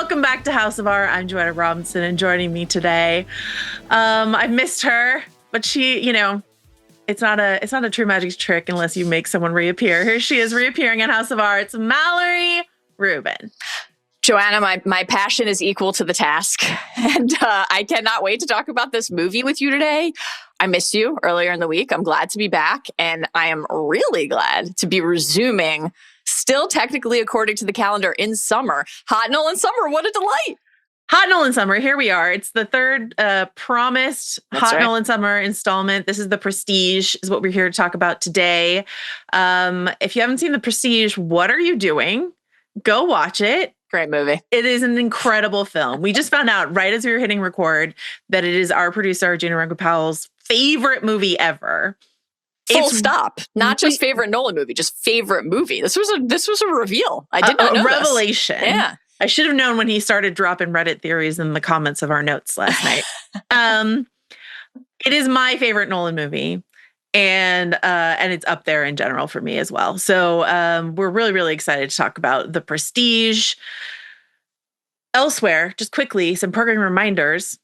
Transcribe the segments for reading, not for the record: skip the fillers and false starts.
Welcome back to House of Art. I'm Joanna Robinson, and joining me today, I've missed her, but she, it's not a true magic trick unless you make someone reappear. Here she is reappearing in House of Arts, Mallory Rubin. Joanna, my passion is equal to the task, and I cannot wait to talk about this movie with you today. I missed you earlier in the week. I'm glad to be back, and I am really glad to be resuming, still technically according to the calendar, in summer. Hot Nolan Summer, what a delight. Hot Nolan Summer, here we are. It's the third promised Nolan Summer installment. This is The Prestige, is what we're here to talk about today. If you haven't seen The Prestige, what are you doing? Go watch it. Great movie. It is an incredible film. We just found out right as we were hitting record that it is our producer, Gina Renko-Powell's favorite movie ever. Full stop. Not just favorite Nolan movie, just favorite movie. This was a reveal. I did not know revelation. This. Yeah. I should have known when he started dropping Reddit theories in the comments of our notes last night. It is my favorite Nolan movie. And it's up there in general for me as well. So we're really, really excited to talk about The Prestige. Elsewhere, just quickly, some programming reminders.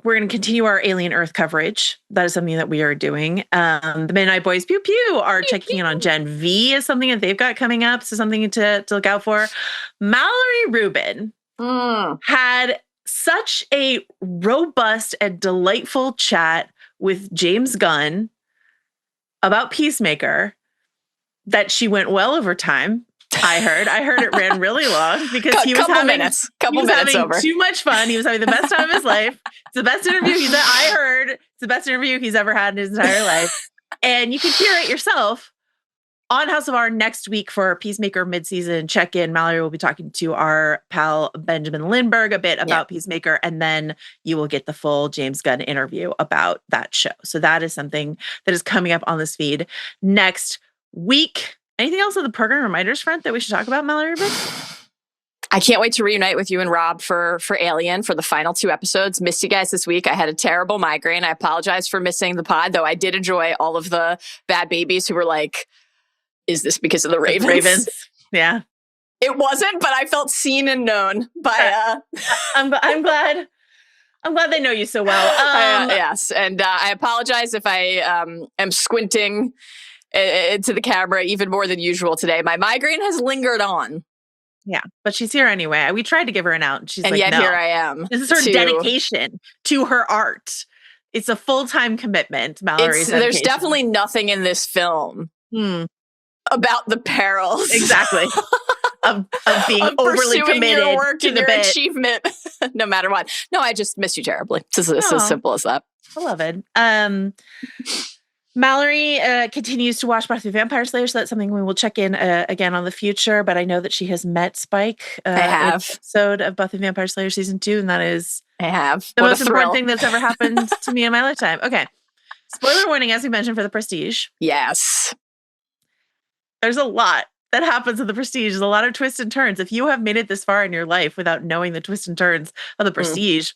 We're going to continue our Alien Earth coverage. That is something that we are doing. The Midnight Boys Pew Pew are checking in on Gen V as something that they've got coming up. So something to look out for. Mallory Rubin had such a robust and delightful chat with James Gunn about Peacemaker that she went well over time. I heard it ran really long because he was having too much fun. He was having the best time of his life. It's the best interview it's the best interview he's ever had in his entire life. And you can hear it yourself on House of R next week for Peacemaker mid-season check-in. Mallory will be talking to our pal Benjamin Lindbergh a bit about Peacemaker, and then you will get the full James Gunn interview about that show. So that is something that is coming up on this feed next week. Anything else on the program reminders front that we should talk about, Mallory Rubin? I can't wait to reunite with you and Rob for Alien for the final 2 episodes. Missed you guys this week. I had a terrible migraine. I apologize for missing the pod, though I did enjoy all of the bad babies who were like, is this because of the Ravens? Yeah. It wasn't, but I felt seen and known by... I'm glad they know you so well. Yes, and I apologize if I am squinting into the camera even more than usual today. My migraine has lingered on. Yeah, but she's here anyway. We tried to give her an out, and she's and like, yet no. Here I am. This is her dedication to her art. It's a full-time commitment, Mallory's dedication. There's definitely nothing in this film about the perils. Exactly. of being overly committed your work to and the your bit. achievement, no matter what. No, I just miss you terribly. It's as simple as that. Beloved. Mallory continues to watch Buffy the Vampire Slayer, so that's something we will check in again on the future. But I know that she has met Spike. I have. Episode of Buffy the Vampire Slayer season 2, and that is the most important thing that's ever happened to me in my lifetime. Okay. Spoiler warning, as we mentioned, for The Prestige. Yes. There's a lot that happens in The Prestige. There's a lot of twists and turns. If you have made it this far in your life without knowing the twists and turns of The Prestige,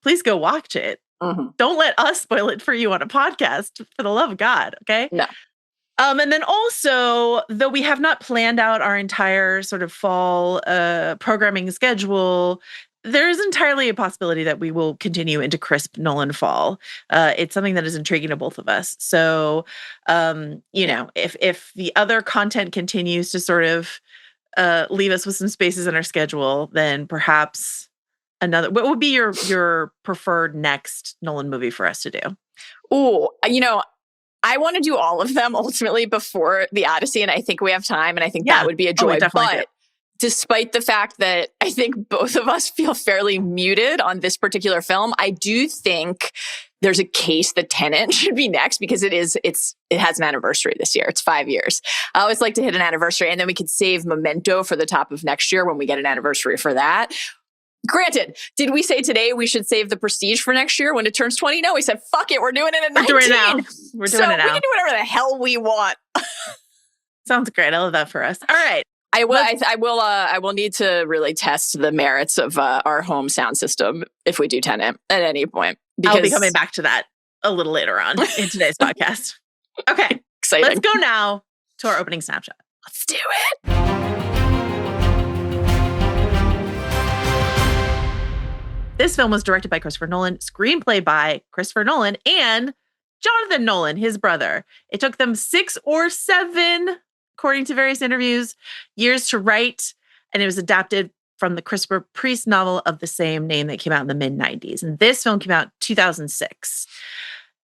please go watch it. Don't let us spoil it for you on a podcast, for the love of God, okay? No. And then also, though we have not planned out our entire sort of fall programming schedule, there is entirely a possibility that we will continue into crisp Nolan fall. It's something that is intriguing to both of us. So, if the other content continues to sort of leave us with some spaces in our schedule, then perhaps what would be your preferred next Nolan movie for us to do? Oh, I want to do all of them ultimately before the Odyssey, and I think we have time, and I think that would be a joy. But despite the fact that I think both of us feel fairly muted on this particular film, I do think there's a case that Tenet should be next because it has an anniversary this year. It's 5 years. I always like to hit an anniversary, and then we could save Memento for the top of next year when we get an anniversary for that. Granted, did we say today we should save The Prestige for next year when it turns 20? No, we said, fuck it, we're doing it at 19. We're doing it now. We're doing it now. We can do whatever the hell we want. Sounds great. I love that for us. All right. I will need to really test the merits of our home sound system if we do Tenet at any point. I'll be coming back to that a little later on in today's podcast. Okay. Exciting. Let's go now to our opening snapshot. Let's do it. This film was directed by Christopher Nolan, screenplay by Christopher Nolan and Jonathan Nolan, his brother. It took them 6 or 7, according to various interviews, years to write, and it was adapted from the Christopher Priest novel of the same name that came out in the mid-90s. And this film came out 2006.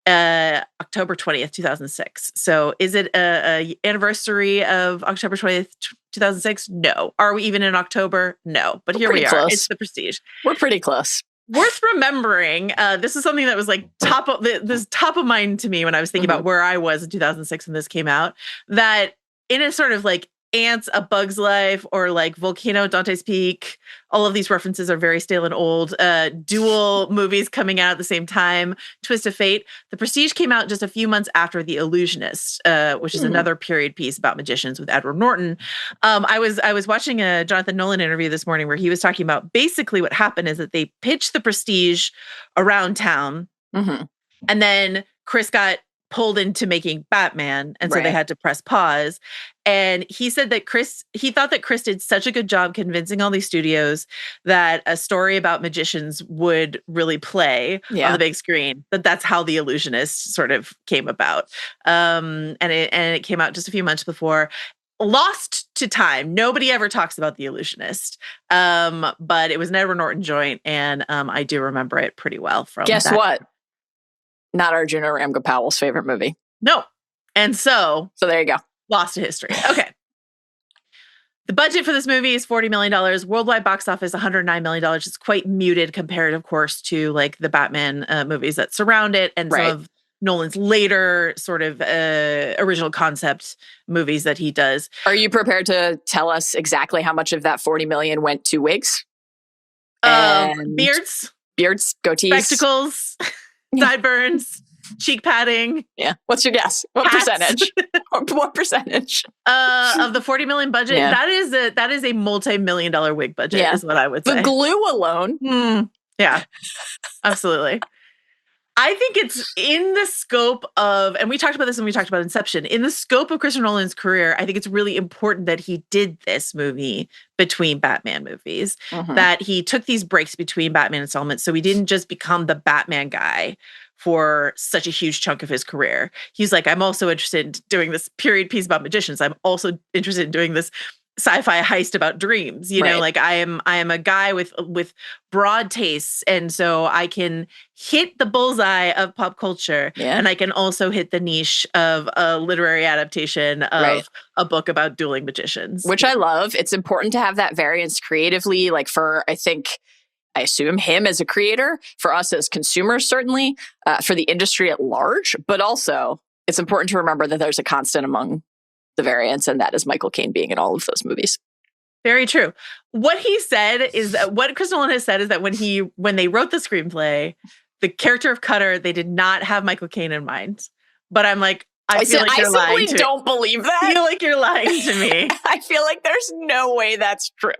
October 20th, 2006. So is it a anniversary of October 20th, 2006? No. Are we even in October? No. But here we are. Close. It's The Prestige. We're pretty close. Worth remembering, this is something that was like top of mind to me when I was thinking about where I was in 2006 when this came out, that in a sort of like Ants, A Bug's Life, or like Volcano, Dante's Peak. All of these references are very stale and old. Dual movies coming out at the same time. Twist of Fate. The Prestige came out just a few months after The Illusionist, which is another period piece about magicians with Edward Norton. I was watching a Jonathan Nolan interview this morning where he was talking about basically what happened is that they pitched The Prestige around town, and then Chris got pulled into making Batman, and so they had to press pause. And he said that he thought that Chris did such a good job convincing all these studios that a story about magicians would really play on the big screen. That's how The Illusionist sort of came about. And it came out just a few months before. Lost to time. Nobody ever talks about The Illusionist. But it was an Edward Norton joint, and I do remember it pretty well from Guess what? Not Arjuna Ramgopal's favorite movie. No. And so there you go. Lost to history. Okay. The budget for this movie is $40 million. Worldwide box office, $109 million. It's quite muted compared, of course, to like the Batman movies that surround it and some of Nolan's later sort of original concept movies that he does. Are you prepared to tell us exactly how much of that 40 million went to wigs? Beards, goatees, spectacles, sideburns, cheek padding. Yeah. What's your guess? What percentage? What percentage? Of the 40 million budget? Yeah. That is a multi-million-dollar wig budget, is what I would say. The glue alone. Yeah. Absolutely. I think it's in the scope of, and we talked about this when we talked about Inception, in the scope of Christopher Nolan's career, I think it's really important that he did this movie between Batman movies, that he took these breaks between Batman installments so he didn't just become the Batman guy for such a huge chunk of his career. He's like, I'm also interested in doing this period piece about magicians. I'm also interested in doing this sci-fi heist about dreams. You know, like I am a guy with broad tastes, and so I can hit the bullseye of pop culture, and I can also hit the niche of a literary adaptation of a book about dueling magicians, which I love. It's important to have that variance creatively, like for I assume him as a creator, for us as consumers, certainly, for the industry at large, but also it's important to remember that there's a constant among the variants, and that is Michael Caine being in all of those movies. Very true. What he said is that what Chris Nolan has said is that when they wrote the screenplay, the character of Cutter, they did not have Michael Caine in mind. But I'm like, I feel like you're lying. I simply don't believe that. I feel like you're lying to me. I feel like there's no way that's true.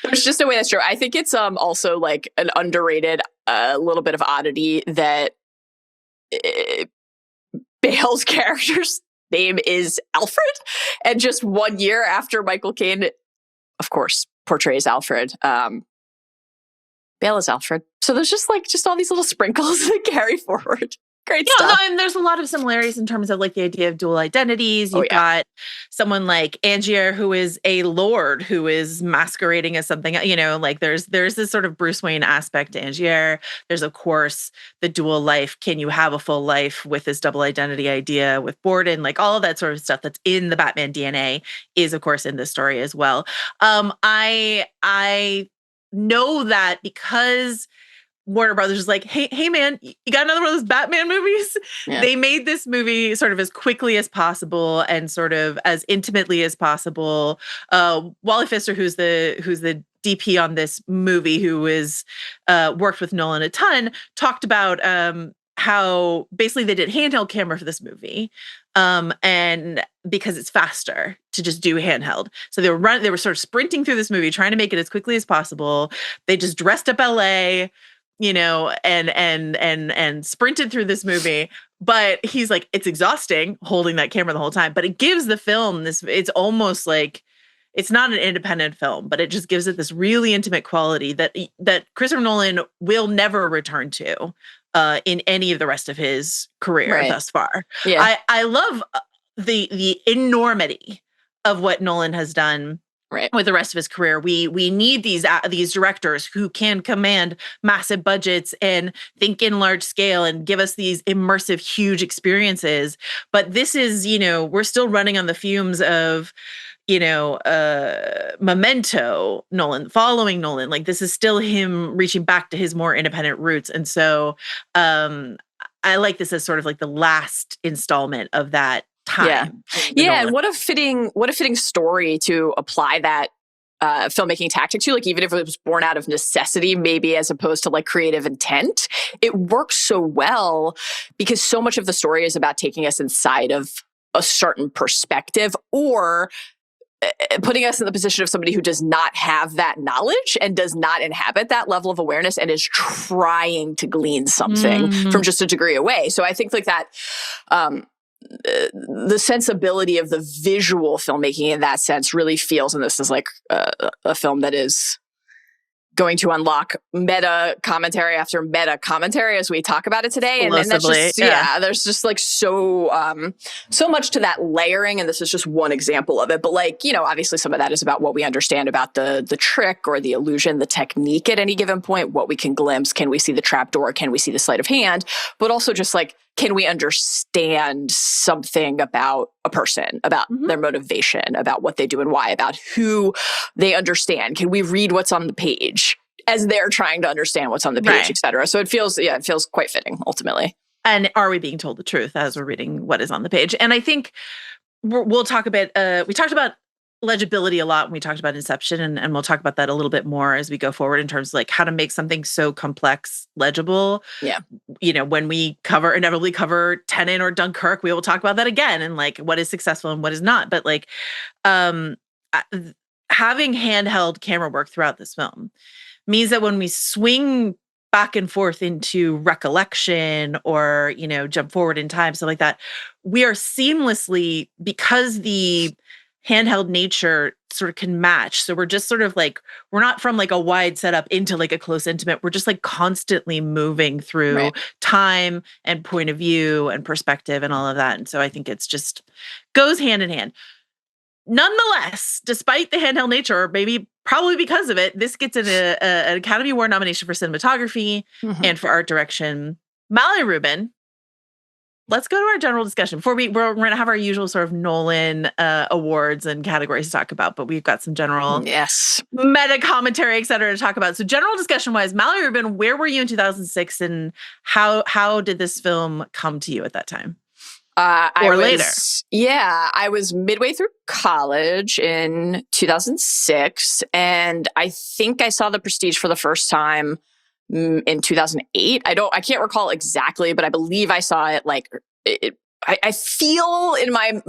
There's just no way that's true. I think it's also like an underrated little bit of oddity that Bale's character's name is Alfred, and just 1 year after Michael Caine, of course, portrays Alfred, Bale is Alfred. So there's just all these little sprinkles that carry forward. Great stuff. No, and there's a lot of similarities in terms of like the idea of dual identities. You've got someone like Angier, who is a lord who is masquerading as something, you know, like there's this sort of Bruce Wayne aspect to Angier. There's, of course, the dual life. Can you have a full life with this double identity idea with Borden? Like all of that sort of stuff that's in the Batman DNA is, of course, in this story as well. I know that because Warner Brothers is like, hey man, you got another one of those Batman movies? Yeah. They made this movie sort of as quickly as possible and sort of as intimately as possible. Wally Pfister, who's the DP on this movie, who is worked with Nolan a ton, talked about how basically they did handheld camera for this movie, and because it's faster to just do handheld. So they were sort of sprinting through this movie, trying to make it as quickly as possible. They just dressed up LA, you know, and sprinted through this movie. But he's like, it's exhausting holding that camera the whole time, but it gives the film this, it's almost like it's not an independent film, but it just gives it this really intimate quality that Christopher Nolan will never return to in any of the rest of his career thus far. Yeah. I love the enormity of what Nolan has done with the rest of his career. We need these directors who can command massive budgets and think in large scale and give us these immersive, huge experiences. But this is, we're still running on the fumes of, Memento Nolan, following Nolan. Like, this is still him reaching back to his more independent roots. And so I like this as sort of like the last installment of that time. Yeah. And what a fitting story to apply that filmmaking tactic to, like, even if it was born out of necessity, maybe as opposed to like creative intent, it works so well because so much of the story is about taking us inside of a certain perspective or putting us in the position of somebody who does not have that knowledge and does not inhabit that level of awareness and is trying to glean something from just a degree away. So I think like that, the sensibility of the visual filmmaking in that sense really feels, and this is like a film that is going to unlock meta commentary after meta commentary as we talk about it today. And that's just, there's just like so much to that layering. And this is just one example of it. But like, obviously some of that is about what we understand about the trick or the illusion, the technique at any given point, what we can glimpse. Can we see the trapdoor? Can we see the sleight of hand? But also just like, can we understand something about a person, about their motivation, about what they do and why, about who they understand? Can we read what's on the page as they're trying to understand what's on the page, et cetera? So it feels quite fitting ultimately. And are we being told the truth as we're reading what is on the page? And I think we'll talk a bit, we talked about legibility a lot when we talked about Inception, and we'll talk about that a little bit more as we go forward in terms of like how to make something so complex legible. Yeah. When we inevitably cover Tenet or Dunkirk, we will talk about that again and like what is successful and what is not. But like having handheld camera work throughout this film means that when we swing back and forth into recollection or, jump forward in time, stuff like that, we are seamlessly, because the handheld nature sort of can match. So we're just sort of like, we're not from like a wide setup into like a close intimate. We're just like constantly moving through time and point of view and perspective and all of that. And so I think it's just goes hand in hand. Nonetheless, despite the handheld nature, or maybe probably because of it, this gets an Academy Award nomination for cinematography and for art direction. Mallory Rubin. Let's go to our general discussion before we're going to have our usual sort of Nolan awards and categories to talk about, but we've got some general meta commentary, et cetera, to talk about. So general discussion wise, Mallory Rubin, where were you in 2006 and how did this film come to you at that time? Later? Yeah, I was midway through college in 2006, and I think I saw The Prestige for the first time in 2008. I can't recall exactly, but I believe I saw it like I feel in my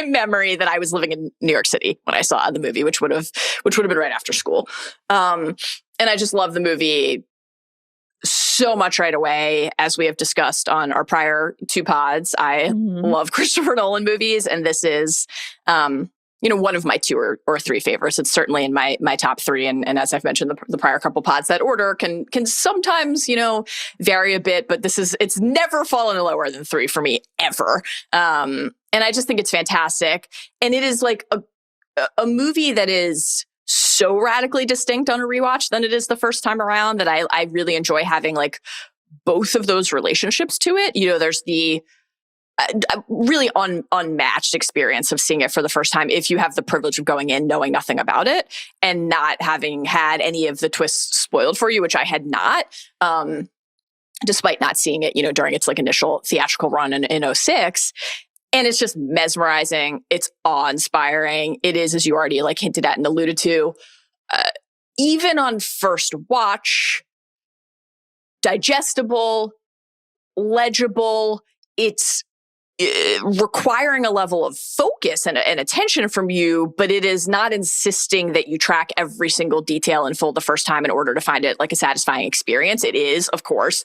memory that I was living in New York City when I saw the movie, which would have been right after school. And I just love the movie so much right away, as we have discussed on our prior two pods. I love Christopher Nolan movies, and this is one of my two or three favorites. It's certainly in my top three. And as I've mentioned the prior couple pods, that order can sometimes, vary a bit, but it's never fallen lower than three for me ever. And I just think it's fantastic. And it is like a movie that is so radically distinct on a rewatch than it is the first time around that I really enjoy having like both of those relationships to it. There's the really unmatched experience of seeing it for the first time if you have the privilege of going in knowing nothing about it and not having had any of the twists spoiled for you, which I had not, despite not seeing it, during its like initial theatrical run in 2006. And it's just mesmerizing. It's awe-inspiring. It is, as you already like hinted at and alluded to, even on first watch, digestible, legible. It's requiring a level of focus and attention from you, but it is not insisting that you track every single detail in full the first time in order to find it like a satisfying experience. It is, of course,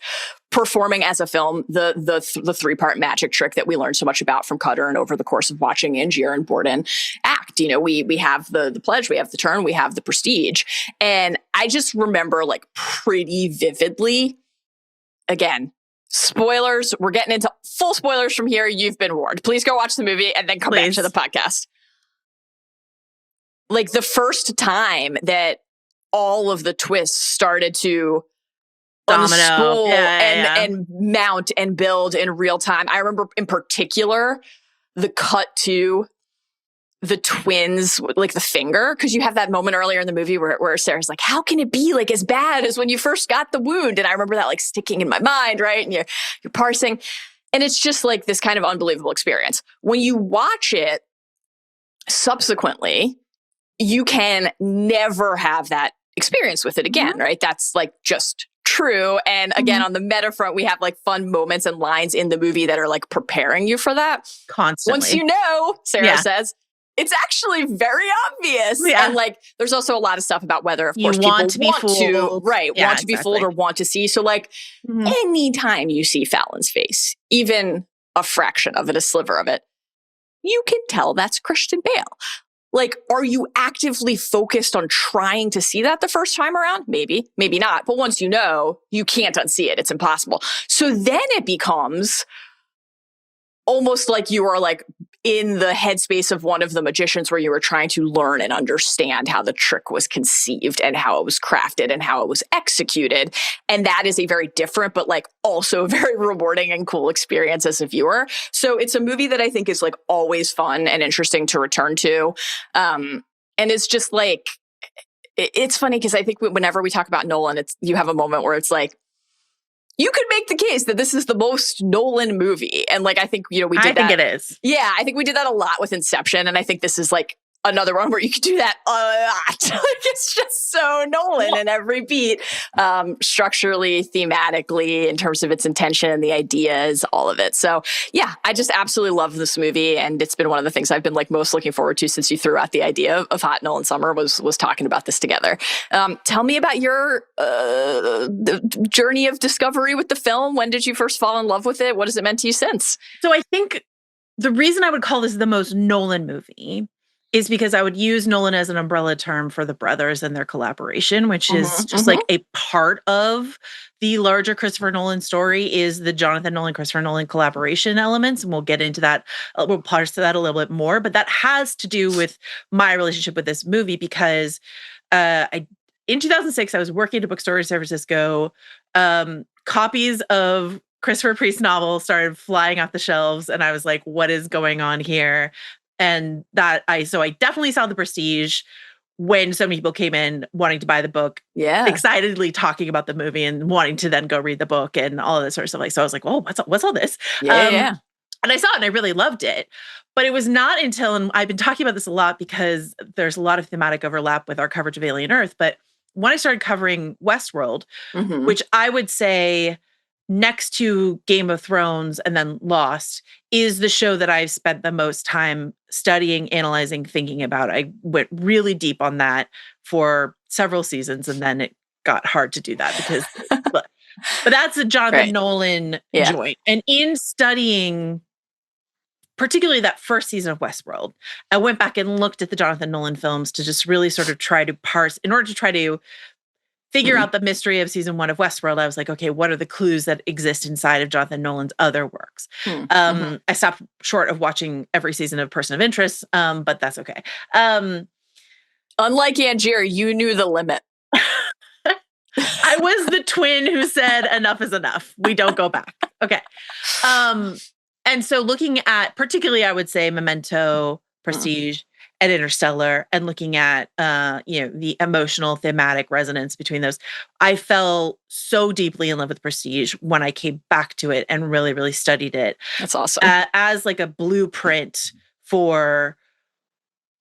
performing as a film the three-part magic trick that we learned so much about from Cutter and over the course of watching Angier and Borden act. You know, we have the Pledge, we have the Turn, we have the Prestige. And I just remember like pretty vividly, again, spoilers. We're getting into full spoilers from here. You've been warned. Please go watch the movie and then come back to the podcast. Like the first time that all of the twists started to unspool and mount and build in real time. I remember in particular the cut to the twins, like the finger, because you have that moment earlier in the movie where Sarah's like, how can it be like as bad as when you first got the wound? And I remember that like sticking in my mind, right? And you're parsing. And it's just like this kind of unbelievable experience. When you watch it subsequently, you can never have that experience with it again, right? That's like just true. And again, on the meta front, we have like fun moments and lines in the movie that are like preparing you for that. Constantly. Once you know, Sarah says, it's actually very obvious. Yeah. And like, there's also a lot of stuff about whether, of course, people want to be fooled, want to be fooled or want to see. So like anytime you see Fallon's face, even a fraction of it, a sliver of it, you can tell that's Christian Bale. Like, are you actively focused on trying to see that the first time around? Maybe, maybe not. But once you know, you can't unsee it. It's impossible. So then it becomes almost like you are like in the headspace of one of the magicians where you were trying to learn and understand how the trick was conceived and how it was crafted and how it was executed. And that is a very different, but like also very rewarding and cool experience as a viewer. So it's a movie that I think is like always fun and interesting to return to. And it's just like, it's funny because I think whenever we talk about Nolan, you have a moment where it's like, you could make the case that this is the most Nolan movie. And like, I think, we did that. I think it is. Yeah, I think we did that a lot with Inception. And I think this is like another one where you could do that a lot. Like, it's just so Nolan in every beat, structurally, thematically, in terms of its intention and the ideas, all of it. So yeah, I just absolutely love this movie. And it's been one of the things I've been like most looking forward to since you threw out the idea of Hot Nolan Summer was talking about this together. Tell me about your the journey of discovery with the film. When did you first fall in love with it? What has it meant to you since? So I think the reason I would call this the most Nolan movie is because I would use Nolan as an umbrella term for the brothers and their collaboration, which is just like a part of the larger Christopher Nolan story is the Jonathan Nolan, Christopher Nolan collaboration elements. And we'll get into that. We'll parse that a little bit more, but that has to do with my relationship with this movie because in 2006, I was working at a bookstore in San Francisco. Copies of Christopher Priest's novel started flying off the shelves. And I was like, what is going on here? And I definitely saw The Prestige when so many people came in wanting to buy the book, excitedly talking about the movie and wanting to then go read the book and all of this sort of stuff. Like, so I was like, oh, what's all this? And I saw it and I really loved it. But it was not until, and I've been talking about this a lot because there's a lot of thematic overlap with our coverage of Alien Earth. But when I started covering Westworld, which I would say next to Game of Thrones and then Lost is the show that I've spent the most time studying, analyzing, thinking about. I went really deep on that for several seasons and then it got hard to do that because, but that's a Jonathan Nolan joint. And in studying particularly that first season of Westworld, I went back and looked at the Jonathan Nolan films to just really sort of try to parse, in order to try to figure out the mystery of season 1 of Westworld. I was like, okay, what are the clues that exist inside of Jonathan Nolan's other works? I stopped short of watching every season of Person of Interest, but that's okay. Unlike Angier, you knew the limit. I was the twin who said enough is enough. We don't go back. Okay. And so looking at, particularly, I would say Memento, Prestige, and Interstellar, and looking at, the emotional thematic resonance between those, I fell so deeply in love with Prestige when I came back to it and really, really studied it. That's awesome. As like a blueprint for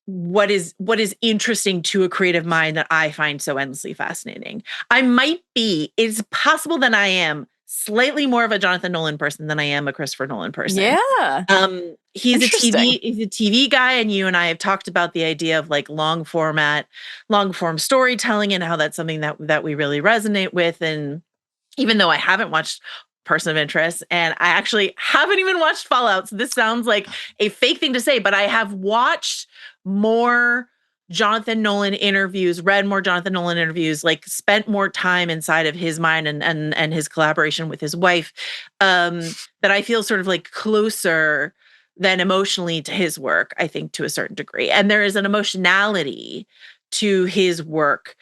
what is interesting to a creative mind that I find so endlessly fascinating. It's possible that I am slightly more of a Jonathan Nolan person than I am a Christopher Nolan person. Yeah. He's a TV guy, and you and I have talked about the idea of like long form storytelling and how that's something that we really resonate with. And even though I haven't watched Person of Interest, and I actually haven't even watched Fallout, so this sounds like a fake thing to say, but I have watched more Jonathan Nolan interviews, read more Jonathan Nolan interviews, like spent more time inside of his mind and his collaboration with his wife, that I feel sort of like closer than emotionally to his work, I think, to a certain degree. And there is an emotionality to his work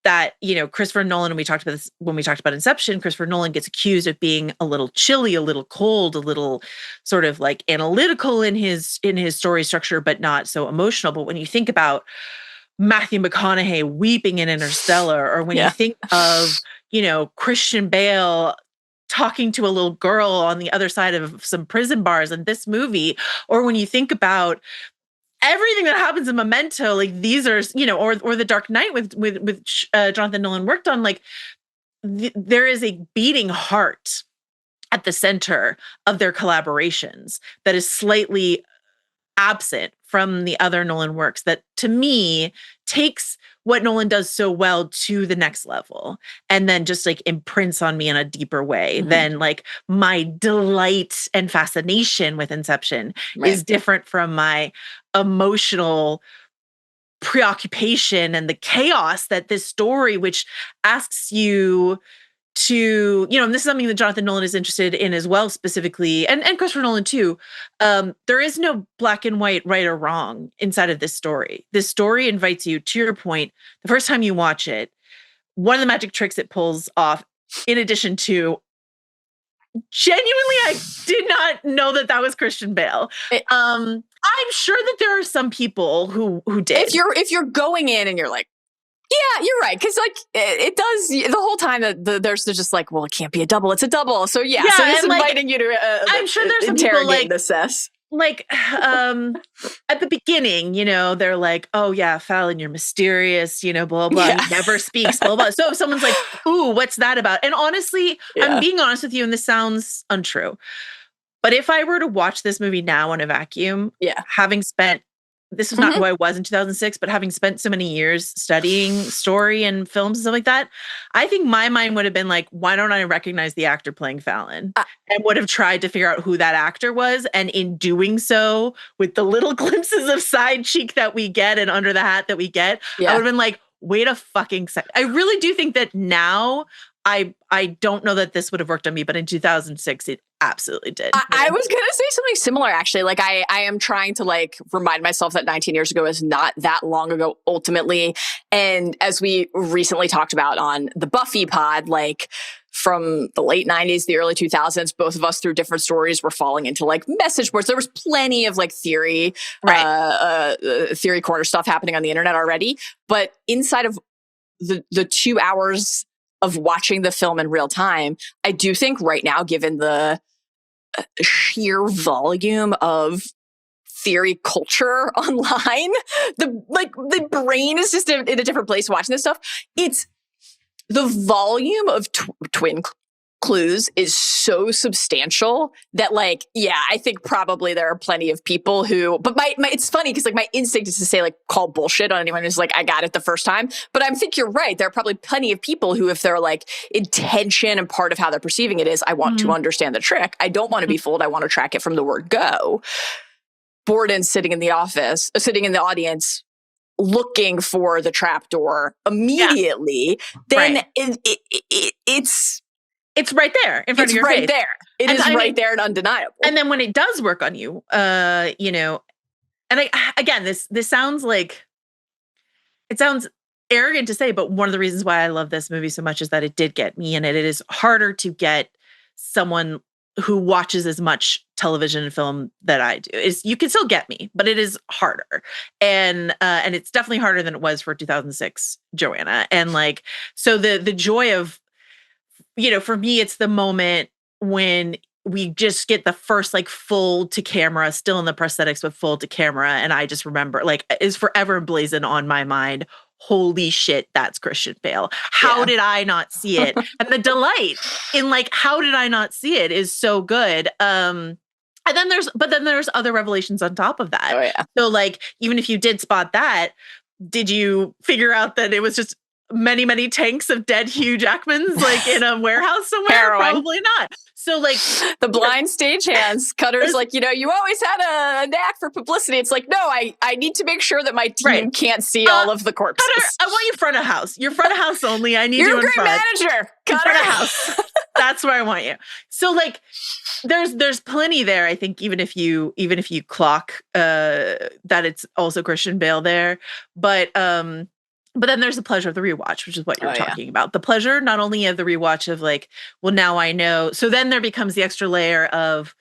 that, you know, Christopher Nolan, and we talked about this when we talked about Inception, Christopher Nolan gets accused of being a little chilly, a little cold, a little sort of like analytical in his story structure, but not so emotional. But when you think about Matthew McConaughey weeping in Interstellar, or when you think of, you know, Christian Bale talking to a little girl on the other side of some prison bars in this movie, or when you think about everything that happens in Memento, like these are, you know, or The Dark Knight with Jonathan Nolan worked on, like there is a beating heart at the center of their collaborations that is slightly absent from the other Nolan works, that to me takes what Nolan does so well to the next level, and then just like imprints on me in a deeper way than like my delight and fascination with Inception is different from my emotional preoccupation and the chaos that this story, which asks you to, you know, and this is something that Jonathan Nolan is interested in as well, specifically, and Christopher Nolan too. There is no black and white, right or wrong inside of this story. This story invites you, to your point, the first time you watch it, one of the magic tricks it pulls off, in addition to genuinely, I did not know that was Christian Bale. I'm sure that there are some people who did. If you're going in and you're like, yeah, you're right. Because like it does the whole time that there's just like, well, it can't be a double. It's a double. So yeah. So it's inviting you to. I'm sure there's some people like assess. Like at the beginning, you know, they're like, oh yeah, Fallon, you're mysterious, you know, blah blah. He never speaks, blah blah. So if someone's like, ooh, what's that about? And honestly, I'm being honest with you, and this sounds untrue, but if I were to watch this movie now in a vacuum, having spent, this was not who I was in 2006, but having spent so many years studying story and films and stuff like that, I think my mind would have been like, why don't I recognize the actor playing Fallon? And would have tried to figure out who that actor was. And in doing so, with the little glimpses of side cheek that we get and under the hat that we get, I would have been like, wait a fucking second. I really do think that now, I don't know that this would have worked on me, but in 2006, it absolutely did. I was going to say something similar, actually. Like, I am trying to, like, remind myself that 19 years ago is not that long ago, ultimately. And as we recently talked about on the Buffy pod, like, from the late 90s, the early 2000s, both of us through different stories were falling into, like, message boards. There was plenty of, like, theory corner stuff happening on the internet already. But inside of the 2 hours of watching the film in real time, I do think right now, given the sheer volume of theory culture online, the brain is just in a different place watching this stuff. It's the volume of twin clues is so substantial that, like, yeah, I think probably there are plenty of people who, but my it's funny because, like, my instinct is to say, like, call bullshit on anyone who's like, I got it the first time. But I think you're right. There are probably plenty of people who, if they're like intention and part of how they're perceiving it is, I want to understand the trick. I don't want to be fooled. I want to track it from the word go. Borden sitting in the audience, looking for the trapdoor immediately, then it's right there in front of your face. It's right there. It is right there and undeniable. And then when it does work on you, you know, and again, this sounds like, it sounds arrogant to say, but one of the reasons why I love this movie so much is that it did get me, and it is harder to get someone who watches as much television and film that I do. You can still get me, but it is harder. And it's definitely harder than it was for 2006 Joanna. And like, so the joy of, you know, for me, it's the moment when we just get the first like full to camera, still in the prosthetics, but full to camera. And I just remember, like, is forever emblazoned on my mind. holy shit, that's Christian Bale. How did I not see it? And the delight in like, how did I not see it is so good. And then there's other revelations on top of that. Oh, yeah. So like, even if you did spot that, did you figure out that it was just many, many tanks of dead Hugh Jackmans like in a warehouse somewhere? Heroin. Probably not. So like the blind stagehands, Cutter's like, you always had a knack for publicity. It's like, no, I need to make sure that my team can't see all of the corpses. Cutter, I want you front of house. You're front of house only. I need you in front. You're a great manager. Cutter. In front of house. That's where I want you. So like, there's plenty there. I think even if you clock that it's also Christian Bale there, but then there's the pleasure of the rewatch, which is what you're talking about. The pleasure not only of the rewatch of like, well, now I know. So then there becomes the extra layer of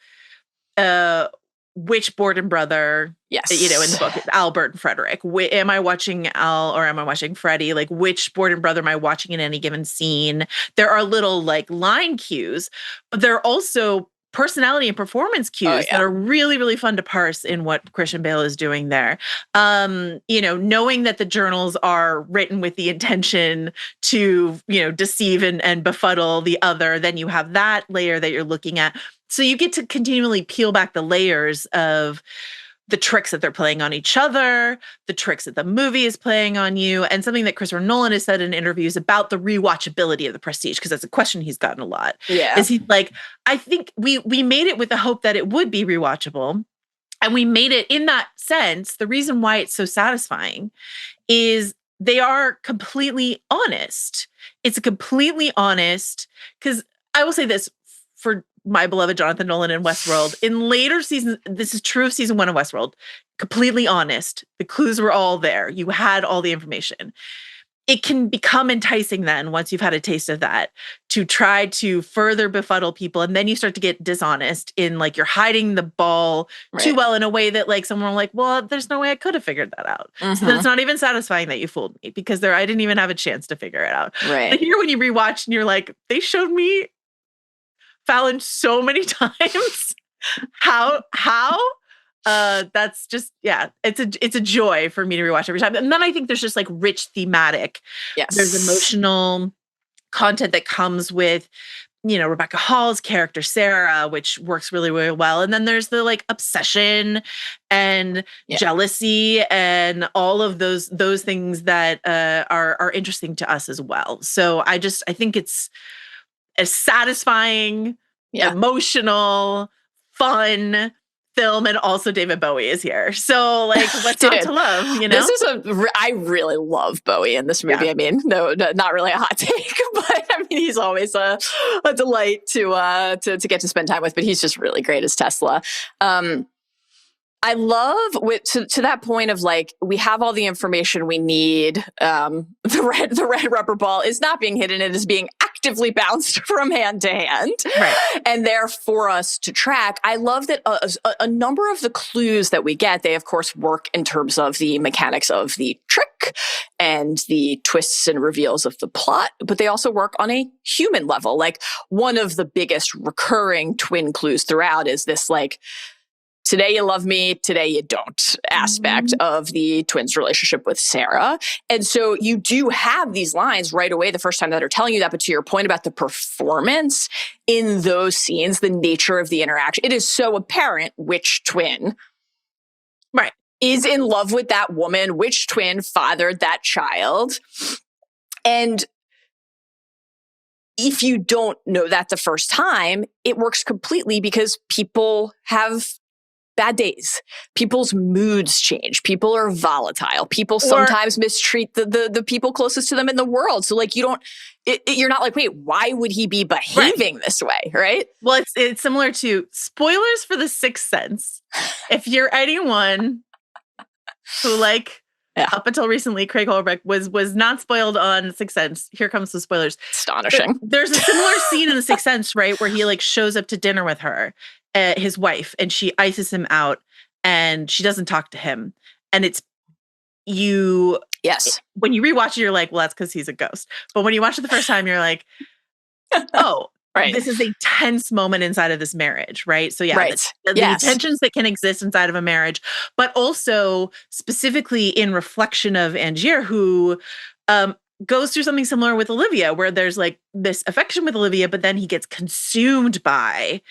which Borden brother, in the book, Albert and Frederick. Am I watching Al or am I watching Freddie? Like, which Borden brother am I watching in any given scene? There are little like line cues, but there are also personality and performance cues that are really, really fun to parse in what Christian Bale is doing there. Knowing that the journals are written with the intention to, deceive and befuddle the other, then you have that layer that you're looking at. So you get to continually peel back the layers of the tricks that they're playing on each other, the tricks that the movie is playing on you, and something that Christopher Nolan has said in interviews about the rewatchability of The Prestige, because that's a question he's gotten a lot. Yeah. Is he's like, I think we made it with the hope that it would be rewatchable. And we made it in that sense. The reason why it's so satisfying is they are completely honest. It's a completely honest, because I will say this for my beloved Jonathan Nolan in Westworld. In later seasons, this is true of season 1 of Westworld, completely honest. The clues were all there. You had all the information. It can become enticing then, once you've had a taste of that, to try to further befuddle people. And then you start to get dishonest in like, you're hiding the ball too well in a way that like someone like, well, there's no way I could have figured that out. So then it's not even satisfying that you fooled me, because I didn't even have a chance to figure it out. Right. But here when you rewatch and you're like, they showed me Fallon so many times. How? That's just, it's a joy for me to rewatch every time. And then I think there's just like rich thematic. Yes. There's emotional content that comes with, Rebecca Hall's character, Sarah, which works really, really well. And then there's the like obsession and jealousy and all of those things that are interesting to us as well. So I think it's a satisfying, emotional, fun film, and also David Bowie is here. So like, what's not to love, This is I really love Bowie in this movie. Yeah. I mean, no, not really a hot take, but I mean, he's always a delight to get to spend time with, but he's just really great as Tesla. I love to that point of like, we have all the information we need. The red rubber ball is not being hidden. It is being actively bounced from hand to hand. Right. And there for us to track. I love that a number of the clues that we get, they of course work in terms of the mechanics of the trick and the twists and reveals of the plot, but they also work on a human level. Like, one of the biggest recurring twin clues throughout is this like, today you love me, today you don't aspect of the twins' relationship with Sarah. And so you do have these lines right away the first time that are telling you that. But to your point about the performance in those scenes, the nature of the interaction, it is so apparent which twin is in love with that woman, which twin fathered that child. And if you don't know that the first time, it works completely, because people have bad days. People's moods change. People are volatile. People sometimes mistreat the people closest to them in the world. So like, you're not like, wait, why would he be behaving this way? Right. Well, it's similar to spoilers for The Sixth Sense. If you're anyone who like, up until recently, Craig Holbrook was not spoiled on Sixth Sense. Here comes the spoilers. Astonishing. There's a similar scene in The Sixth Sense, right, where he like shows up to dinner with her, his wife, and she ices him out, and she doesn't talk to him. And it's you. Yes. When you rewatch it, you're like, well, that's because he's a ghost. But when you watch it the first time, you're like, oh, Right. This is a tense moment inside of this marriage, right? So yeah, right. the tensions that can exist inside of a marriage, but also specifically in reflection of Angier, who goes through something similar with Olivia, where there's like this affection with Olivia, but then he gets consumed by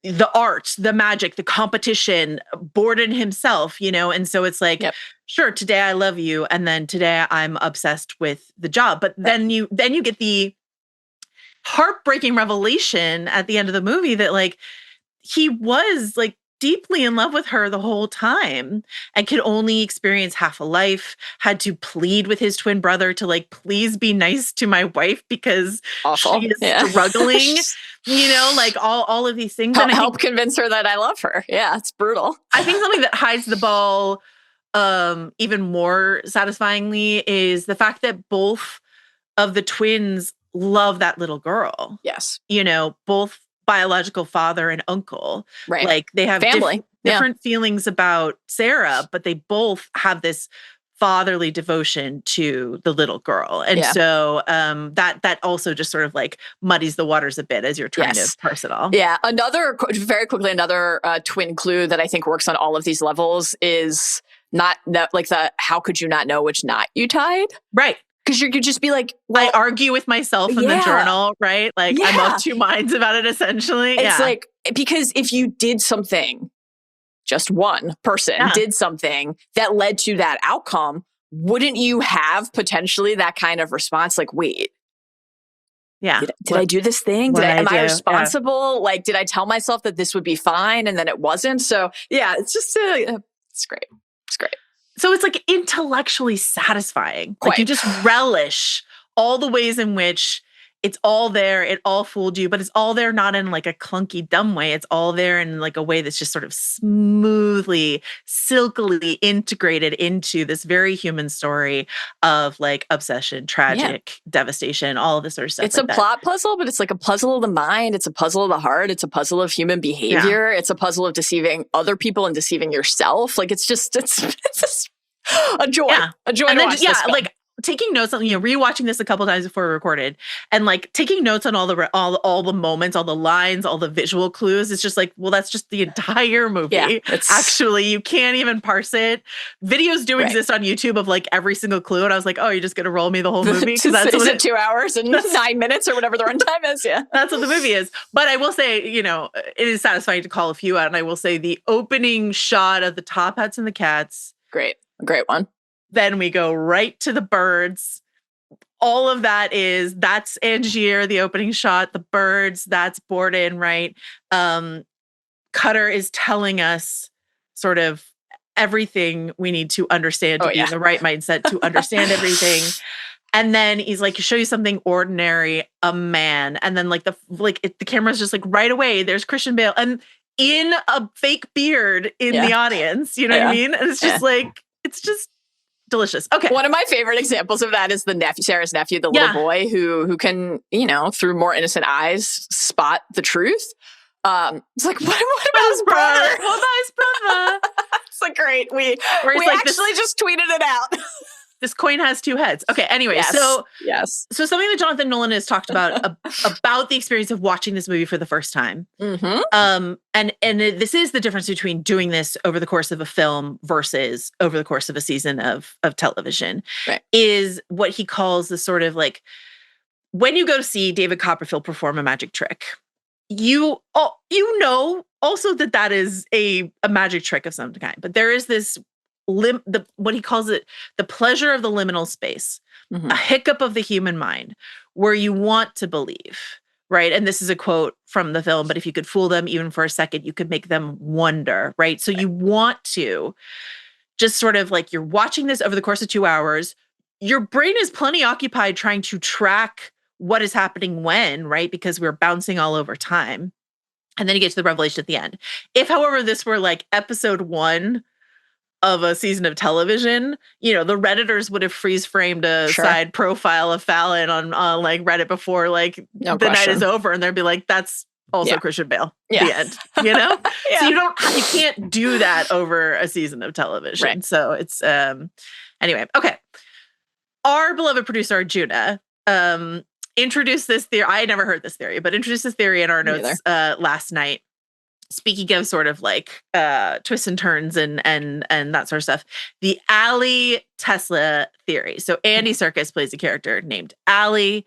the art, the magic, the competition, Borden himself, and so it's like, sure, today I love you, and then today I'm obsessed with the job. But then you get the heartbreaking revelation at the end of the movie that like he was like deeply in love with her the whole time and could only experience half a life, had to plead with his twin brother to like, please be nice to my wife because she is struggling, like all of these things. And help convince her that I love her. Yeah, it's brutal. I think something that hides the ball even more satisfyingly is the fact that both of the twins love that little girl. Yes. Both biological father and uncle. Right. Like they have family. different feelings about Sarah, but they both have this fatherly devotion to the little girl. And so that also just sort of like muddies the waters a bit as you're trying to parse it all. Yeah. Very quickly, another twin clue that I think works on all of these levels is not like how could you not know which knot you tied? Right. Because you could just be like, I argue with myself in the journal, right? Like I'm of two minds about it, essentially. It's like, because if you did something, just one person did something that led to that outcome, wouldn't you have potentially that kind of response? Like, wait, did I do this thing? Am I responsible? Yeah. Like, did I tell myself that this would be fine and then it wasn't? So yeah, it's just, it's great. It's great. So it's like intellectually satisfying. Like you just relish all the ways in which it's all there. It all fooled you, but it's all there not in like a clunky, dumb way. It's all there in like a way that's just sort of smoothly, silkily integrated into this very human story of like obsession, tragic devastation, all of this sort of stuff. It's a plot puzzle, but it's like a puzzle of the mind. It's a puzzle of the heart. It's a puzzle of human behavior. It's a puzzle of deceiving other people and deceiving yourself. Like it's just a joy. A joy to watch this film. Like taking notes on, rewatching this a couple times before we recorded and like taking notes on all the moments, all the lines, all the visual clues. It's just like, well, that's just the entire movie. Yeah, actually, you can't even parse it. Videos do exist on YouTube of like every single clue. And I was like, oh, you're just going to roll me the whole movie? Because that's what it 2 hours and 9 minutes or whatever the runtime is. Yeah. That's what the movie is. But I will say, it is satisfying to call a few out. And I will say the opening shot of the top hats and the cats. Great. A great one. Then we go right to the birds. All of that's Angier, the opening shot, the birds, that's Borden, right? Cutter is telling us sort of everything we need to understand to be in the right mindset to understand everything. And then he's like, show you something ordinary, a man. And then the camera's just like right away, there's Christian Bale and in a fake beard in the audience. You know what I mean? And it's just like, it's just delicious. Okay. One of my favorite examples of that is Sarah's nephew, the little boy who can, through more innocent eyes, spot the truth. It's like, what about his brother? What about his brother? It's like, great. We actually just tweeted it out. This coin has two heads. Okay. Anyway, so something that Jonathan Nolan has talked about about the experience of watching this movie for the first time. Mm-hmm. And this is the difference between doing this over the course of a film versus over the course of a season of television. Right. Is what he calls the sort of like when you go to see David Copperfield perform a magic trick, you know also that is a magic trick of some kind, but there is this. What he calls it, the pleasure of the liminal space, a hiccup of the human mind where you want to believe, right? And this is a quote from the film, but if you could fool them even for a second, you could make them wonder, right? So you want to just sort of like you're watching this over the course of 2 hours, your brain is plenty occupied trying to track what is happening when, right? Because we're bouncing all over time. And then you get to the revelation at the end. If, however, this were like episode 1 of a season of television, the Redditors would have freeze framed a side profile of Fallon on like Reddit before the night is over. And they'd be like, that's also Christian Bale. The end, So you can't do that over a season of television. Right. So it's, anyway. Okay. Our beloved producer, Arjuna, introduced this theory. I had never heard this theory, but introduced this theory in our notes last night. Speaking of sort of like twists and turns and that sort of stuff, the Allie Tesla theory. So Andy Serkis plays a character named Allie,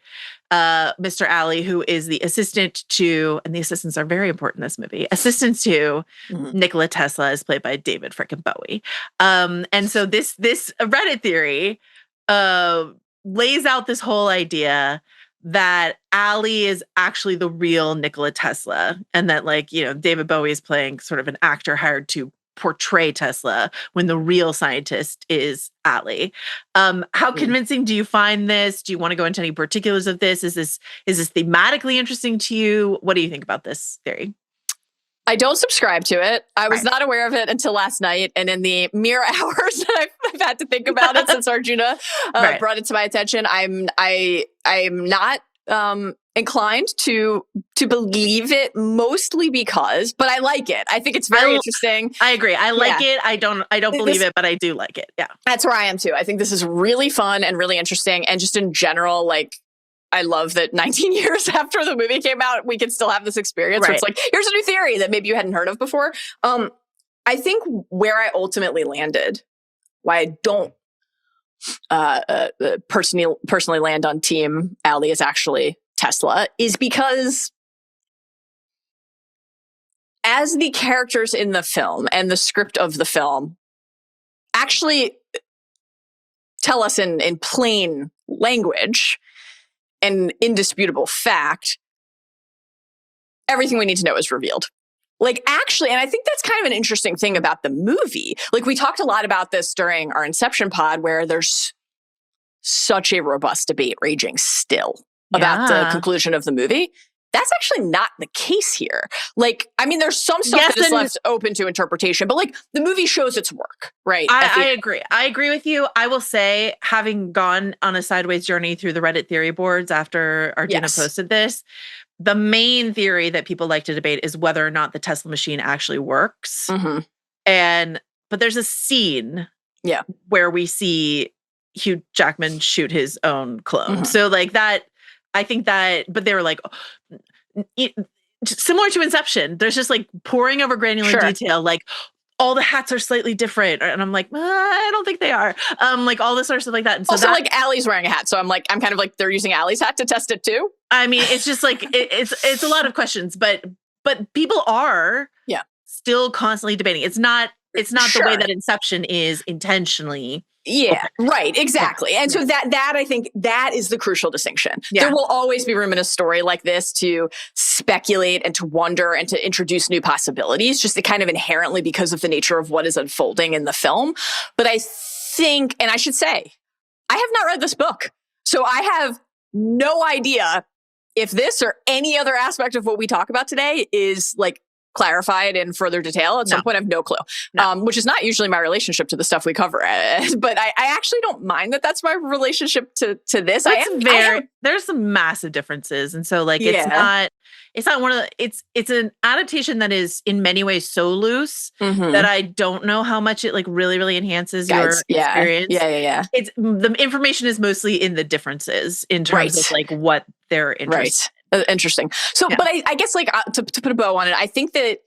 Mr. Allie, who is the assistant to, and the assistants are very important in this movie, assistant to Nikola Tesla, is played by David frickin' Bowie. And so this Reddit theory lays out this whole idea that Allie is actually the real Nikola Tesla, and that, like, you know, David Bowie is playing sort of an actor hired to portray Tesla when the real scientist is Allie. How convincing do you find this? Do you want to go into any particulars of this? Is this thematically interesting to you? What do you think about this theory? I don't subscribe to it. I was not aware of it until last night, and in the mere hours that I've had to think about it since Arjuna brought it to my attention, I'm not inclined to believe it, mostly because, but I like it. I think it's very interesting. I agree. I like it. I don't believe it, but I do like it. Yeah, that's where I am too. I think this is really fun and really interesting, and just in general, like, I love that 19 years after the movie came out, we can still have this experience where it's like, here's a new theory that maybe you hadn't heard of before. I think where I ultimately landed, why I don't personally land on Team Allie is actually Tesla, is because as the characters in the film and the script of the film actually tell us in plain language and indisputable fact, everything we need to know is revealed. Like, actually, and I think that's kind of an interesting thing about the movie. Like, we talked a lot about this during our Inception pod, where there's such a robust debate raging still about the conclusion of the movie. That's actually not the case here. Like, I mean, there's some stuff that is left open to interpretation, but like, the movie shows its work, right? I agree. I agree with you. I will say, having gone on a sideways journey through the Reddit theory boards after Arjuna posted this, the main theory that people like to debate is whether or not the Tesla machine actually works. But there's a scene where we see Hugh Jackman shoot his own clone. So like that, I think that, but they were like, similar to Inception, there's just like pouring over granular detail, like all the hats are slightly different. And I'm like, I don't think they are. Like all this sort of stuff like that. And so also, like, Allie's wearing a hat. So I'm kind of like, they're using Allie's hat to test it too. I mean, it's just like, it's a lot of questions, but people are still constantly debating. It's not the way that Inception is intentionally. Yeah, right. Exactly. And so that I think that is the crucial distinction. There will always be room in a story like this to speculate and to wonder and to introduce new possibilities, just to kind of inherently because of the nature of what is unfolding in the film. But I think, and I should say, I have not read this book. So I have no idea if this or any other aspect of what we talk about today is like clarified in further detail. At some point, I have no clue, which is not usually my relationship to the stuff we cover. But I actually don't mind that that's my relationship to this. There's some massive differences. And so like, it's not one of the, it's an adaptation that is in many ways so loose that I don't know how much it like really, really enhances your experience. It's the information is mostly in the differences in terms of like what they're interested in. Interesting. So, but I guess like to put a bow on it, I think that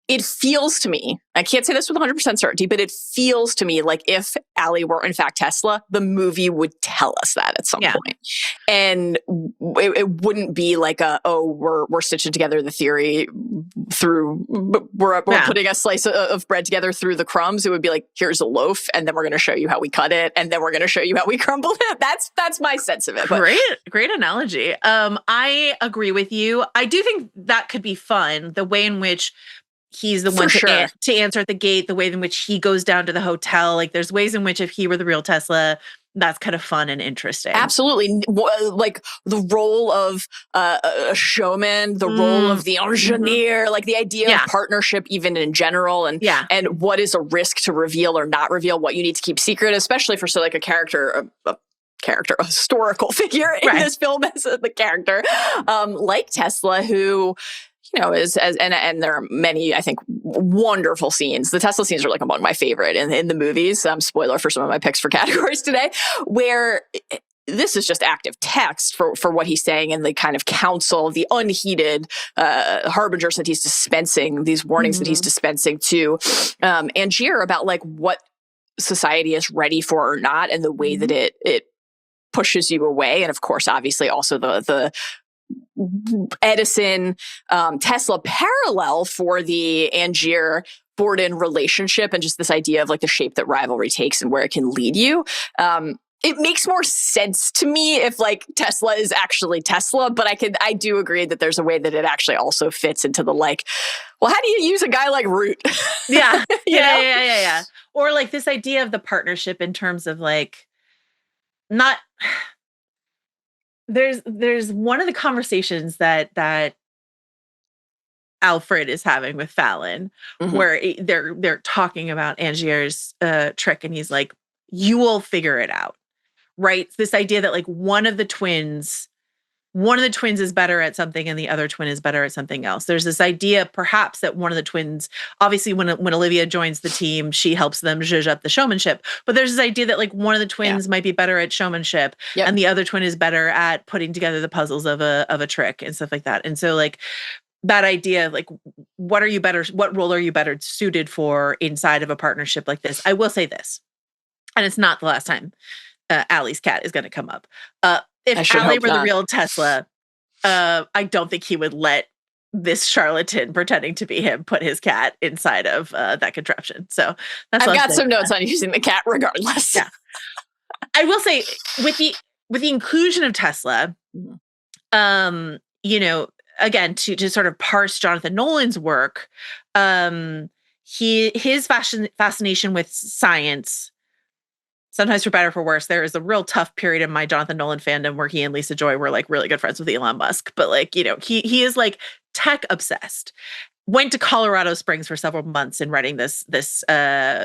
it feels to me, I can't say this with 100% certainty, but it feels to me like if Allie were in fact Tesla, the movie would tell us that at some point. And it wouldn't be like we're stitching together the theory through, we're putting a slice of bread together through the crumbs. It would be like, here's a loaf, and then we're going to show you how we cut it, and then we're going to show you how we crumble it. That's my sense of it. But Great analogy. I agree with you. I do think that could be fun, the way in which he's the one to answer at the gate, the way in which he goes down to the hotel. Like, there's ways in which if he were the real Tesla, that's kind of fun and interesting. Absolutely. Like the role of a showman, the role of the engineer, like the idea of partnership even in general, and what is a risk to reveal or not reveal, what you need to keep secret, especially for a character, a historical figure in this film as the character, like Tesla, who, you know, and there are many, I think, wonderful scenes. The Tesla scenes are like among my favorite in the movies. Spoiler for some of my picks for categories today, where this is just active text for what he's saying, and the kind of counsel, the unheeded harbingers that he's dispensing, these warnings that he's dispensing to Angier about like what society is ready for or not, and the way that it pushes you away. And of course, obviously also the Edison Tesla parallel for the Angier Borden relationship, and just this idea of like the shape that rivalry takes and where it can lead you. It makes more sense to me if like Tesla is actually Tesla, but I do agree that there's a way that it actually also fits into the like, well, how do you use a guy like Root? Yeah. Yeah. Or like this idea of the partnership in terms of like, not, there's one of the conversations that Alfred is having with Fallon, where they're talking about Angier's trick, and he's like, you will figure it out. Right? This idea that like one of the twins is better at something and the other twin is better at something else. There's this idea perhaps that one of the twins, obviously when Olivia joins the team, she helps them zhuzh up the showmanship. But there's this idea that like one of the twins might be better at showmanship and the other twin is better at putting together the puzzles of a trick and stuff like that. And so like that idea of like, what role are you better suited for inside of a partnership like this? I will say this, and it's not the last time Allie's cat is going to come up. If Allie were the real Tesla, I don't think he would let this charlatan pretending to be him put his cat inside of that contraption. So I've got some notes on using the cat regardless. Yeah. I will say with the inclusion of Tesla, you know, again, to sort of parse Jonathan Nolan's work, his fascination with science, sometimes for better or for worse. There is a real tough period in my Jonathan Nolan fandom where he and Lisa Joy were like really good friends with Elon Musk. But like, you know, he is like tech obsessed. Went to Colorado Springs for several months in writing this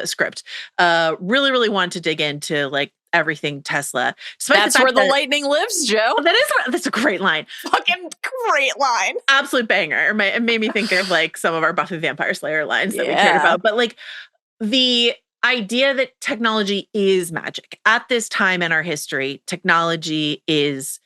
script. Really, really wanted to dig into like everything Tesla. That's where the lightning lives, Joe. That's a great line. Fucking great line. Absolute banger. It made me think of like some of our Buffy Vampire Slayer lines that we cared about. But like the idea that technology is magic. At this time in our history, technology is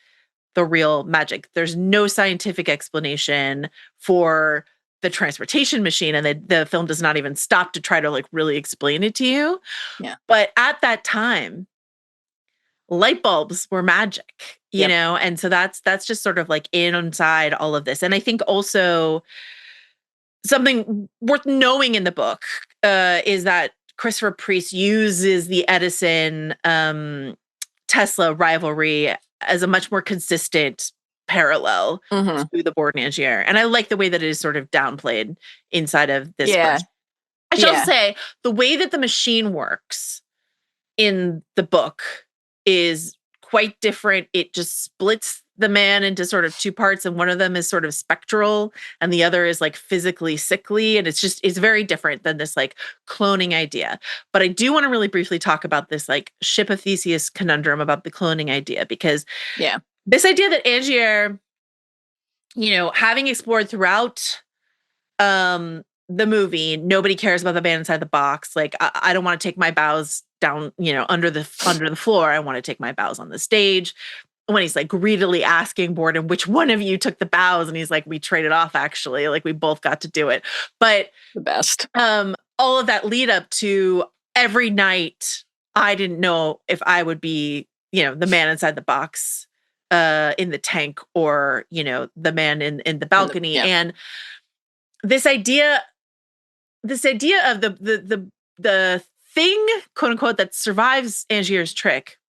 the real magic. There's no scientific explanation for the transportation machine, and the film does not even stop to try to like really explain it to you. Yeah. But at that time, light bulbs were magic, you know? And so that's just sort of like inside all of this. And I think also something worth knowing in the book is that Christopher Priest uses the Edison Tesla rivalry as a much more consistent parallel to the Borden Angier. And I like the way that it is sort of downplayed inside of this. I should also say the way that the machine works in the book is quite different. It just splits the man into sort of two parts, and one of them is sort of spectral and the other is like physically sickly, and it's very different than this like cloning idea. But I do want to really briefly talk about this like Ship of Theseus conundrum about the cloning idea, because this idea that Angier, you know, having explored throughout the movie, nobody cares about the man inside the box. Like I don't want to take my bows down, you know, under the floor. I want to take my bows on the stage. When he's like greedily asking Borden, which one of you took the bows? And he's like, we traded off, actually. Like we both got to do it. But the best. All of that lead up to every night, I didn't know if I would be, you know, the man inside the box in the tank, or, you know, the man in the balcony. And this idea of the thing, quote unquote, that survives Angier's trick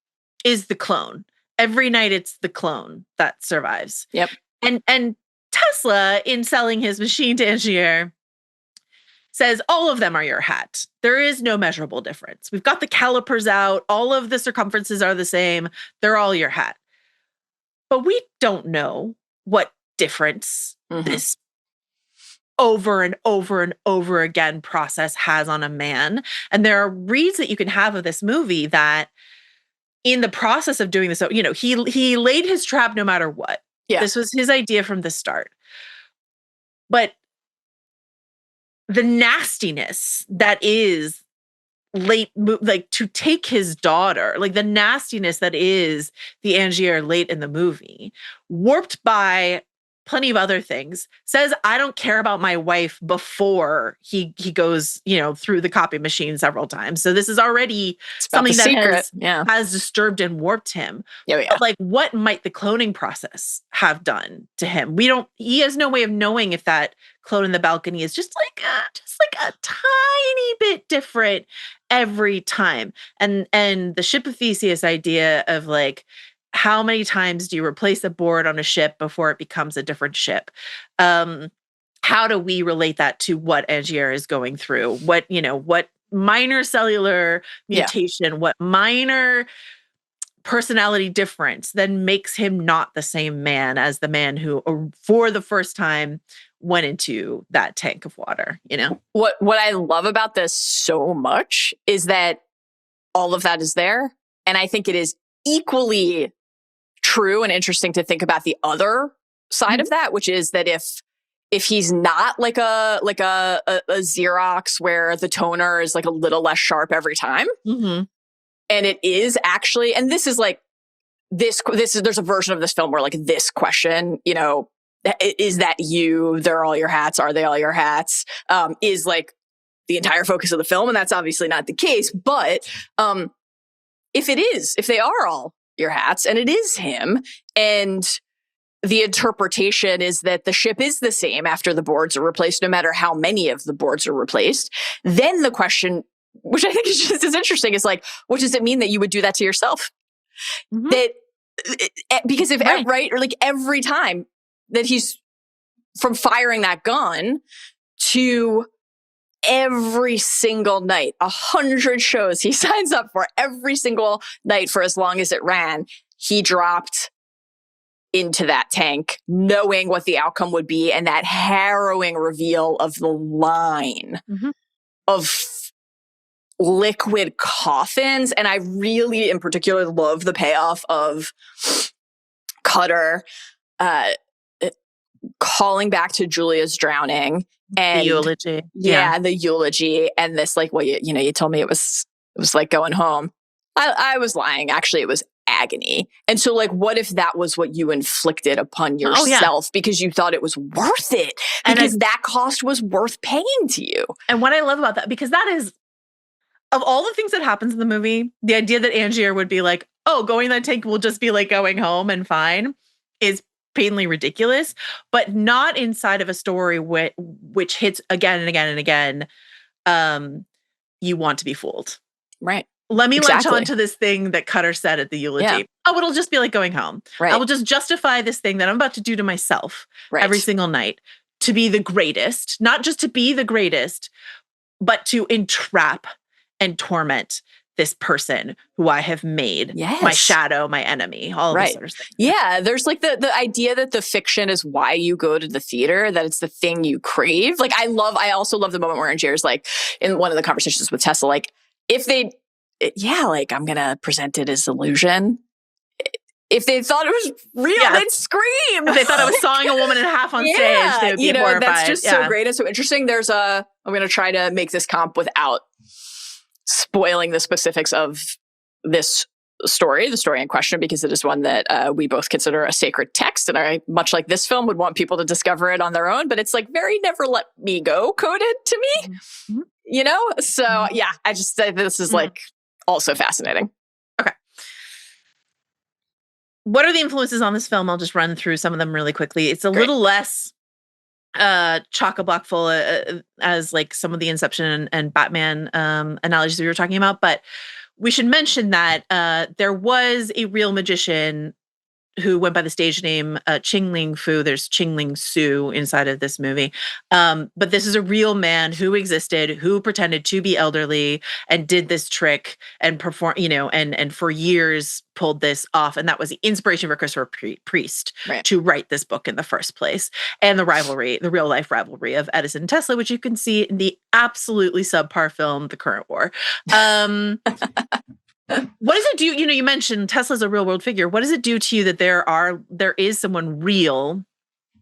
is the clone. Every night it's the clone that survives. Yep. And Tesla, in selling his machine to Angier, says all of them are your hat. There is no measurable difference. We've got the calipers out. All of the circumferences are the same. They're all your hat. But we don't know what difference this over and over and over again process has on a man. And there are reads that you can have of this movie that in the process of doing this, you know, he laid his trap no matter what. Yeah. This was his idea from the start. But the nastiness that is like to take his daughter, like the nastiness that is the Angier late in the movie, warped by plenty of other things, says, I don't care about my wife before he goes, through the copy machine several times. So this is already something that has disturbed and warped him. Yeah. But like, what might the cloning process have done to him? He has no way of knowing if that clone in the balcony is just like a tiny bit different every time. And the ship of Theseus idea of like, how many times do you replace a board on a ship before it becomes a different ship? How do we relate that to what Angier is going through? What minor cellular mutation, what minor personality difference then makes him not the same man as the man who, for the first time, went into that tank of water, What I love about this so much is that all of that is there. And I think it is equally true and interesting to think about the other side of that, which is that if he's not like a Xerox where the toner is like a little less sharp every time, and it is actually, and this is like this is, there's a version of this film where like this question, is that you? They're all your hats. Are they all your hats? Is like the entire focus of the film, and that's obviously not the case. But if they are all your hats and it is him, and the interpretation is that the ship is the same after the boards are replaced, no matter how many of the boards are replaced, then the question, which I think is just as interesting, is like, what does it mean that you would do that to yourself? Because if or like every time that he's from firing that gun to every single night, 100 shows he signs up for every single night for as long as it ran, he dropped into that tank knowing what the outcome would be, and that harrowing reveal of the line of liquid coffins. And I really in particular love the payoff of Cutter calling back to Julia's drowning and the eulogy. The eulogy, and this like, well, you told me it was like going home. I was lying. Actually, it was agony. And so like, what if that was what you inflicted upon yourself because you thought it was worth it, because that cost was worth paying to you? And what I love about that, because that is, of all the things that happens in the movie, the idea that Angier would be like, oh, going in that tank will just be like going home and fine, is painfully ridiculous, but not inside of a story which hits again and again and again. You want to be fooled. Right. Let me latch on to this thing that Cutter said at the eulogy. Yeah. Oh, it'll just be like going home. Right. I will just justify this thing that I'm about to do to myself every single night to be the greatest, not just to be the greatest, but to entrap and torment this person who I have made my shadow, my enemy, all of this sort of thing. Yeah, there's like the idea that the fiction is why you go to the theater, that it's the thing you crave. Like I also love the moment where Angier's like, in one of the conversations with Tesla, like, if they, like, I'm going to present it as illusion. If they thought it was real, they'd scream. If they thought I was sawing a woman in half on stage, they would be horrified. That's just so great and so interesting. I'm going to try to make this comp without spoiling the specifics of this story, the story in question, because it is one that we both consider a sacred text, and I, much like this film, would want people to discover it on their own, but it's like very never let me go coded to me, So I just this is like also fascinating. Okay. What are the influences on this film? I'll just run through some of them really quickly. It's a little less chock-a-block full as like some of the Inception and Batman analogies we were talking about, but we should mention that there was a real magician who went by the stage name Qingling Fu. There's Qingling Su inside of this movie. But this is a real man who existed, who pretended to be elderly and did this trick and perform, and for years pulled this off. And that was the inspiration for Christopher Priest to write this book in the first place. And the rivalry, the real life rivalry of Edison and Tesla, which you can see in the absolutely subpar film, The Current War. What does it do? You mentioned Tesla's a real world figure. What does it do to you that there is someone real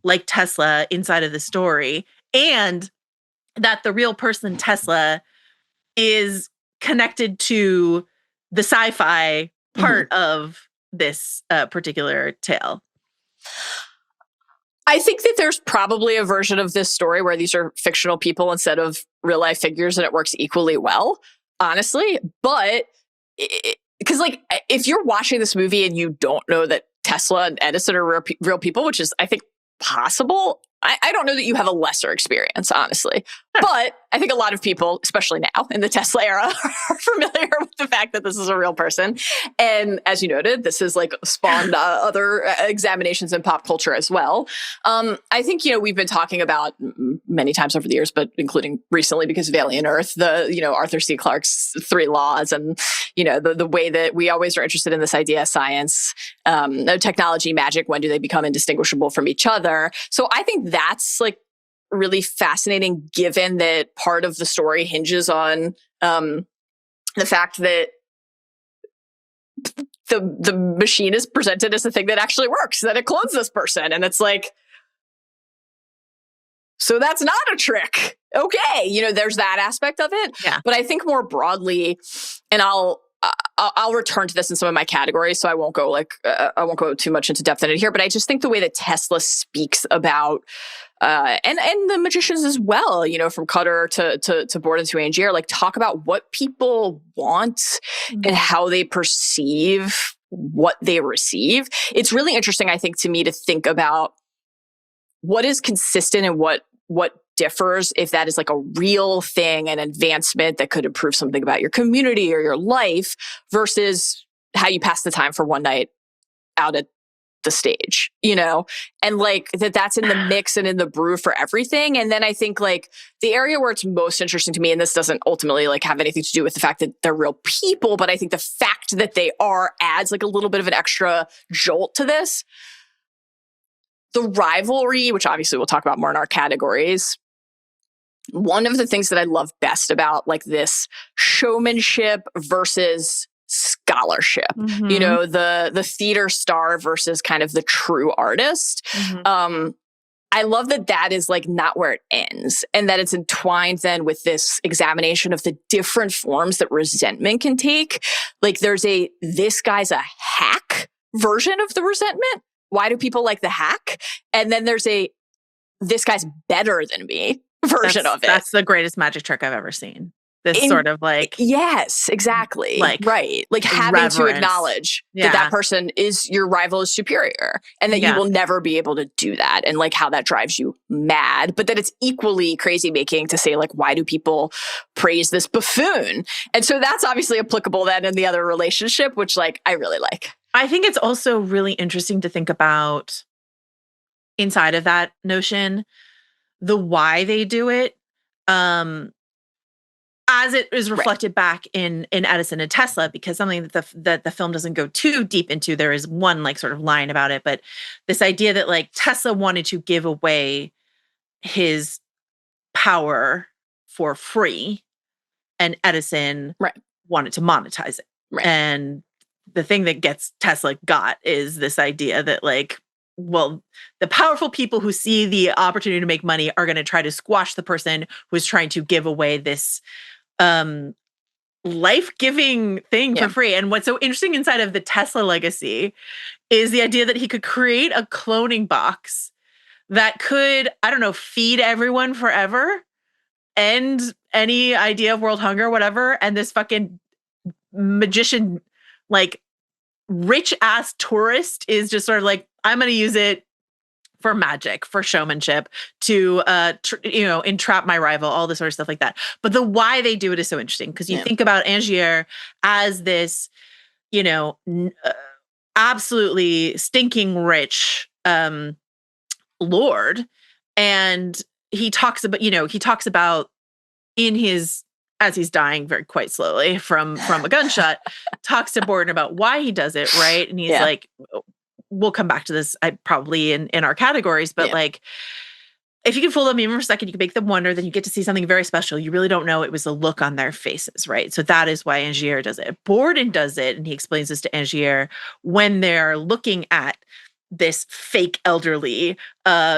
like Tesla inside of the story, and that the real person Tesla is connected to the sci-fi part of this particular tale? I think that there's probably a version of this story where these are fictional people instead of real life figures, and it works equally well, honestly. But because like if you're watching this movie and you don't know that Tesla and Edison are real people, which is I think possible, I don't know that you have a lesser experience, honestly. But I think a lot of people, especially now in the Tesla era, are familiar with the fact that this is a real person. And as you noted, this has like spawned other examinations in pop culture as well. I think, we've been talking about many times over the years, but including recently because of Alien Earth, Arthur C. Clarke's 3 laws and, the way that we always are interested in this idea of science, technology, magic, when do they become indistinguishable from each other? So I think that's like really fascinating, given that part of the story hinges on the fact that the machine is presented as a thing that actually works, that it clones this person. And it's like, so that's not a trick. Okay. There's that aspect of it. Yeah. But I think more broadly, and I'll return to this in some of my categories, so I won't go too much into depth in it here. But I just think the way that Tesla speaks about, and the magicians as well, from Cutter to Borden to Angier, like talk about what people want and how they perceive what they receive. It's really interesting, I think, to me to think about what is consistent and what differs, if that is like a real thing, an advancement that could improve something about your community or your life, versus how you pass the time for one night out at the stage, and like that's in the mix and in the brew for everything. And then I think like the area where it's most interesting to me, and this doesn't ultimately like have anything to do with the fact that they're real people, but I think the fact that they are adds like a little bit of an extra jolt to this. The rivalry, which obviously we'll talk about more in our categories. One of the things that I love best about like this showmanship versus scholarship, the theater star versus kind of the true artist. I love that is like not where it ends, and that it's entwined then with this examination of the different forms that resentment can take. Like there's this guy's a hack version of the resentment. Why do people like the hack? And then there's this guy's better than me version of it. That's the greatest magic trick I've ever seen. This sort of like... Yes, exactly. Right. Like having to acknowledge that person is, your rival is superior, and that you will never be able to do that, and like how that drives you mad. But that it's equally crazy making to say like, why do people praise this buffoon? And so that's obviously applicable then in the other relationship, which like I really like. I think it's also really interesting to think about inside of that notion, the why they do it, as it is reflected back in Edison and Tesla, because something that the film doesn't go too deep into. There is one like sort of line about it, but this idea that like Tesla wanted to give away his power for free, and Edison wanted to monetize it. Right. And the thing that gets Tesla got is this idea that like, well, the powerful people who see the opportunity to make money are going to try to squash the person who's trying to give away this life-giving thing for free. And what's so interesting inside of the Tesla legacy is the idea that he could create a cloning box that could, I don't know, feed everyone forever, end any idea of world hunger, whatever. And this fucking magician, like rich ass tourist, is just sort of like, I'm going to use it for magic, for showmanship, to entrap my rival, all this sort of stuff like that. But the why they do it is so interesting, because you think about Angier as this, absolutely stinking rich lord, and he talks about in his, as he's dying very quite slowly from a gunshot, talks to Borden about why he does it, right? And he's like, we'll come back to this probably in our categories, but like, if you can fool them even for a second, you can make them wonder, then you get to see something very special. You really don't know it was the look on their faces, right? So that is why Angier does it. Borden does it, and he explains this to Angier when they're looking at this fake elderly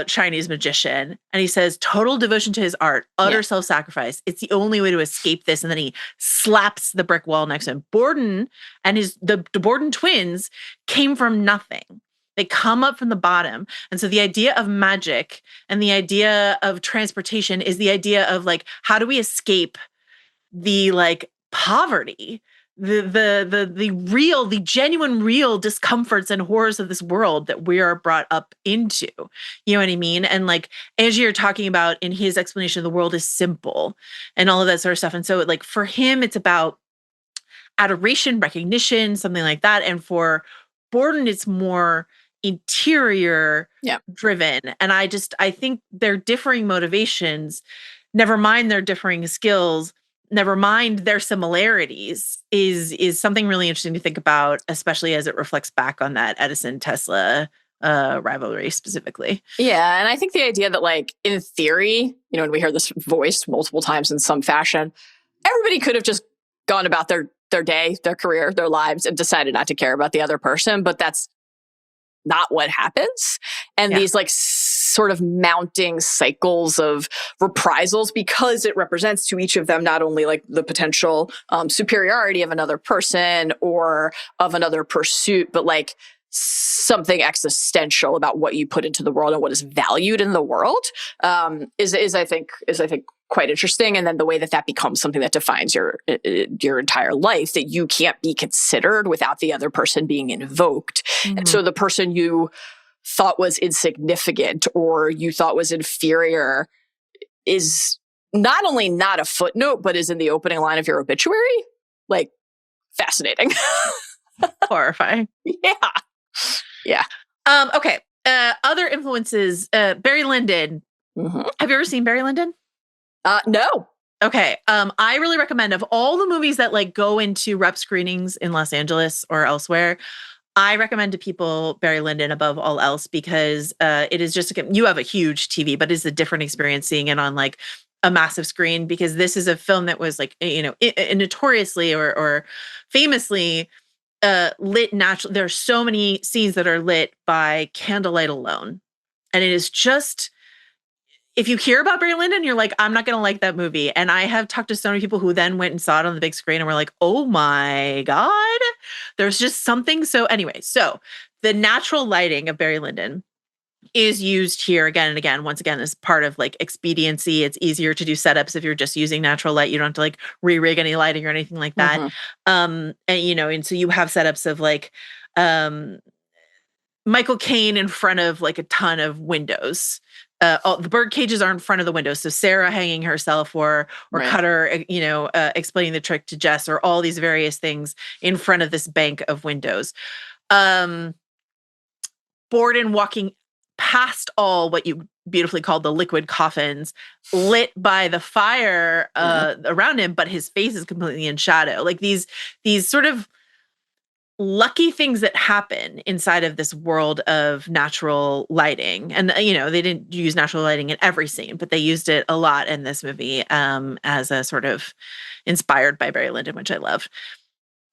Chinese magician. And he says, total devotion to his art, utter self-sacrifice. It's the only way to escape this. And then he slaps the brick wall next to him. Borden and the Borden twins came from nothing. They come up from the bottom. And so the idea of magic and the idea of transportation is the idea of like, how do we escape the like poverty, the genuine real discomforts and horrors of this world that we are brought up into. You know what I mean? And like, as you're talking about in his explanation, the world is simple and all of that sort of stuff. And so like for him, it's about adoration, recognition, something like that. And for Borden, it's more interior driven. And I think their differing motivations, never mind their differing skills, never mind their similarities, is something really interesting to think about, especially as it reflects back on that Edison-Tesla rivalry specifically. Yeah. And I think the idea that like, in theory, you know, when we hear this voiced multiple times in some fashion, everybody could have just gone about their day, their career, their lives, and decided not to care about the other person. But that's not what happens. And these like sort of mounting cycles of reprisals, because it represents to each of them not only like the potential superiority of another person or of another pursuit, but like something existential about what you put into the world and what is valued in the world is I think quite interesting. And then the way that becomes something that defines your entire life, that you can't be considered without the other person being invoked. Mm-hmm. And so the person you thought was insignificant or you thought was inferior is not only not a footnote, but is in the opening line of your obituary. Like, fascinating. Horrifying. Yeah. Okay. Other influences, Barry Lyndon. Mm-hmm. Have you ever seen Barry Lyndon? No. Okay. I really recommend, of all the movies that like go into rep screenings in Los Angeles or elsewhere, I recommend to people Barry Lyndon above all else, because it is just, you have a huge TV, but it's a different experience seeing it on like a massive screen, because this is a film that was like, you know, notoriously or famously lit naturally. There are so many scenes that are lit by candlelight alone. And it is just, if you hear about Barry Lyndon, you're like, I'm not going to like that movie. And I have talked to so many people who then went and saw it on the big screen and were like, oh my God, there's just something. So anyway, so the natural lighting of Barry Lyndon is used here again and again. Once again, as part of like expediency. It's easier to do setups if you're just using natural light. You don't have to like re-rig any lighting or anything like that. Mm-hmm. And you know, and so you have setups of like Michael Caine in front of like a ton of windows. The bird cages are in front of the windows. So Sarah hanging herself or right. Cutter, you know, explaining the trick to Jess, or all these various things in front of this bank of windows. Borden walking past all what you beautifully called the liquid coffins, lit by the fire around him, but his face is completely in shadow. Like these sort of lucky things that happen inside of this world of natural lighting. And, you know, they didn't use natural lighting in every scene, but they used it a lot in this movie as a sort of inspired by Barry Lyndon, which I love.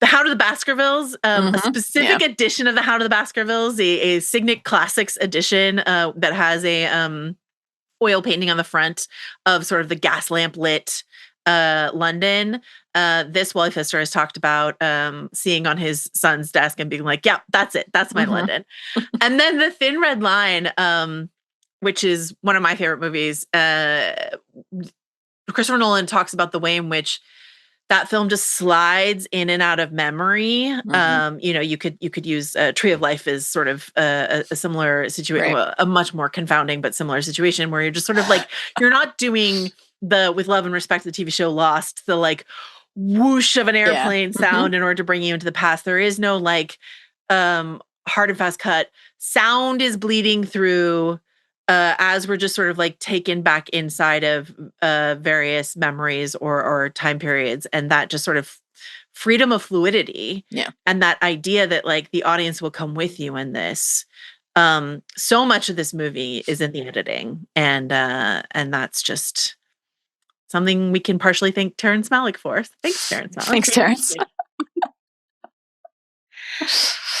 The Hound of the Baskervilles, a specific edition of The Hound of the Baskervilles, a Signet Classics edition that has a oil painting on the front of sort of the gas lamp lit London. This Wally Pfister has talked about seeing on his son's desk and being like, yeah, that's it. That's my London. And then The Thin Red Line, which is one of my favorite movies. Christopher Nolan talks about the way in which that film just slides in and out of memory. You know, you could use Tree of Life as sort of a similar situation, right. A much more confounding but similar situation, where you're just sort of like, you're not doing the With Love and Respect, the TV show Lost, the like whoosh of an airplane sound in order to bring you into the past. There is no like hard and fast cut. Sound is bleeding through as we're just sort of like taken back inside of various memories or time periods. And that just sort of freedom of fluidity. Yeah. And that idea that like the audience will come with you in this. So much of this movie is in the editing. And that's just something we can partially thank Terrence Malick for. Thanks, Terrence Malick. Thanks, Terrence.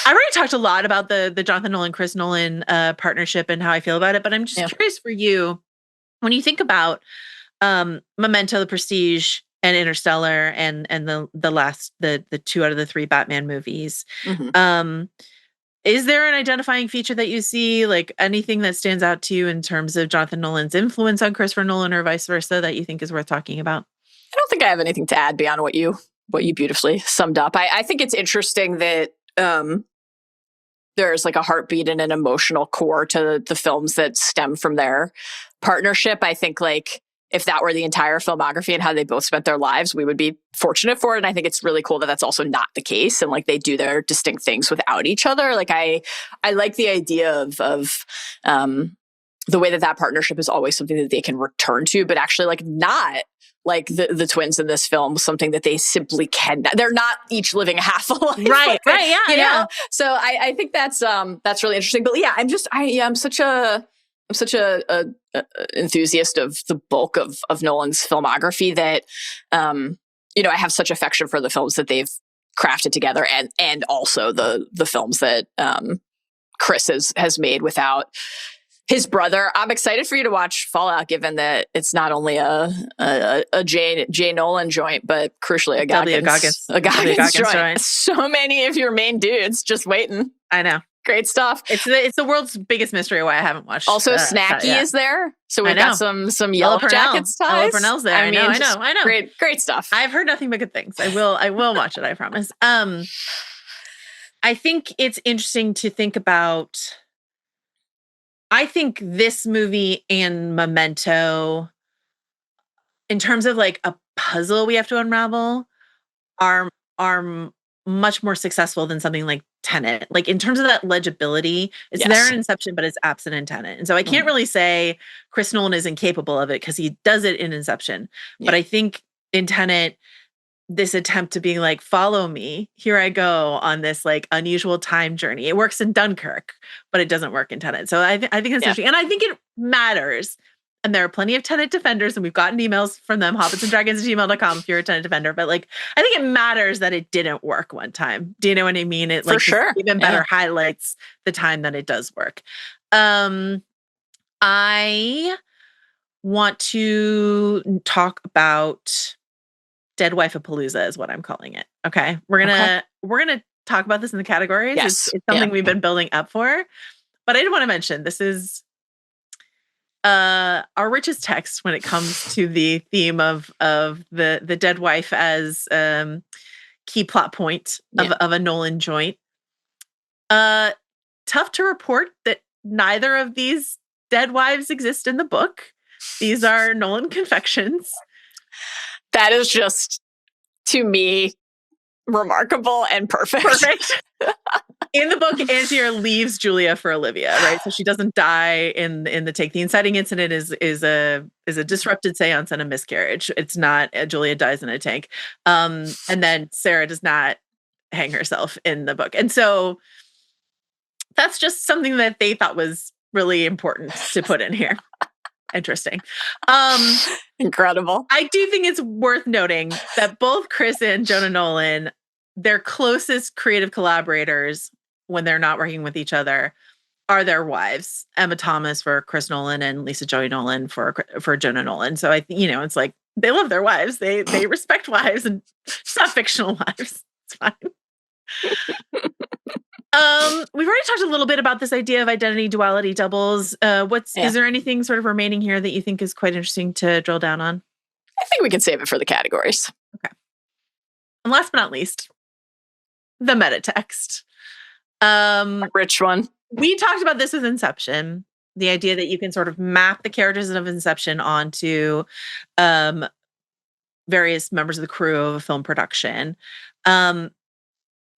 I already talked a lot about the Jonathan Nolan, Chris Nolan partnership and how I feel about it, but I'm just curious for you, when you think about Memento, The Prestige, and Interstellar, and the 2 out of the 3 Batman movies. Mm-hmm. Is there an identifying feature that you see, like anything that stands out to you in terms of Jonathan Nolan's influence on Christopher Nolan or vice versa that you think is worth talking about? I don't think I have anything to add beyond what you beautifully summed up. I think it's interesting that there's like a heartbeat and an emotional core to the films that stem from their partnership. I think like if that were the entire filmography and how they both spent their lives, we would be fortunate for it. And I think it's really cool that that's also not the case. And like they do their distinct things without each other. Like I like the idea of the way that partnership is always something that they can return to, but actually like not like the twins in this film, something that they simply cannot. They're not each living half a life. Right, yeah, you know? So I think that's really interesting. But yeah, I'm such a enthusiast of the bulk of Nolan's filmography that I have such affection for the films that they've crafted together, and also the films that Chris has made without his brother. I'm excited for you to watch Fallout, given that it's not only a J Nolan joint, but crucially a Goggins joint. So many of your main dudes just waiting. I know. Great stuff. It's the world's biggest mystery why I haven't watched. Also, Snacky is there, so we've got some Yellow Jackets ties. Ella Purnell's there. I know. Great stuff. I've heard nothing but good things. I will watch it. I promise. I think it's interesting to think about. I think this movie and Memento, in terms of like a puzzle we have to unravel, are much more successful than something like Tenet. Like in terms of that legibility, it's there in Inception, but it's absent in Tenet. And so I can't really say Chris Nolan is incapable of it because he does it in Inception. Yeah. But I think in Tenet, this attempt to be like, follow me, here I go on this like unusual time journey. It works in Dunkirk, but it doesn't work in Tenet. So I think that's interesting. And I think it matters. And there are plenty of Tenet defenders, and we've gotten emails from them, hobbitsanddragons@gmail.com if you're a Tenet defender. But like, I think it matters that it didn't work one time. Do you know what I mean? It like for sure even better highlights the time that it does work. I want to talk about Dead Wife of Palooza is what I'm calling it. Okay. We're gonna talk about this in the categories. Yes. It's something we've been building up for. But I did want to mention this is our richest text when it comes to the theme of the dead wife as key plot point of a Nolan joint. Tough to report that neither of these dead wives exist in the book. These are Nolan confections. That is just, to me, remarkable and perfect. In the book, Angier leaves Julia for Olivia, right? So she doesn't die in the take. The inciting incident is a disrupted seance and a miscarriage. It's not Julia dies in a tank. And then Sarah does not hang herself in the book. And so that's just something that they thought was really important to put in here. Interesting. Incredible. I do think it's worth noting that both Chris and Jonah Nolan, their closest creative collaborators when they're not working with each other, are their wives. Emma Thomas for Chris Nolan and Lisa Joy Nolan for Jonah Nolan. So it's like they love their wives. They respect wives, and it's not fictional wives. It's fine. We've already talked a little bit about this idea of identity duality doubles. Is there anything sort of remaining here that you think is quite interesting to drill down on? I think we can save it for the categories. Okay. And last but not least, the meta text. Rich one. We talked about this with Inception. The idea that you can sort of map the characters of Inception onto various members of the crew of a film production.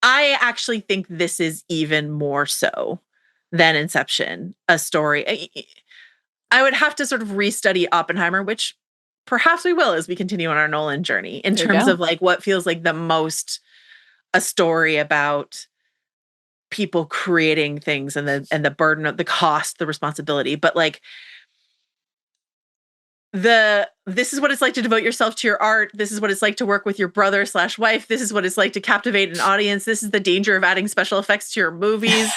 I actually think this is even more so than Inception, a story. I would have to sort of restudy Oppenheimer, which perhaps we will as we continue on our Nolan journey in terms of like what feels like the most a story about people creating things and the burden of the cost, the responsibility. But like this is what it's like to devote yourself to your art. This is what it's like to work with your brother/wife. This is what it's like to captivate an audience. This is the danger of adding special effects to your movies.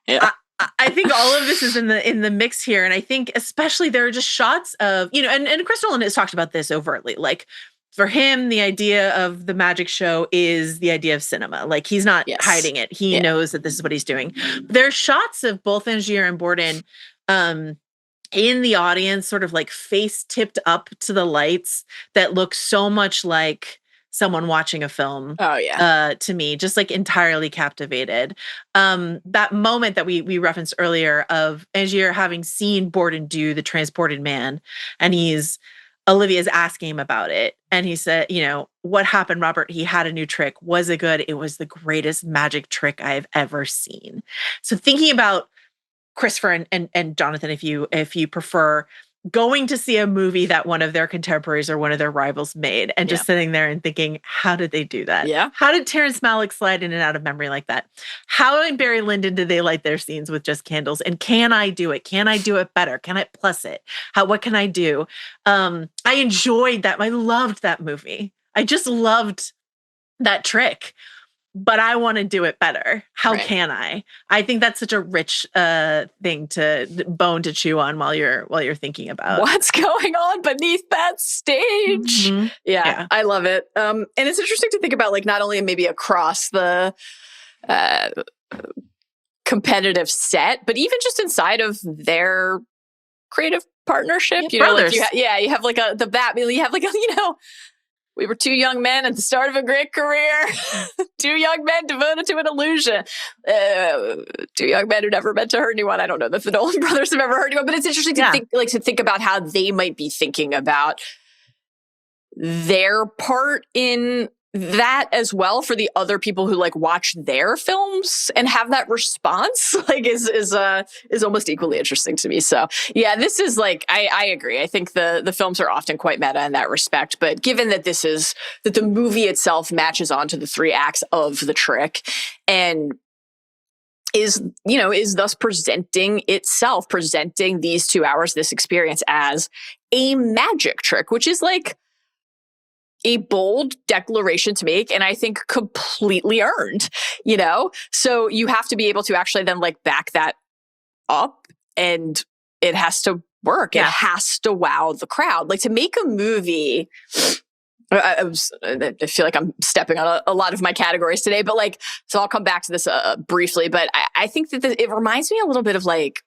Yeah. I think all of this is in the mix here. And I think especially there are just shots of, and Chris Nolan has talked about this overtly. Like for him, the idea of the magic show is the idea of cinema. Like he's not hiding it. He knows that this is what he's doing. There are shots of both Angier and Borden in the audience, sort of like face tipped up to the lights that look so much like someone watching a film. Oh yeah. To me, just like entirely captivated. That moment that we referenced earlier of Angier having seen Borden do the transported man, and Olivia's asking him about it. And he said, what happened, Robert? He had a new trick. Was it good? It was the greatest magic trick I've ever seen. So thinking about Christopher and Jonathan, if you prefer, going to see a movie that one of their contemporaries or one of their rivals made and just sitting there and thinking, how did they do that? Yeah. How did Terrence Malick slide in and out of memory like that? How in Barry Lyndon did they light their scenes with just candles? And can I do it? Can I do it better? Can I plus it? What can I do? I enjoyed that. I loved that movie. I just loved that trick. But I want to do it better. How can I? I think that's such a rich bone to chew on while you're thinking about what's going on beneath that stage. Mm-hmm. Yeah, I love it. And it's interesting to think about, like, not only maybe across the competitive set, but even just inside of their creative partnership. Brothers. Like you have like we were two young men at the start of a great career. Two young men devoted to an illusion. Two young men who never meant to hurt anyone. I don't know that the Nolan brothers have ever hurt anyone, but it's interesting to think about how they might be thinking about their part in that as well for the other people who like watch their films and have that response is almost equally interesting to me. So yeah, this is like, I agree. I think the films are often quite meta in that respect, but given that that the movie itself matches onto the three acts of the trick and is thus presenting these 2 hours, this experience as a magic trick, which is like a bold declaration to make, and I think completely earned, So you have to be able to actually then like back that up, and it has to work. Yeah. It has to wow the crowd. Like to make a movie, I feel like I'm stepping on a lot of my categories today, but like, so I'll come back to this briefly, but I think that it reminds me a little bit of like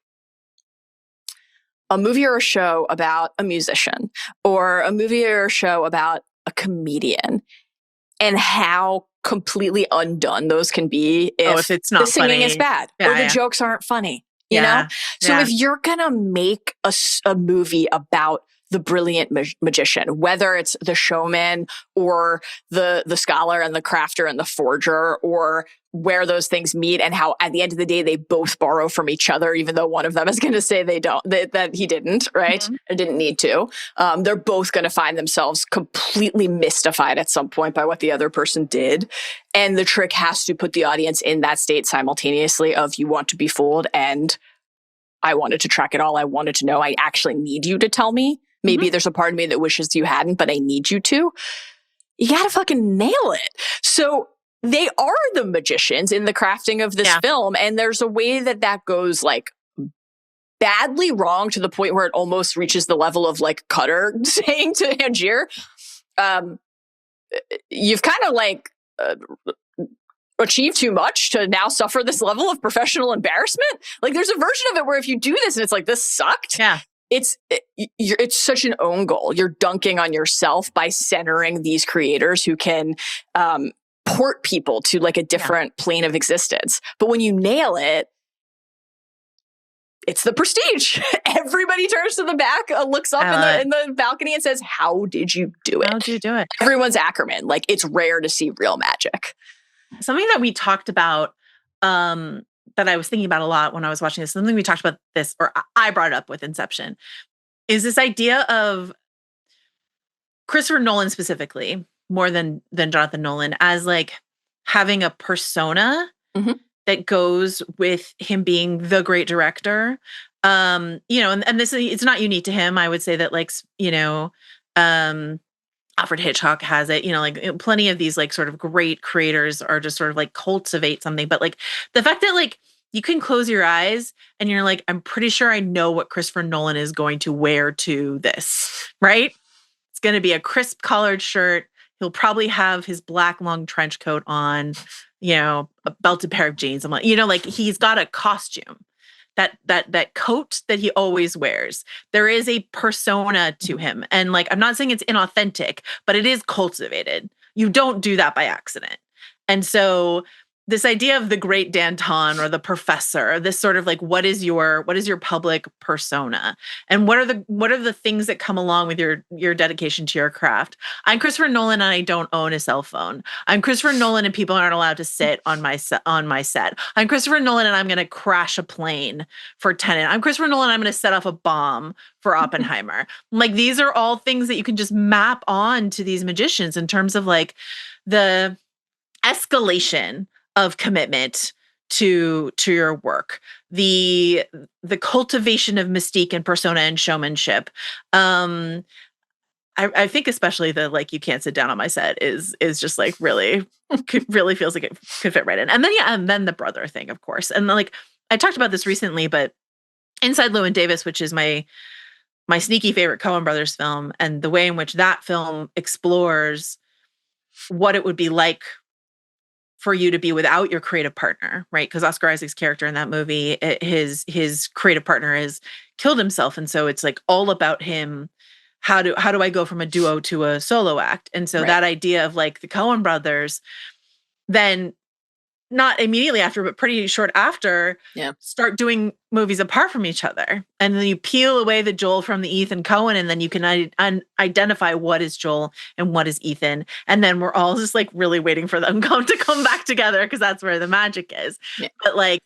a movie or a show about a musician, or a movie or a show about a comedian, and how completely undone those can be if it's not the singing funny. is bad or the jokes aren't funny, you know? So if you're gonna make a movie about the brilliant magician, whether it's the showman or the scholar and the crafter and the forger, or where those things meet and how at the end of the day they both borrow from each other, even though one of them is going to say that he didn't, right? Mm-hmm. Or didn't need to. They're both going to find themselves completely mystified at some point by what the other person did. And the trick has to put the audience in that state simultaneously of you want to be fooled and I wanted to track it all. I wanted to know. I actually need you to tell me. Maybe there's a part of me that wishes you hadn't, but I need you to. You got to fucking nail it. So they are the magicians in the crafting of this film. And there's a way that goes like badly wrong to the point where it almost reaches the level of like Cutter saying to Angier, you've kind of like achieved too much to now suffer this level of professional embarrassment. Like there's a version of it where if you do this and it's like, this sucked. Yeah. It's such an own goal. You're dunking on yourself by centering these creators who can port people to like a different plane of existence. But when you nail it, it's the prestige. Everybody turns to the back, looks up in the balcony and says, how did you do it? How did you do it? Everyone's Ackerman. Like it's rare to see real magic. Something that we talked about, that I was thinking about a lot when I was watching this, something we talked about this, or I brought it up with Inception, is this idea of Christopher Nolan specifically, more than Jonathan Nolan, as like having a persona that goes with him being the great director. You know, and this is, it's not unique to him. I would say that, like, you know, Alfred Hitchcock has it, you know, like plenty of these like sort of great creators are just sort of like cultivate something. But like the fact that like you can close your eyes and you're like, I'm pretty sure I know what Christopher Nolan is going to wear to this, right? It's going to be a crisp collared shirt. He'll probably have his black long trench coat on, you know, a belted pair of jeans. I'm like, you know, like he's got a costume. That coat that he always wears. There is a persona to him. And like, I'm not saying it's inauthentic, but it is cultivated. You don't do that by accident. And so this idea of the great Danton or the professor, this sort of like, what is your public persona? And what are the things that come along with your dedication to your craft? I'm Christopher Nolan and I don't own a cell phone. I'm Christopher Nolan and people aren't allowed to sit on my set. I'm Christopher Nolan and I'm going to crash a plane for Tenet. I'm Christopher Nolan and I'm going to set off a bomb for Oppenheimer. Like, these are all things that you can just map on to these magicians in terms of like the escalation of commitment to your work, the cultivation of mystique and persona and showmanship. I think especially the like, you can't sit down on my set is just like really feels like it could fit right in. And then and then the brother thing, of course. And like I talked about this recently, but Inside Llewyn Davis, which is my sneaky favorite Coen Brothers film, and the way in which that film explores what it would be like for you to be without your creative partner, right? Because Oscar Isaac's character in that movie, his creative partner has killed himself. And so it's like all about him. How do I go from a duo to a solo act? And so that idea of like the Coen brothers, then not immediately after, but pretty short after, start doing movies apart from each other. And then you peel away the Joel from the Ethan Coen, and then you can identify what is Joel and what is Ethan. And then we're all just like really waiting for them to come back together, because that's where the magic is. Yeah. But like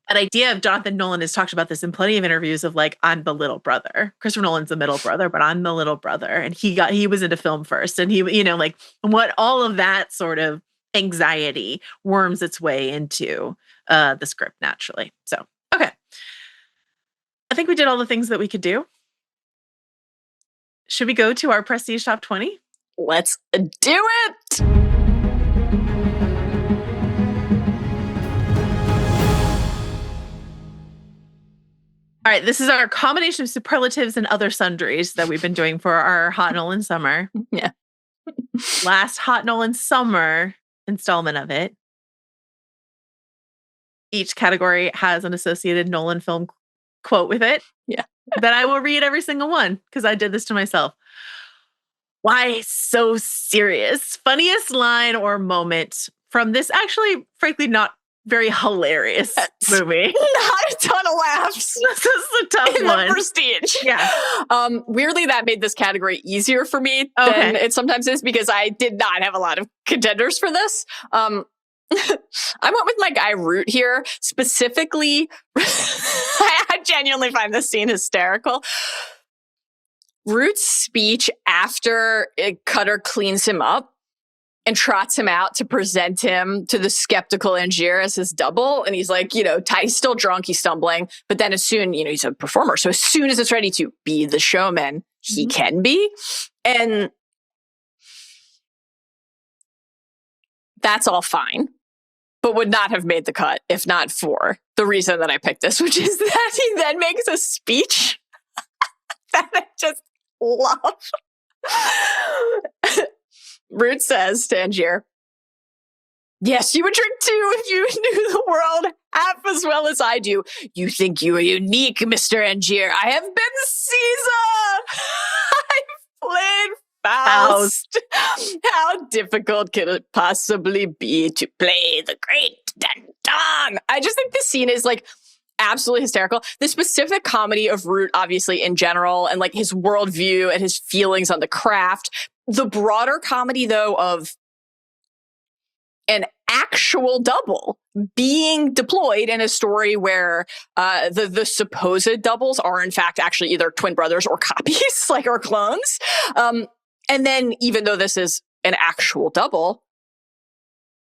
that idea of Jonathan Nolan has talked about this in plenty of interviews of like, I'm the little brother. Christopher Nolan's the middle brother, but I'm the little brother. And he was into film first. And he, you know, like what all of that sort of anxiety worms its way into the script naturally. So, okay. I think we did all the things that we could do. Should we go to our Prestige Top 20? Let's do it! All right, this is our combination of superlatives and other sundries that we've been doing for our Hot Nolan Summer. Yeah. Last Hot Nolan Summer installment of it. Each category has an associated Nolan film quote with it. Yeah. That I will read every single one, because I did this to myself. Why so serious? Funniest line or moment from this actually, frankly, not very hilarious movie. Not a ton of laughs. This is a tough one. The Prestige. Yeah. Weirdly, that made this category easier for me than it sometimes is, because I did not have a lot of contenders for this. I went with my guy Root here. Specifically, I genuinely find this scene hysterical. Root's speech after Cutter cleans him up and trots him out to present him to the skeptical Angier as his double. And he's like, you know, he's still drunk, he's stumbling. But then as soon, you know, he's a performer. So as soon as it's ready to be the showman, he can be. And that's all fine, but would not have made the cut if not for the reason that I picked this, which is that he then makes a speech that I just love. Root says to Angier, "Yes, you would drink too if you knew the world half as well as I do. You think you are unique, Mr. Angier. I have been Caesar. I've played Faust. How difficult can it possibly be to play the great Danton?" I just think this scene is like absolutely hysterical. The specific comedy of Root, obviously, in general, and like his worldview and his feelings on the craft. The broader comedy, though, of an actual double being deployed in a story where the supposed doubles are, in fact, actually either twin brothers or copies, like, or clones. And then, even though this is an actual double,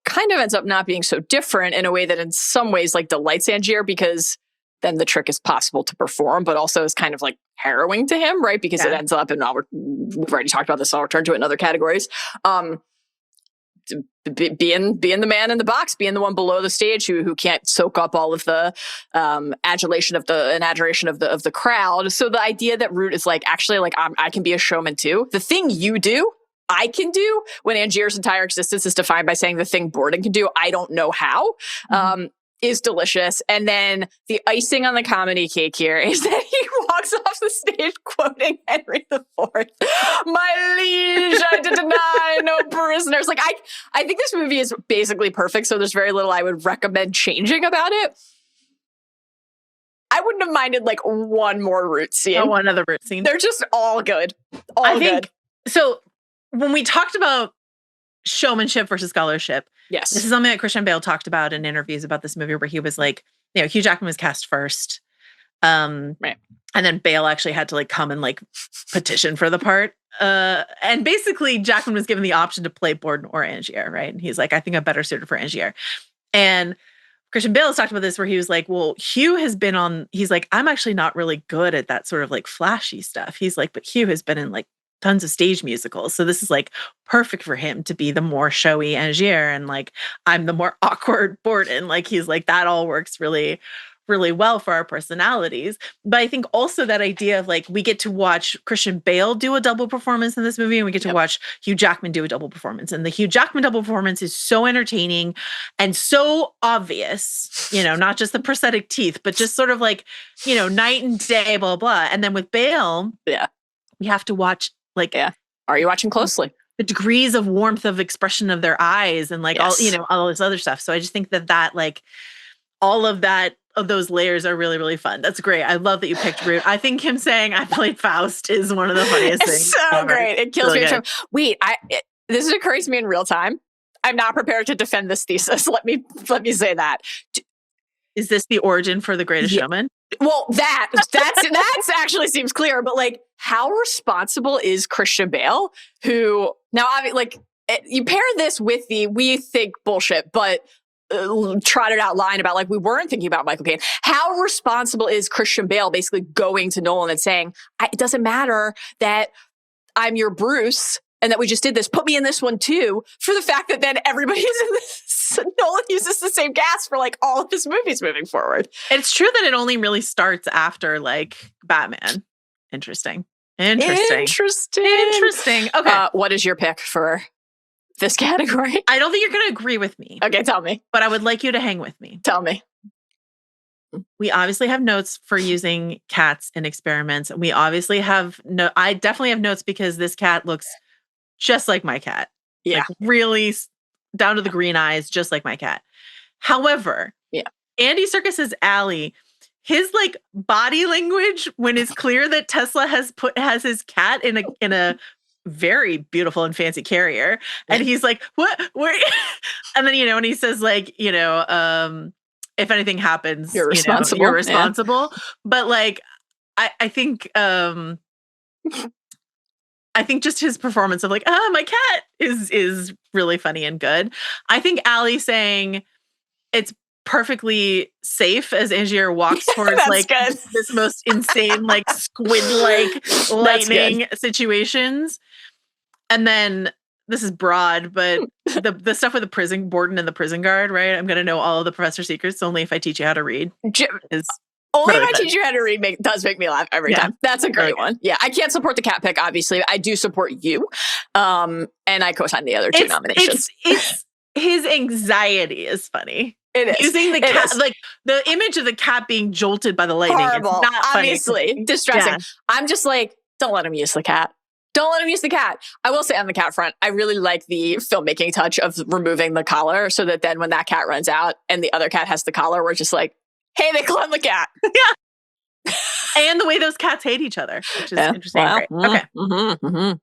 kind of ends up not being so different in a way that in some ways like delights Angier, because then the trick is possible to perform, but also is kind of like harrowing to him, right? Because it ends up, and we've already talked about this, so I'll return to it in other categories. Being the man in the box, being the one below the stage who can't soak up all of the adulation of the crowd. So the idea that Root is like, actually, like I can be a showman too. The thing you do, I can do, when Angier's entire existence is defined by saying the thing Borden can do, I don't know how, is delicious. And then the icing on the comedy cake here is that he walks off the stage quoting Henry IV. My liege, I did deny no prisoners. Like, I think this movie is basically perfect, so there's very little I would recommend changing about it. I wouldn't have minded like one more Root scene. Oh, one other Root scene. They're just all good. All good. So when we talked about showmanship versus scholarship, yes, this is something that Christian Bale talked about in interviews about this movie, where he was like, Hugh Jackman was cast first. Right. And then Bale actually had to like come and like petition for the part. And basically Jackman was given the option to play Borden or Angier, right? And he's like, I think I'm better suited for Angier. And Christian Bale has talked about this, where he was like, well, Hugh has been on, he's like, I'm actually not really good at that sort of like flashy stuff. He's like, but Hugh has been in like tons of stage musicals. So this is like perfect for him to be the more showy Angier, and like, I'm the more awkward Borden. Like, he's like, that all works really, really well for our personalities. But I think also that idea of like, we get to watch Christian Bale do a double performance in this movie, and we get to watch Hugh Jackman do a double performance. And the Hugh Jackman double performance is so entertaining and so obvious, not just the prosthetic teeth, but just sort of like, night and day, blah, blah. And then with Bale, we have to watch like, are you watching closely? The degrees of warmth of expression of their eyes, and like all this other stuff. So I just think that like all of that, of those layers are really, really fun. That's great. I love that you picked Root. I think him saying I played Faust is one of the funniest things. So ever. Great. It kills really me. Wait, this occurs to me in real time. I'm not prepared to defend this thesis. Let me say that. Is this the origin for The Greatest Showman? Well, that's actually seems clear, but like, how responsible is Christian Bale? Who now, like, you pair this with we think bullshit, but trotted out line about like, we weren't thinking about Michael Caine. How responsible is Christian Bale basically going to Nolan and saying, it doesn't matter that I'm your Bruce and that we just did this, put me in this one too, for the fact that then everybody's in this. Nolan uses the same cast for like all of his movies moving forward. It's true that it only really starts after like Batman. Interesting. Okay. What is your pick for this category? I don't think you're going to agree with me. Okay, tell me. But I would like you to hang with me. Tell me. We obviously have notes for using cats in experiments. We obviously have I definitely have notes because this cat looks just like my cat. Yeah. Like, really down to the green eyes, just like my cat. However, Andy Serkis's Allie, his like body language when it's clear that Tesla has his cat in a very beautiful and fancy carrier, and he's like, what? Where? And then and he says like, if anything happens, you're responsible. You're responsible. Yeah. But like, I think just his performance of like, my cat is really funny and good. I think Allie saying it's perfectly safe as Angier walks towards like this most insane, like squid-like lightning situations. And then this is broad, but the stuff with the prison Borden and the prison guard, right? I'm going to know all of the professor secrets only if I teach you how to read. Only if I teach you how to read does make me laugh every time. That's a great one. Yeah, I can't support the cat pick, obviously. I do support you. And I co-sign the other two nominations. It's his anxiety is funny. It is. Using the cat, like the image of the cat being jolted by the lightning. Horrible. It's not funny. Obviously. Distressing. Yeah. I'm just like, don't let him use the cat. Don't let him use the cat. I will say on the cat front, I really like the filmmaking touch of removing the collar so that then when that cat runs out and the other cat has the collar, we're just like, hey, they cloned the cat. Yeah. And the way those cats hate each other, which is interesting. Well, great. Okay.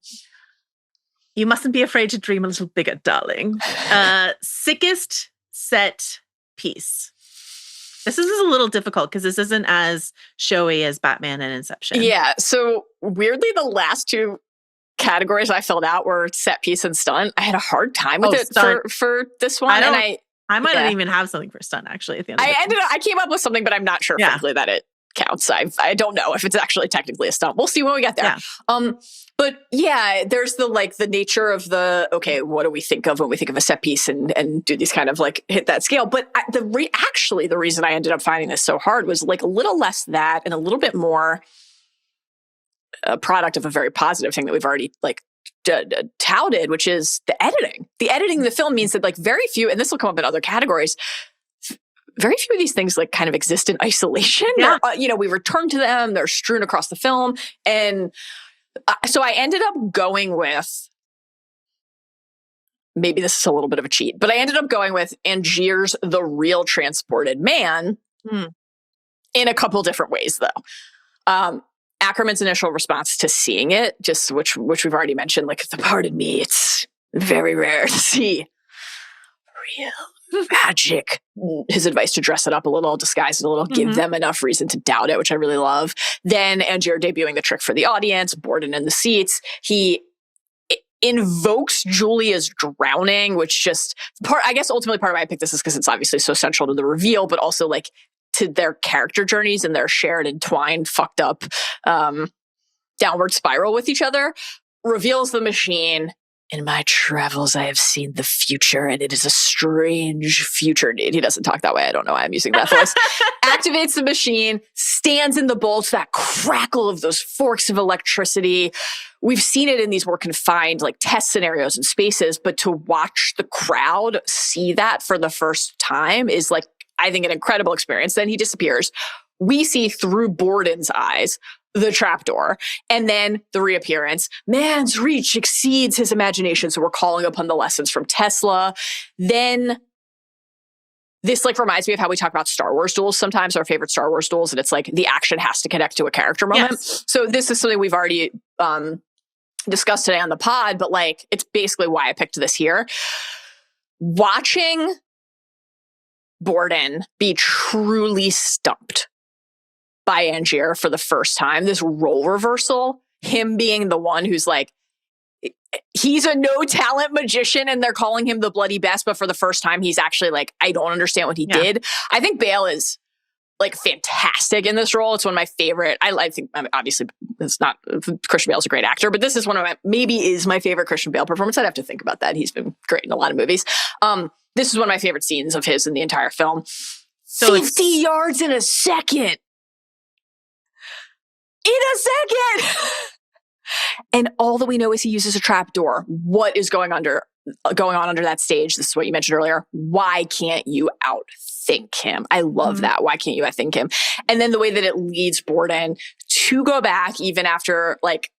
You mustn't be afraid to dream a little bigger, darling. Sickest Set Piece. This is a little difficult because this isn't as showy as Batman and Inception. Yeah. So weirdly, the last two categories I filled out were set piece and stunt. I had a hard time with it for this one. I might not even have something for stunt actually at the end of I came up with something, but I'm not sure frankly that it counts. I don't know if it's actually technically a stunt. We'll see when we get there. Yeah. But yeah, there's the nature of what do we think of when we think of a set piece and do these kind of like hit that scale. But the reason I ended up finding this so hard was like a little less that and a little bit more a product of a very positive thing that we've already like touted, which is the editing. The editing in the film means that like very few, and this will come up in other categories, very few of these things like kind of exist in isolation. Yeah. We return to them. They're strewn across the film. And so I ended up going with, maybe this is a little bit of a cheat, but I ended up going with Angier's The Real Transported Man in a couple different ways though. Ackerman's initial response to seeing it, just which we've already mentioned, like, pardon me, it's very rare to see real magic. His advice to dress it up a little, disguise it a little, give them enough reason to doubt it, which I really love. Then Angier debuting the trick for the audience, Borden in the seats. He invokes Julia's drowning, which just I guess ultimately part of why I picked this is because it's obviously so central to the reveal, but also like to their character journeys and their shared, entwined, fucked up downward spiral with each other. Reveals the machine. In my travels, I have seen the future, and it is a strange future. He doesn't talk that way. I don't know why I'm using that voice. Activates the machine, stands in the bolts, that crackle of those forks of electricity. We've seen it in these more confined like test scenarios and spaces, but to watch the crowd see that for the first time is like, I think, an incredible experience. Then he disappears. We see through Borden's eyes the trapdoor, and then the reappearance. Man's reach exceeds his imagination. So we're calling upon the lessons from Tesla. Then this like reminds me of how we talk about Star Wars duels sometimes, our favorite Star Wars duels, and it's like the action has to connect to a character moment. Yes. So this is something we've already discussed today on the pod, but like it's basically why I picked this here. Watching Borden be truly stumped by Angier for the first time, this role reversal, him being the one who's like, he's a no talent magician and they're calling him the bloody best, but for the first time, he's actually like, I don't understand what he did. I think Bale is like fantastic in this role. It's one of my favorite. I think, I mean, obviously it's not, Christian Bale's a great actor, but this is one of maybe is my favorite Christian Bale performance. I'd have to think about that. He's been great in a lot of movies. This is one of my favorite scenes of his in the entire film. So 50 yards in a second. In a second. And all that we know is he uses a trap door. What is going on under that stage? This is what you mentioned earlier. Why can't you outthink him? I love that. Why can't you outthink him? And then the way that it leads Borden to go back even after like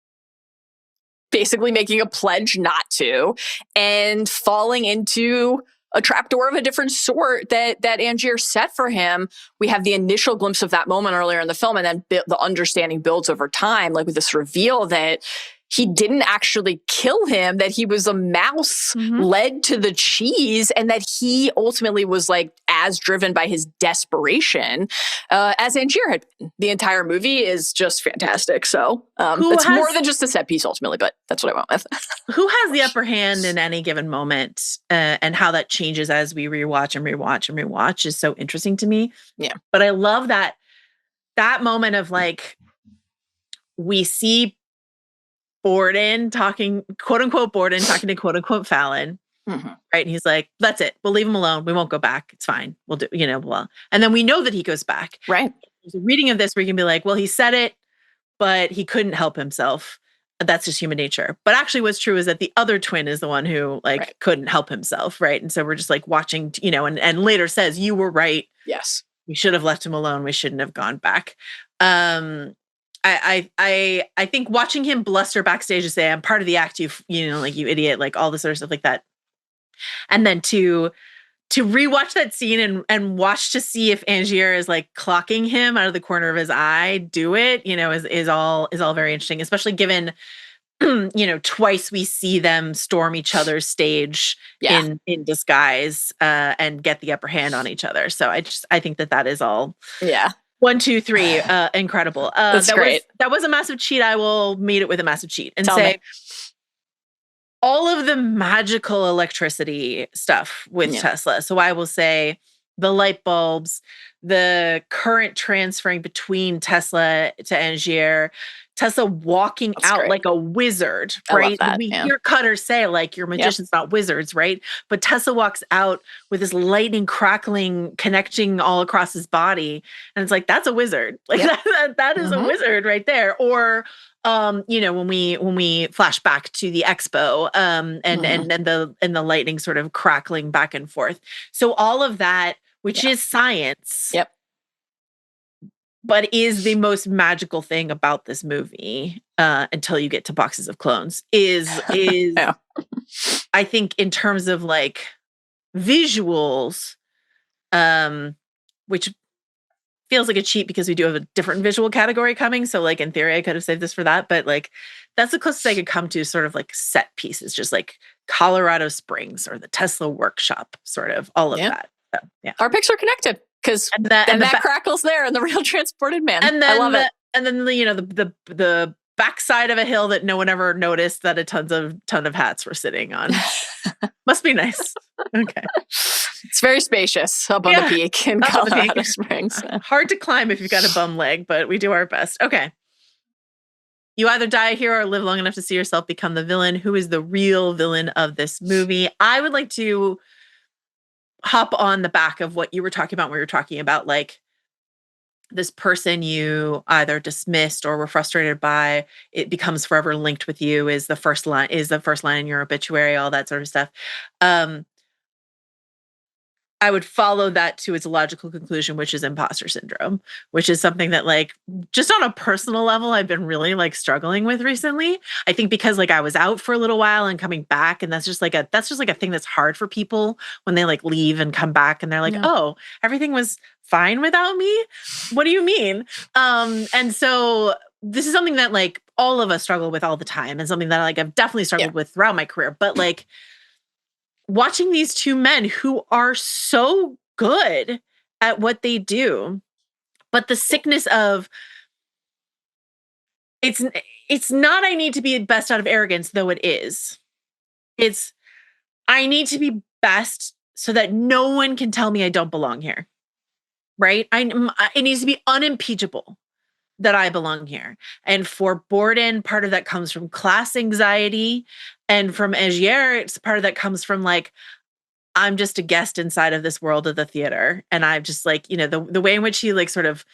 basically making a pledge not to and falling into a trapdoor of a different sort that Angier set for him. We have the initial glimpse of that moment earlier in the film, and then the understanding builds over time, like with this reveal that he didn't actually kill him, that he was a mouse led to the cheese, and that he ultimately was like as driven by his desperation as Angier had been. The entire movie is just fantastic. So it's more than just a set piece ultimately, but that's what I went with. Who has the upper hand in any given moment and how that changes as we rewatch and rewatch and rewatch is so interesting to me. Yeah. But I love that moment of like, we see Borden talking, quote unquote, Borden talking to quote unquote Fallon. Right. And he's like, that's it. We'll leave him alone. We won't go back. It's fine. We'll do, blah. And then we know that he goes back. Right. There's a reading of this where you can be like, well, he said it, but he couldn't help himself. That's just human nature. But actually what's true is that the other twin is the one who couldn't help himself. Right. And so we're just like watching, and later says, you were right. Yes. We should have left him alone. We shouldn't have gone back. I think watching him bluster backstage and say, I'm part of the act, you idiot, like all this other stuff like that. And then to rewatch that scene and watch to see if Angier is like clocking him out of the corner of his eye, do it, is all very interesting, especially given, twice we see them storm each other's stage in disguise, and get the upper hand on each other. So I think that is all. Yeah. 1, 2, 3, incredible. That's great. That was a massive cheat. I will meet it with a massive cheat and Tell say, me. all of the magical electricity stuff with Tesla. So I will say the light bulbs, the current transferring between Tesla to Angier, Tesla walking out like a wizard, right? We hear Cutter say, like, your magician's not wizards, right? But Tesla walks out with this lightning crackling, connecting all across his body. And it's like, that's a wizard. Like that is a wizard right there. Or when we flash back to the expo, and the lightning sort of crackling back and forth. So all of that, which is science. Yep. But is the most magical thing about this movie, until you get to Boxes of Clones, is I think in terms of like visuals, which feels like a cheat because we do have a different visual category coming. So like in theory, I could have saved this for that, but like that's the closest I could come to sort of like set pieces, just like Colorado Springs or the Tesla workshop, sort of all of that. So, our picks are connected. Because that crackles there in the real transported man. And then, I love it. And then the backside of a hill that no one ever noticed that a ton of hats were sitting on. Must be nice. Okay, it's very spacious up on the peak in Colorado Springs. Hard to climb if you've got a bum leg, but we do our best. Okay, you either die a hero or live long enough to see yourself become the villain. Who is the real villain of this movie? I would like to hop on the back of what you were talking about when we were talking about like this person you either dismissed or were frustrated by, it becomes forever linked with you, is the first line in your obituary, all that sort of stuff. I would follow that to its logical conclusion, which is imposter syndrome, which is something that like just on a personal level, I've been really like struggling with recently. I think because like I was out for a little while and coming back, and that's just like a thing that's hard for people when they like leave and come back and they're like, oh, everything was fine without me. What do you mean? And so this is something that like all of us struggle with all the time, and something that like I've definitely struggled with throughout my career. But like watching these two men who are so good at what they do, but the sickness of it's not I need to be best out of arrogance, though it is. It's I need to be best so that no one can tell me I don't belong here. Right? It needs to be unimpeachable that I belong here. And for Borden, part of that comes from class anxiety. And from Angier, it's part of that comes from like, I'm just a guest inside of this world of the theater. And I've just like, the way in which he like sort of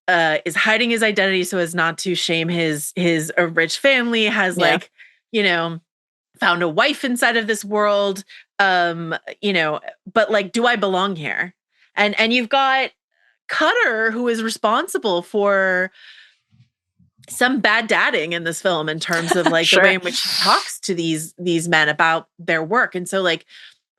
is hiding his identity so as not to shame his rich family, has like, found a wife inside of this world. But like, do I belong here? And you've got Cutter, who is responsible for some bad dadding in this film in terms of like the way in which he talks to these men about their work. And so like,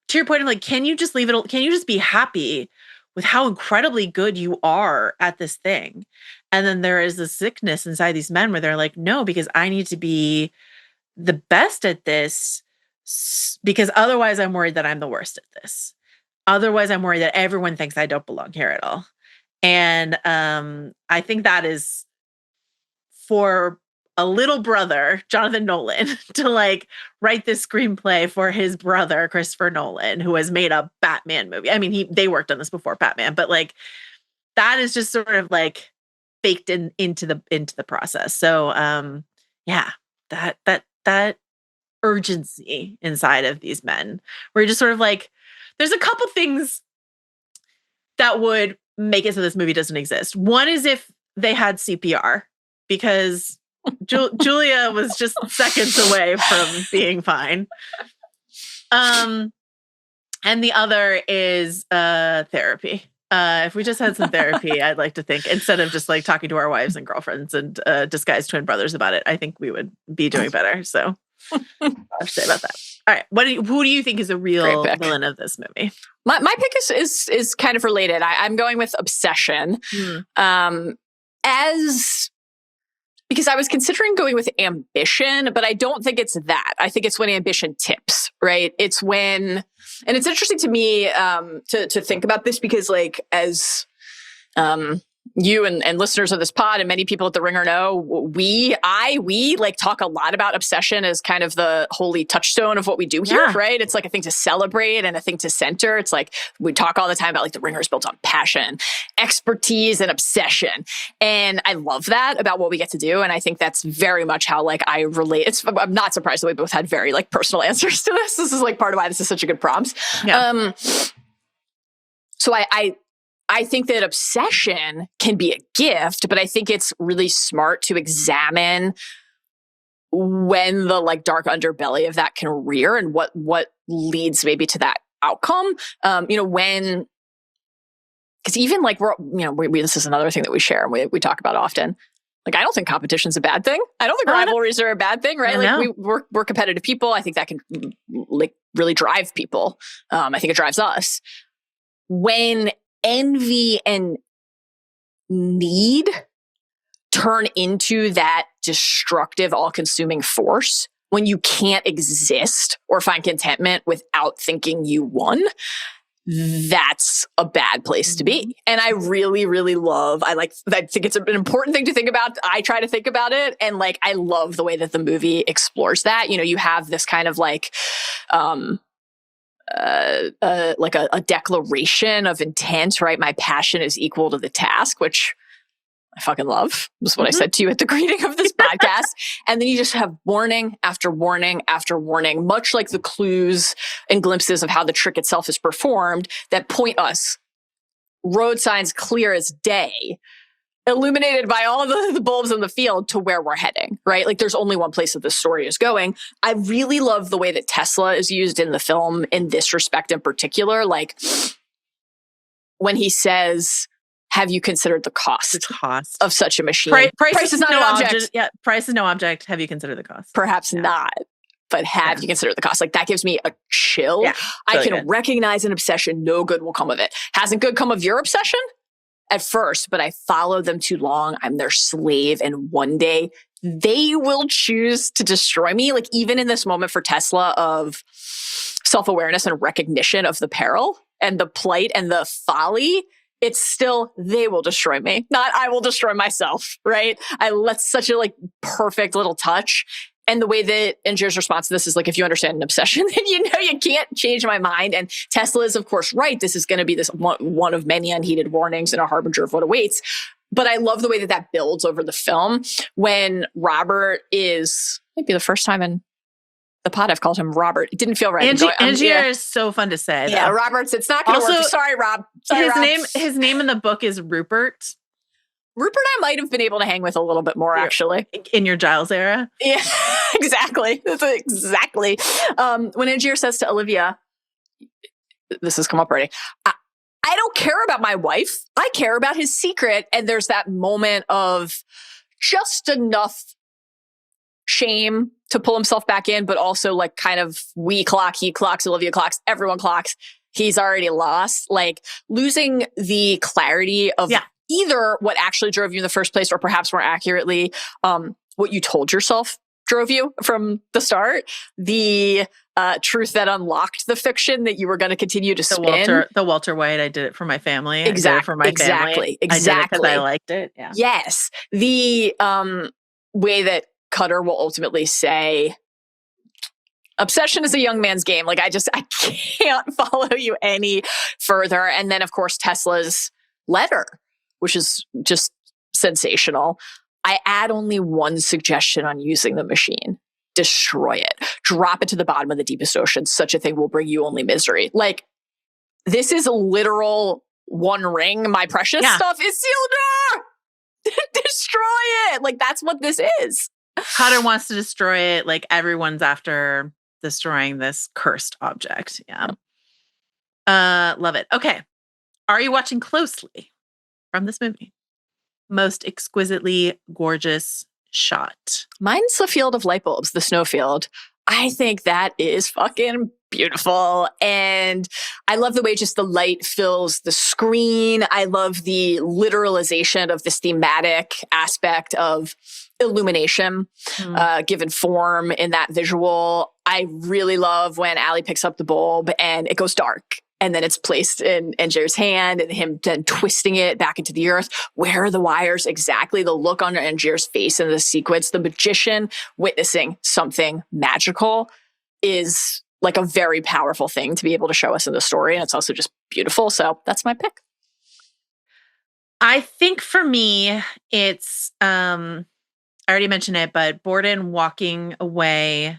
to your point of like, can you just leave it? Can you just be happy with how incredibly good you are at this thing? And then there is this sickness inside these men where they're like, no, because I need to be the best at this, because otherwise I'm worried that I'm the worst at this. Otherwise I'm worried that everyone thinks I don't belong here at all. And I think that is for a little brother, Jonathan Nolan, to like write this screenplay for his brother, Christopher Nolan, who has made a Batman movie. I mean, they worked on this before Batman, but like that is just sort of like baked into the process. So that urgency inside of these men, where you're just sort of like, there's a couple things that would make it so this movie doesn't exist. One is if they had CPR, because Julia was just seconds away from being fine. And the other is therapy. If we just had some therapy, I'd like to think, instead of just like talking to our wives and girlfriends and disguised twin brothers about it, I think we would be doing better. So I have to say about that. All right. Who do you think is the real villain of this movie? My pick is kind of related. I'm going with obsession. Because I was considering going with ambition, but I don't think it's that. I think it's when ambition tips, right? It's when, and it's interesting to me to think about this because like as you and listeners of this pod and many people at The Ringer know, we like talk a lot about obsession as kind of the holy touchstone of what we do here, right? It's like a thing to celebrate and a thing to center. It's like we talk all the time about like The Ringer is built on passion, expertise, and obsession. And I love that about what we get to do. And I think that's very much how like I relate. I'm not surprised that we both had very like personal answers to this. This is like part of why this is such a good prompt. Yeah. So I think that obsession can be a gift, but I think it's really smart to examine when the like dark underbelly of that can rear and what leads maybe to that outcome. When, because even like this is another thing that we share and we talk about often. Like, I don't think competition's a bad thing. I don't think rivalries are a bad thing, right? Like we're competitive people. I think that can like really drive people. I think it drives us. When envy and need turn into that destructive, all-consuming force, when you can't exist or find contentment without thinking you won, that's a bad place to be. And I really, really love, I think it's an important thing to think about. I try to think about it. And like, I love the way that the movie explores that. You know, you have this kind of like, a declaration of intent, right? My passion is equal to the task, which I fucking love. That's what I said to you at the greeting of this podcast. And then you just have warning after warning after warning, much like the clues and glimpses of how the trick itself is performed that point us, road signs clear as day, illuminated by all of the bulbs in the field, to where we're heading, right? Like there's only one place that this story is going. I really love the way that Tesla is used in the film in this respect in particular. Like when he says, have you considered the cost of such a machine? Price is not an object. Yeah, price is no object. Have you considered the cost? Perhaps not. But have you considered the cost? Like that gives me a chill. Yeah, I can recognize an obsession. No good will come of it. Hasn't good come of your obsession? At first, but I follow them too long. I'm their slave. And one day they will choose to destroy me. Like even in this moment for Tesla of self-awareness and recognition of the peril and the plight and the folly, it's still, they will destroy me, not I will destroy myself, right? That's such a like perfect little touch. And the way that Angier's response to this is like, if you understand an obsession, then you know you can't change my mind. And Tesla is, of course, right. This is going to be this one of many unheeded warnings and a harbinger of what awaits. But I love the way that builds over the film when Robert is, maybe the first time in the pod I've called him Robert. It didn't feel right. Angier is so fun to say. Yeah, Robert's, it's not going to work. Sorry, Rob. His name in the book is Rupert. Rupert I might have been able to hang with a little bit more, actually. In your Giles era? Yeah, exactly. Exactly. When Angier says to Olivia, this has come up already, I don't care about my wife. I care about his secret. And there's that moment of just enough shame to pull himself back in, but also like kind of we clock, he clocks, Olivia clocks, everyone clocks. He's already lost. Like losing the clarity of either what actually drove you in the first place, or perhaps more accurately, what you told yourself drove you from the start. The truth that unlocked the fiction that you were going to continue to spin. The Walter White, I did it for my family. Exactly. For my family. Exactly. I did it because I liked it. Yeah. Yes. The way that Cutter will ultimately say, obsession is a young man's game. Like I can't follow you any further. And then of course, Tesla's letter, which is just sensational. I add only one suggestion on using the machine. Destroy it. Drop it to the bottom of the deepest ocean. Such a thing will bring you only misery. Like, this is a literal One Ring, my precious stuff is sealed. Destroy it. Like, that's what this is. Cutter wants to destroy it. Like, everyone's after destroying this cursed object. Yeah. Love it. Okay. Are you watching closely from this movie? Most exquisitely gorgeous shot. Mine's the field of light bulbs, the snowfield. I think that is fucking beautiful. And I love the way just the light fills the screen. I love the literalization of this thematic aspect of illumination, given form in that visual. I really love when Allie picks up the bulb and it goes dark. and then it's placed in Angier's hand and him then twisting it back into the earth. Where are the wires exactly? The look on Angier's face in the sequence, the magician witnessing something magical is like a very powerful thing to be able to show us in the story. And it's also just beautiful. So that's my pick. I think for me, it's, I already mentioned it, but Borden walking away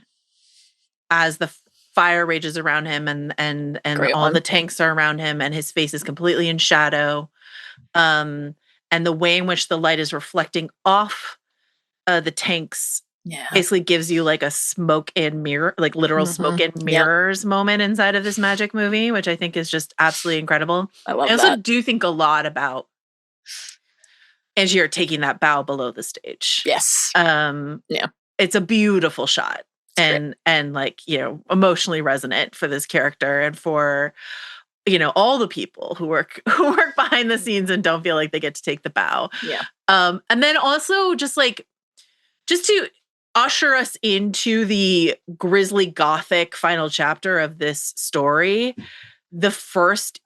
as the fire rages around him and all the tanks are around him and his face is completely in shadow. And the way in which the light is reflecting off the tanks basically gives you like a smoke and mirror, like literal smoke and mirrors moment inside of this magic movie, which I think is just absolutely incredible. I love also do think a lot about Angier taking that bow below the stage. Yes. It's a beautiful shot. And like, you know, emotionally resonant for this character and for, you know, all the people who work behind the scenes and don't feel like they get to take the bow. Yeah. And then also just to usher us into the grisly gothic final chapter of this story, the first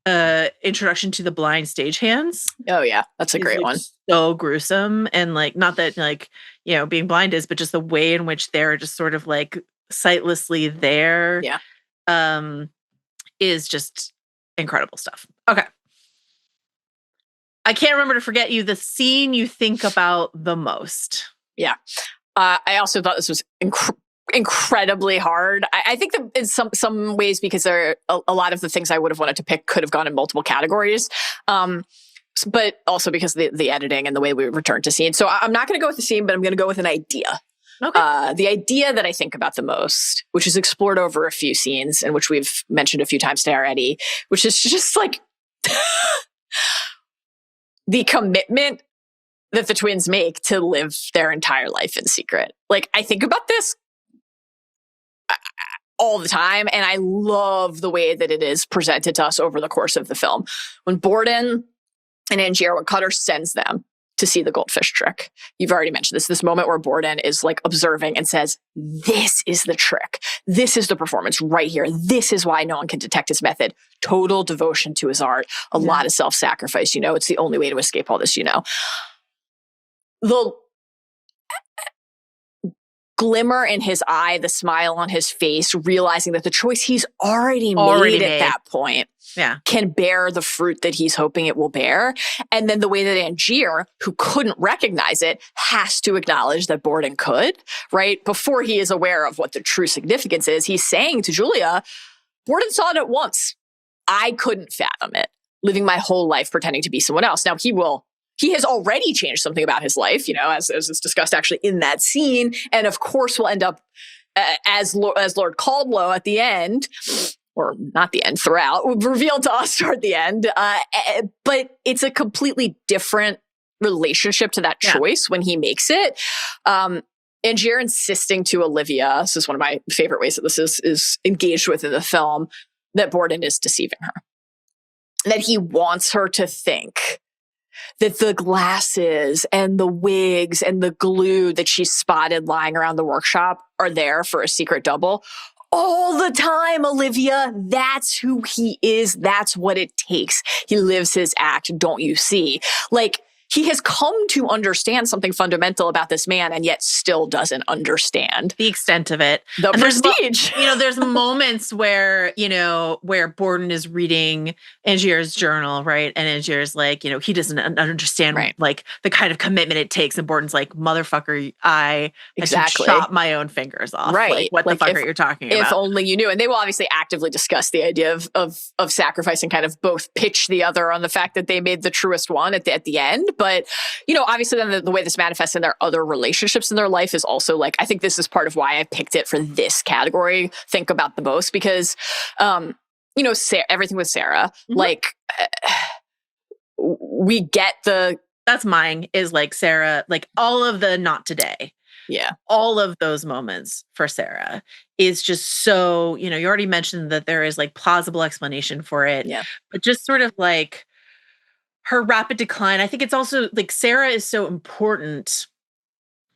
introduction to the blind stagehands. Oh yeah, that's a great one. So gruesome, and like, not that like, you know, being blind is, but just the way in which they're just sort of like sightlessly there. Is just incredible stuff. Okay. I can't remember to forget you the scene you think about the most. Yeah. I also thought this was incredibly hard. I think that in some ways, because there are a lot of the things I would have wanted to pick could have gone in multiple categories. But also because the editing and the way we return to scenes. So I'm not going to go with the scene, but I'm going to go with an idea. Okay. The idea that I think about the most, which is explored over a few scenes and which we've mentioned a few times today already, which is just like the commitment that the twins make to live their entire life in secret. Like, I think about this all the time, and I love the way that it is presented to us over the course of the film. When Borden and Angier, when Cutter sends them to see the goldfish trick, you've already mentioned this moment where Borden is like observing and says, this is the trick. This is the performance right here. This is why no one can detect his method. Total devotion to his art. A lot of self-sacrifice. You know, it's the only way to escape all this, you know. The glimmer in his eye, the smile on his face, realizing that the choice he's already made at that point can bear the fruit that he's hoping it will bear. And then the way that Angier, who couldn't recognize it, has to acknowledge that Borden could, right? Before he is aware of what the true significance is, he's saying to Julia, Borden saw it at once. I couldn't fathom it, living my whole life pretending to be someone else. Now he has already changed something about his life, you know, as is discussed actually in that scene. And of course will end up as Lord Caldlow at the end, or not the end, throughout, revealed to us toward the end. But it's a completely different relationship to that choice when he makes it. Angier insisting to Olivia, this is one of my favorite ways that this is engaged with in the film, that Borden is deceiving her. That he wants her to think that the glasses and the wigs and the glue that she spotted lying around the workshop are there for a secret double. All the time, Olivia. That's who he is. That's what it takes. He lives his act, don't you see? Like, he has come to understand something fundamental about this man and yet still doesn't understand the extent of it. The prestige. There's moments where, where Borden is reading Angier's journal, right? And Angier's like, he doesn't understand like the kind of commitment it takes. And Borden's like, motherfucker, I had to chop my own fingers off. Right. Like, what the fuck are you talking about? If only you knew. And they will obviously actively discuss the idea of sacrifice and kind of both pitch the other on the fact that they made the truest one at the end. But, obviously then the way this manifests in their other relationships in their life is also like, I think this is part of why I picked it for this category, think about the most, because, everything with Sarah, like, we get that's mine is like Sarah, like all of the not today. Yeah. All of those moments for Sarah is just so, you already mentioned that there is like plausible explanation for it. Yeah. But just sort of like, her rapid decline. I think it's also like Sarah is so important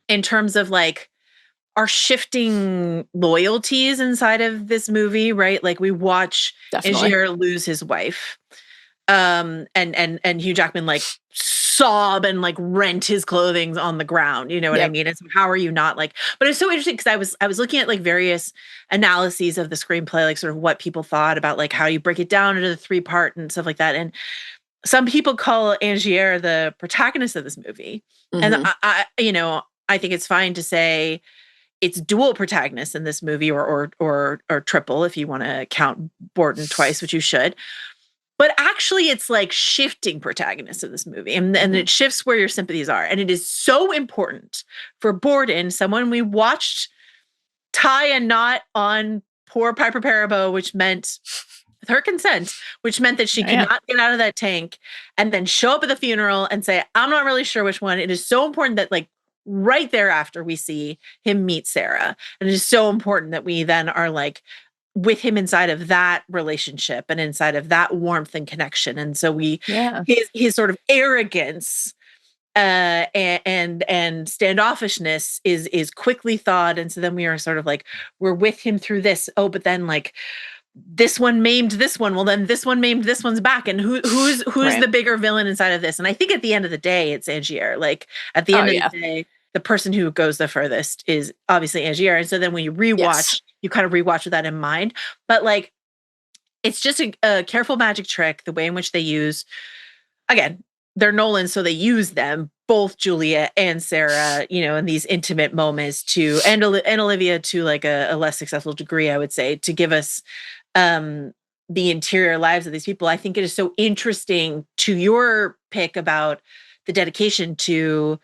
in terms of like our shifting loyalties inside of this movie, right? Like we watch Angier lose his wife. And Hugh Jackman like sob and like rent his clothing on the ground. You know what I mean? And so how are you not like, but it's so interesting because I was looking at like various analyses of the screenplay, like sort of what people thought about like how you break it down into the 3-part and stuff like that. And some people call Angier the protagonist of this movie. And I you know, I think it's fine to say it's dual protagonists in this movie or triple if you want to count Borden twice, which you should. But actually, it's like shifting protagonists of this movie. And it shifts where your sympathies are. And it is so important for Borden, someone we watched tie a knot on poor Piper Perabo, which meant, with her consent, which meant that she could not get out of that tank and then show up at the funeral and say, I'm not really sure which one. It is so important that like right thereafter we see him meet Sarah. And it is so important that we then are like, with him inside of that relationship and inside of that warmth and connection. And so his sort of arrogance and standoffishness is quickly thawed. And so then we are sort of like, we're with him through this. Oh, but then like this one maimed this one. Well, then this one maimed this one's back. And who's the bigger villain inside of this? And I think at the end of the day, it's Angier. Like at the end of the day, the person who goes the furthest is obviously Angier. And so then when you rewatch, you kind of rewatch with that in mind. But like, it's just a careful magic trick, the way in which they use, again, they're Nolan, so they use them, both Julia and Sarah, you know, in these intimate moments and Olivia to like a less successful degree, I would say, to give us the interior lives of these people. I think it is so interesting to your pick about the dedication to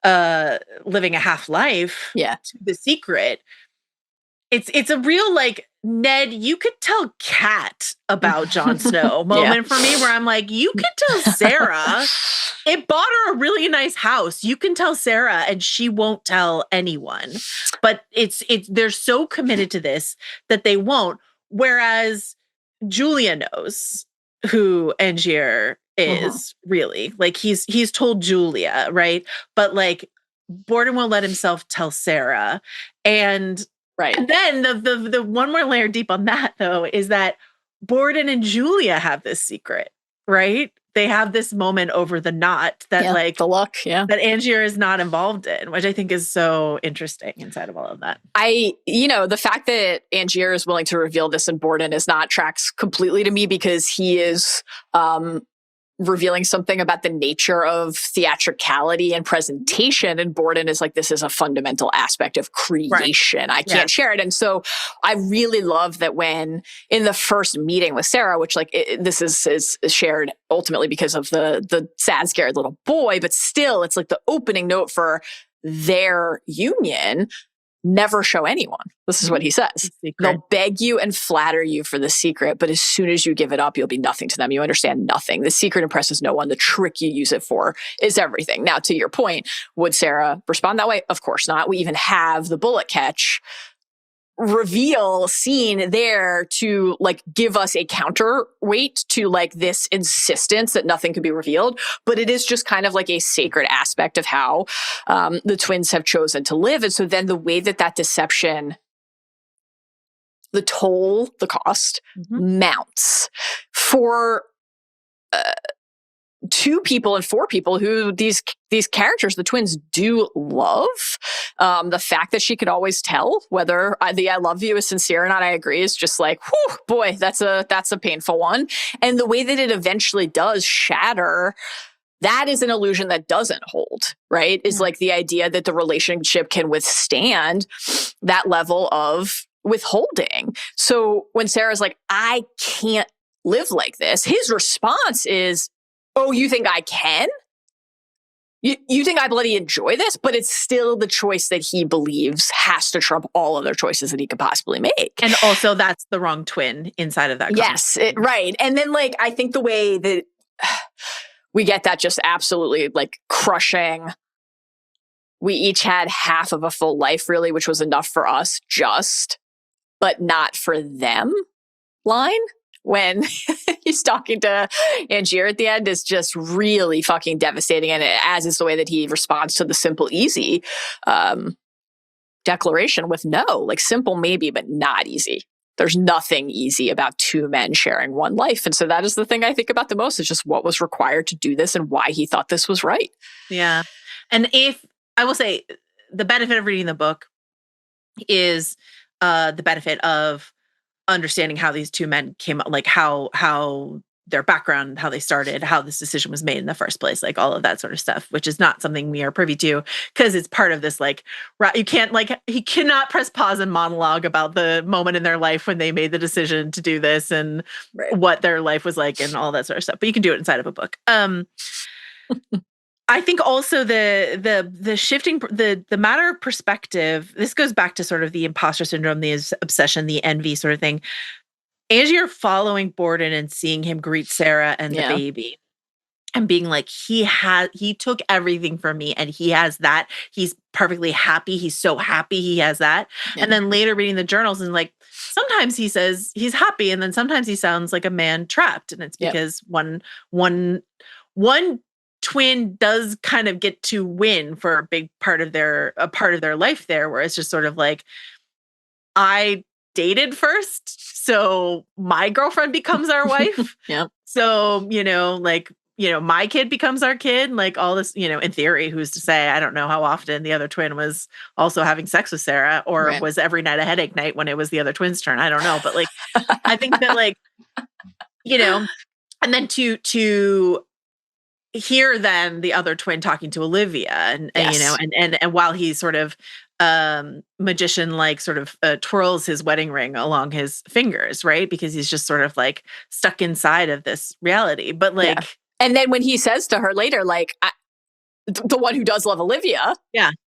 living a half life to The Secret. It's a real like, Ned, you could tell Kat about Jon Snow moment for me, where I'm like, you could tell Sarah it bought her a really nice house. You can tell Sarah and she won't tell anyone. But they're so committed to this that they won't. Whereas Julia knows who Angier is really. Like he's told Julia, right? But like Borden won't let himself tell Sarah. And then the one more layer deep on that though is that Borden and Julia have this secret, right? They have this moment over the knot that like the luck, that Angier is not involved in, which I think is so interesting inside of all of that. The fact that Angier is willing to reveal this and Borden is not tracks completely to me, because he is revealing something about the nature of theatricality and presentation. And Borden is like, this is a fundamental aspect of creation. Right. I can't share it. And so I really love that when in the first meeting with Sarah, which like this is shared ultimately because of the sad, scared little boy, but still it's like the opening note for their union. Never show anyone. This is what he says. They'll beg you and flatter you for the secret, but as soon as you give it up, you'll be nothing to them. You understand nothing. The secret impresses no one. The trick you use it for is everything. Now, to your point, would Sarah respond that way? Of course not. We even have the bullet catch reveal scene there to like give us a counterweight to like this insistence that nothing could be revealed, but it is just kind of like a sacred aspect of how the twins have chosen to live. And so then the way that deception, the toll, the cost mounts for two people and four people who these characters, the twins, do love. The fact that she could always tell whether the I love you is sincere or not, I agree, is just like, whew, boy, that's a painful one. And the way that it eventually does shatter, that is an illusion that doesn't hold, right? Is like the idea that the relationship can withstand that level of withholding. So when Sarah's like, I can't live like this, his response is, oh, you think I can? You think I bloody enjoy this? But it's still the choice that he believes has to trump all other choices that he could possibly make. And also that's the wrong twin inside of that. Yes, right. And then like, I think the way that we get that just absolutely like crushing, we each had half of a full life really, which was enough for us just, but not for them line. When he's talking to Angier at the end is just really fucking devastating. And as is the way that he responds to the simple, easy. declaration with no, like simple maybe, but not easy. There's nothing easy about two men sharing one life. And so that is the thing I think about the most, is just what was required to do this and why he thought this was right. Yeah. And if I will say the benefit of reading the book is the benefit of understanding how these two men came up, like how their background, how they started, how this decision was made in the first place, like all of that sort of stuff, which is not something we are privy to because it's part of this, like, you can't, like, he cannot press pause and monologue about the moment in their life when they made the decision to do this and what their life was like and all that sort of stuff. But you can do it inside of a book. I think also the shifting, the matter of perspective, this goes back to sort of the imposter syndrome, the obsession, the envy sort of thing. As you're following Borden and seeing him greet Sarah and the baby and being like, he took everything from me and he has that. He's perfectly happy. He's so happy he has that. Yeah. And then later reading the journals and like, sometimes he says he's happy. And then sometimes he sounds like a man trapped. And it's because one twin does kind of get to win for a big part of their life there, where it's just sort of like, I dated first, so my girlfriend becomes our wife. So, my kid becomes our kid, like all this, in theory, who's to say? I don't know how often the other twin was also having sex with Sarah, or was every night a headache night when it was the other twin's turn. I don't know. But like, I think that like, and then to hear then the other twin talking to Olivia and while he sort of magician like sort of twirls his wedding ring along his fingers, right? Because he's just sort of like stuck inside of this reality. But like, and then when he says to her later, like, the one who does love Olivia,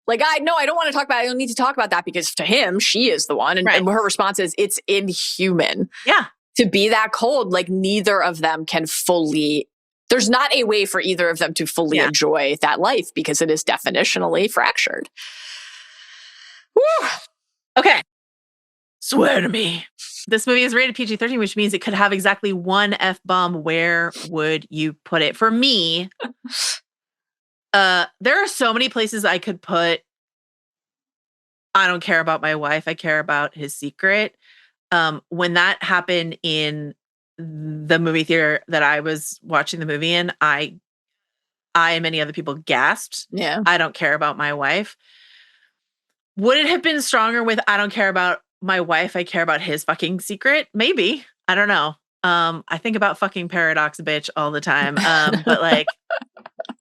like, I don't want to talk about it. I don't need to talk about that because to him, she is the one. And her response is, it's inhuman. To be that cold. Like, neither of them can fully. There's not a way for either of them to fully enjoy that life because it is definitionally fractured. Woo. Okay. Swear to me. This movie is rated PG-13, which means it could have exactly one F-bomb. Where would you put it? For me, there are so many places I could put, I don't care about my wife, I care about his secret. When that happened in the movie theater that I was watching the movie in, I and many other people gasped. I don't care about my wife. Would it have been stronger with I don't care about my wife, I care about his fucking secret? Maybe. I don't know. I think about fucking Paradox bitch all the time. But like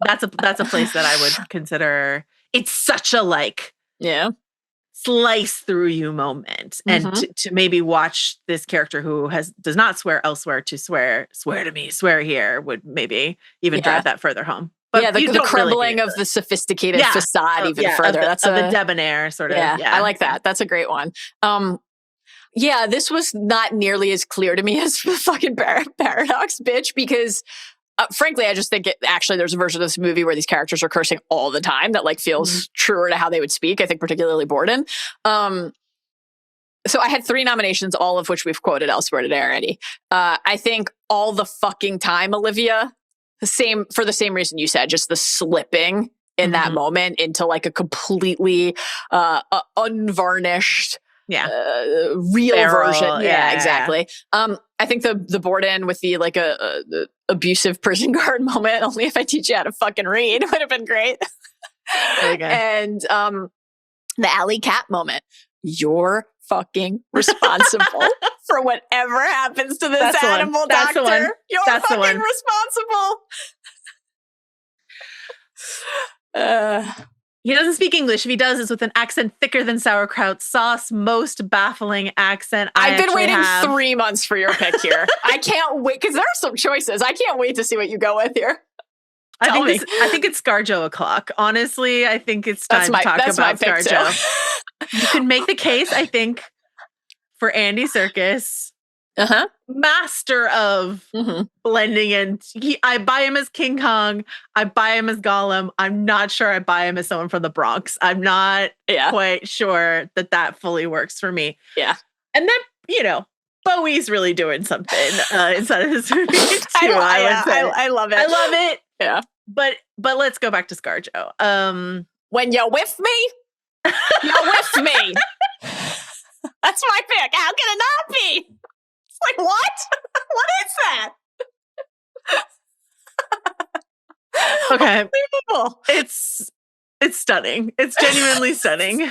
that's a place that I would consider. It's such a like slice through you moment. And to maybe watch this character who does not swear elsewhere to swear to me, swear here would maybe even drive that further home. But the crumbling of the sophisticated facade even further. That's the debonair sort of. I like that. That's a great one. This was not nearly as clear to me as the fucking Paradox bitch because, frankly, I just think there's a version of this movie where these characters are cursing all the time that like feels truer to how they would speak. I think particularly Borden. So I had 3 nominations, all of which we've quoted elsewhere today already. I think all the fucking time, Olivia. For the same reason you said, just the slipping in that moment into like a completely unvarnished, real version. Exactly. I think the Borden with the like the abusive prison guard moment. Only if I teach you how to fucking read would have been great. And the alley cat moment. You're fucking responsible for whatever happens to this animal doctor. You're fucking responsible. He doesn't speak English. If he does, it's with an accent thicker than sauerkraut sauce. Most baffling accent. I've been waiting 3 months for your pick here. I can't wait because there are some choices. I can't wait to see what you go with here. I think it's ScarJo o'clock. Honestly, I think it's time to talk about ScarJo. You can make the case, I think, for Andy Serkis. Master of blending in. I buy him as King Kong. I buy him as Gollum. I'm not sure I buy him as someone from the Bronx. I'm not quite sure that fully works for me. And then, Bowie's really doing something inside of this movie too. I love it. I love it. Yeah. But let's go back to ScarJo. When you're with me, You're with me. That's my pick. How can it not be? It's like, what? What is that? Okay. It's stunning. It's genuinely stunning.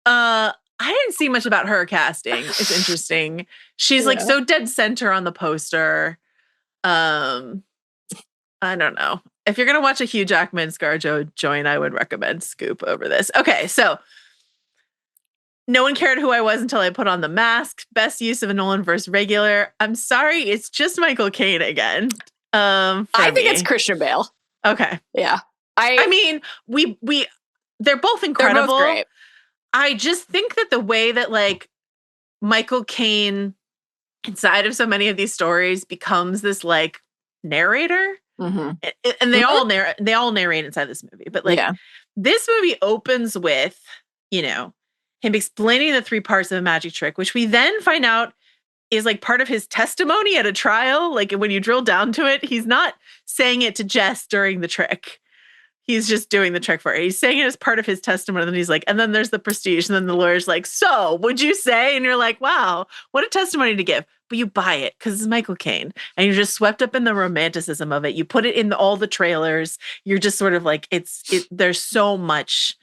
I didn't see much about her casting. It's interesting. She's like so dead center on the poster. I don't know. If you're gonna watch a Hugh Jackman ScarJo joint, I would recommend Scoop over this. Okay, so no one cared who I was until I put on the mask. Best use of a Nolan-verse regular. I'm sorry, it's just Michael Caine again. I think it's Christian Bale. Okay. Yeah. I mean, they're both incredible. They're both great. I just think that the way that like Michael Caine inside of so many of these stories becomes this like narrator, and they all narrate inside this movie. But like this movie opens with, you know, him explaining the 3 parts of a magic trick, which we then find out is like part of his testimony at a trial. Like when you drill down to it, he's not saying it to Jess during the trick. He's just doing the trick for her. He's saying it as part of his testimony. And then he's like, and then there's the prestige. And then the lawyer's like, so would you say? And you're like, wow, what a testimony to give. But you buy it because it's Michael Caine. And you're just swept up in the romanticism of it. You put it in all the trailers. You're just sort of like, there's so much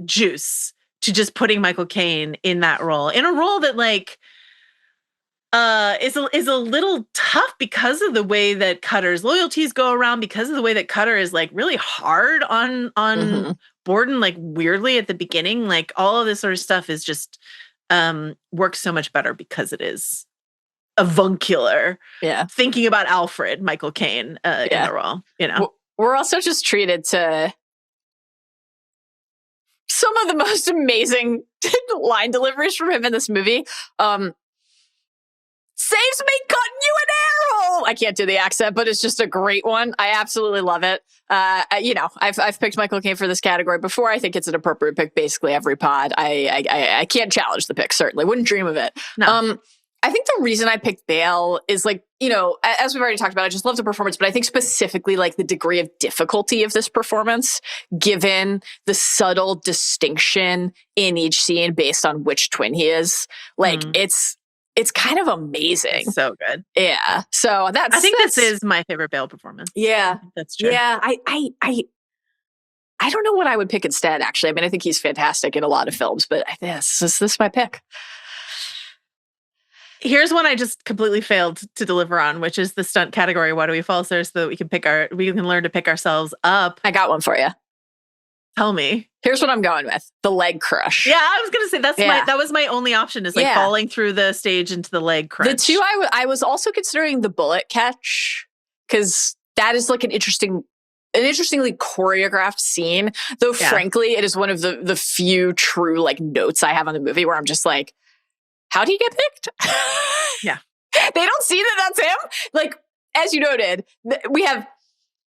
juice to just putting Michael Caine in that role. In a role that like, is a little tough because of the way that Cutter's loyalties go around, because of the way that Cutter is like really hard on Borden, like weirdly at the beginning. Like all of this sort of stuff is just works so much better because it is avuncular. Yeah. Thinking about Alfred, Michael Caine in the role, you know. We're also just treated to some of the most amazing line deliveries from him in this movie. Saves me cutting you an arrow. I can't do the accent, but it's just a great one. I absolutely love it. You know, I've picked Michael Caine for this category before. I think it's an appropriate pick basically every pod. I can't challenge the pick, certainly. Wouldn't dream of it. No. I think the reason I picked Bale is like, you know, as we've already talked about, I just love the performance, but I think specifically like the degree of difficulty of this performance, given the subtle distinction in each scene based on which twin he is. Like it's kind of amazing. So good. Yeah. So I think this is my favorite Bale performance. Yeah. That's true. Yeah. I don't know what I would pick instead, actually. I mean, I think he's fantastic in a lot of films, but this is my pick. Here's one I just completely failed to deliver on, which is the stunt category. Why do we fall there so that we can learn to pick ourselves up? I got one for you. Tell me. Here's what I'm going with. The leg crush. Yeah, I was going to say that was my only option is like falling through the stage into the leg crush. The two I was also considering the bullet catch because that is like an interestingly choreographed scene. Though frankly, it is one of the few true like notes I have on the movie where I'm just like, how do you get picked? Yeah. They don't see that that's him. Like, as you noted, we have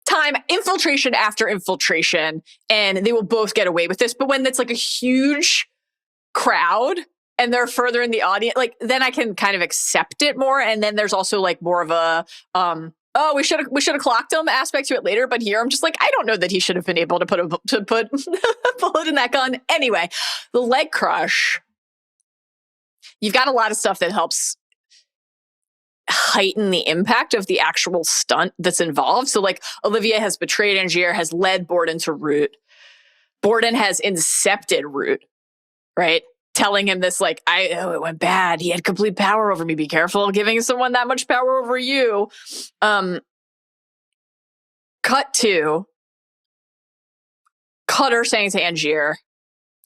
time infiltration after infiltration, and they will both get away with this. But when it's like a huge crowd and they're further in the audience, like then I can kind of accept it more. And then there's also like more of a we should have clocked him aspect to it later. But here I'm just like, I don't know that he should have been able to put a bullet in that gun. Anyway, the leg crush. You've got a lot of stuff that helps heighten the impact of the actual stunt that's involved. So like Olivia has betrayed Angier, has led Borden to Root. Borden has incepted Root, right? Telling him this like, it went bad. He had complete power over me. Be careful giving someone that much power over you. Cut to Cutter saying to Angier,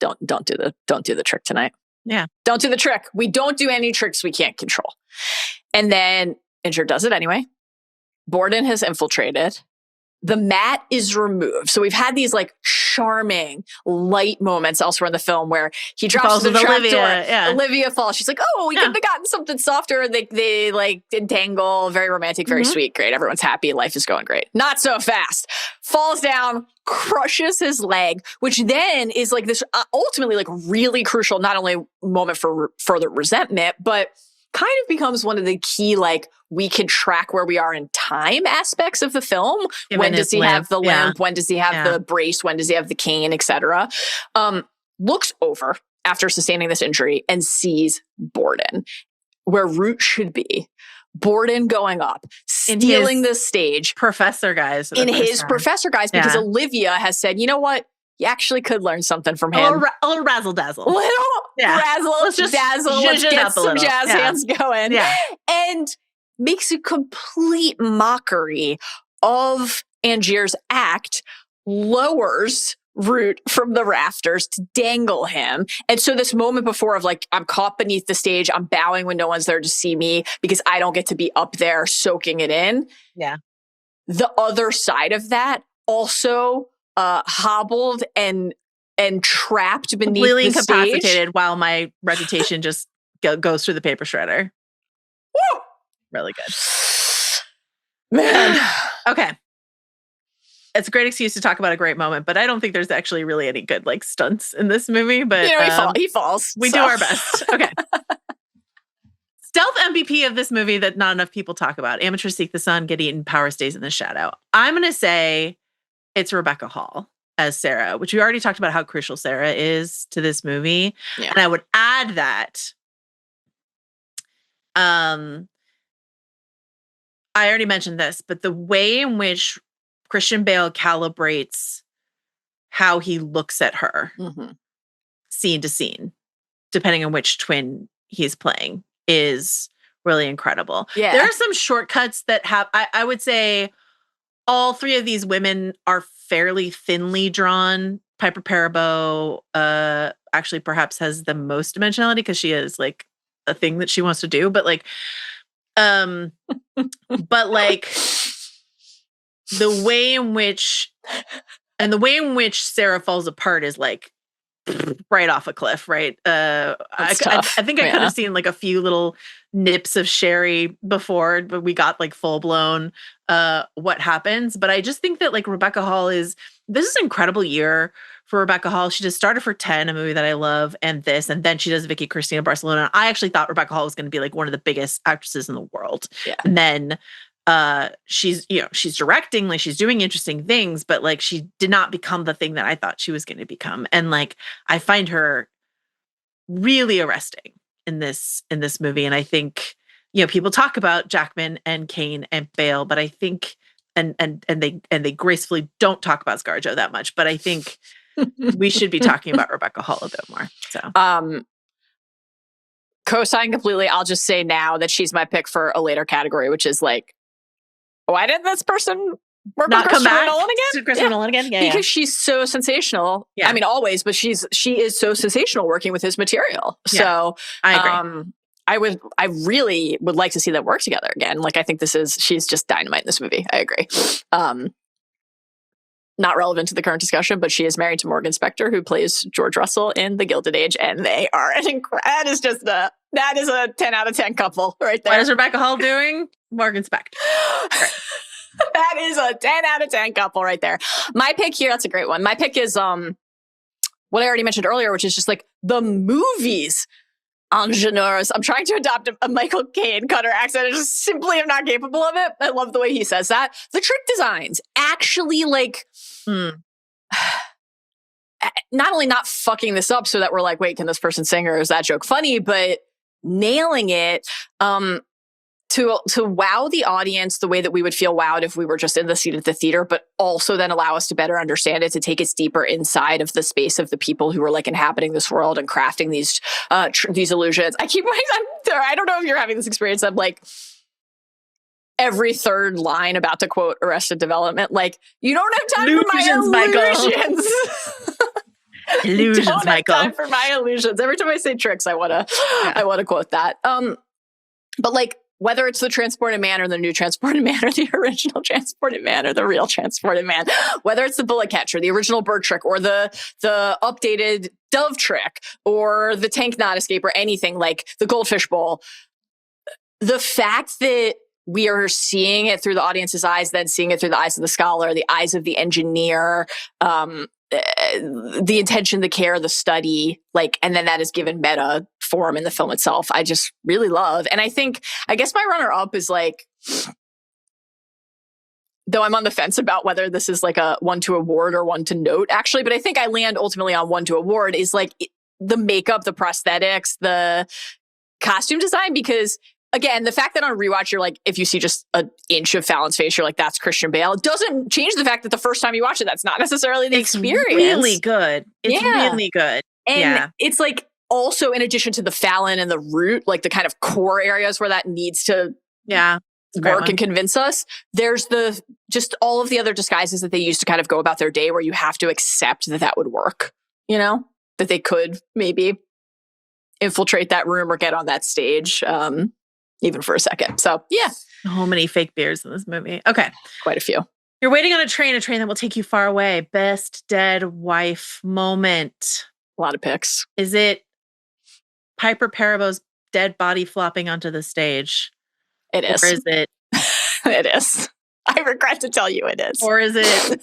don't do the trick tonight. Yeah. Don't do the trick. We don't do any tricks we can't control. And then Angier does it anyway. Borden has infiltrated. The mat is removed. So we've had these like charming light moments elsewhere in the film where he drops the trap door. Yeah. Olivia falls. She's like, oh, we could have gotten something softer. They like entangle. Very romantic, very sweet. Great. Everyone's happy. Life is going great. Not so fast. Falls down, crushes his leg, which then is like this ultimately like really crucial, not only moment for further resentment, but kind of becomes one of the key, like, we can track where we are in time aspects of the film. When does he have the limp? When does he have the brace? When does he have the cane, etc.? looks over after sustaining this injury and sees Borden where Root should be. Borden going up, stealing the stage. Professor guys. Professor guys, because Olivia has said, you know what? You actually could learn something from him. A little razzle dazzle. Razzle dazzle. Let's get some jazz hands going. Yeah. And makes a complete mockery of Angier's act, lowers Root from the rafters to dangle him. And so this moment before of like, I'm caught beneath the stage, I'm bowing when no one's there to see me because I don't get to be up there soaking it in. Yeah. The other side of that also hobbled and trapped beneath completely the incapacitated stage. While my reputation just goes through the paper shredder. Woo! Really good. Man. Okay. It's a great excuse to talk about a great moment, but I don't think there's actually really any good like stunts in this movie. But he falls. We do our best. Okay. Stealth MVP of this movie that not enough people talk about. Amateurs seek the sun, get eaten, power stays in the shadow. I'm going to say it's Rebecca Hall as Sarah, which we already talked about how crucial Sarah is to this movie. Yeah. And I would add that I already mentioned this, but the way in which Christian Bale calibrates how he looks at her scene to scene, depending on which twin he's playing, is really incredible. Yeah. There are some shortcuts that have, I would say all three of these women are fairly thinly drawn. Piper Perabo actually perhaps has the most dimensionality because she is like a thing that she wants to do, but like, but like, the way in which Sarah falls apart is like right off a cliff, right? I think I could have seen like a few little nips of Sherry before, but we got like full blown what happens. But I just think that like Rebecca Hall this is an incredible year for Rebecca Hall. She just started for 10, a movie that I love, and then she does Vicky Cristina Barcelona. I actually thought Rebecca Hall was going to be like one of the biggest actresses in the world. Yeah. And then she's directing, like she's doing interesting things, but like she did not become the thing that I thought she was going to become. And like I find her really arresting in this movie. And I think, people talk about Jackman and Kane and Bale, but I think and they gracefully don't talk about ScarJo that much, but I think we should be talking about Rebecca Hall a bit more. So co-sign completely. I'll just say now that she's my pick for a later category, which is like, why didn't this person work with Christopher Nolan again? Christopher Nolan again? Yeah, because she's so sensational. Yeah. I mean, always, but she is so sensational working with his material. Yeah. So I agree. I really would like to see them work together again. Like, I think she's just dynamite in this movie. I agree. Not relevant to the current discussion, but she is married to Morgan Spector, who plays George Russell in The Gilded Age, and they are that is a 10 out of 10 couple right there. What is Rebecca Hall doing? Morgan Spector. Right. That is a 10 out of 10 couple right there. My pick here, that's a great one. My pick is what I already mentioned earlier, which is just like the movies ingénieurs. I'm trying to adopt a Michael Caine cutter accent. I just simply am not capable of it. I love the way he says that. The trick designs actually like not only not fucking this up so that we're like, wait, can this person sing or is that joke funny? But nailing it to wow the audience the way that we would feel wowed if we were just in the seat at the theater, but also then allow us to better understand it, to take us deeper inside of the space of the people who are like inhabiting this world and crafting these illusions. I don't know if you're having this experience. I'm like every third line about to quote Arrested Development, like, you don't have time for my illusions. Illusions, Michael. Have time for my illusions. Every time I say tricks, I want to quote that. But like, whether it's the Transported Man or the new Transported Man or the original Transported Man or the real Transported Man, whether it's the Bullet Catcher, the original Bird Trick, or the updated Dove Trick, or the Tank Knot Escape, or anything like the Goldfish Bowl, the fact that we are seeing it through the audience's eyes, then seeing it through the eyes of the scholar, the eyes of the engineer, the intention, the care, the study, like, and then that is given meta form in the film itself. I just really love. And I guess my runner up is like though I'm on the fence about whether this is like a one to award or one to note, actually. But I think I land ultimately on one to award is like the makeup, the prosthetics, the costume design, because again, the fact that on rewatch, you're like, if you see just an inch of Fallon's face, you're like, that's Christian Bale. It doesn't change the fact that the first time you watch it, that's not necessarily the experience. It's really good. It's really good. And it's like also in addition to the Fallon and the Root, like the kind of core areas where that needs to work and convince us, there's the just all of the other disguises that they use to kind of go about their day where you have to accept that that would work, you know, that they could maybe infiltrate that room or get on that stage, even for a second. So, yeah. So many fake beers in this movie. Okay. Quite a few. You're waiting on a train that will take you far away. Best dead wife moment. A lot of picks. Is it Piper Parabo's dead body flopping onto the stage? It is. Or is it? It is. I regret to tell you it is. Or is it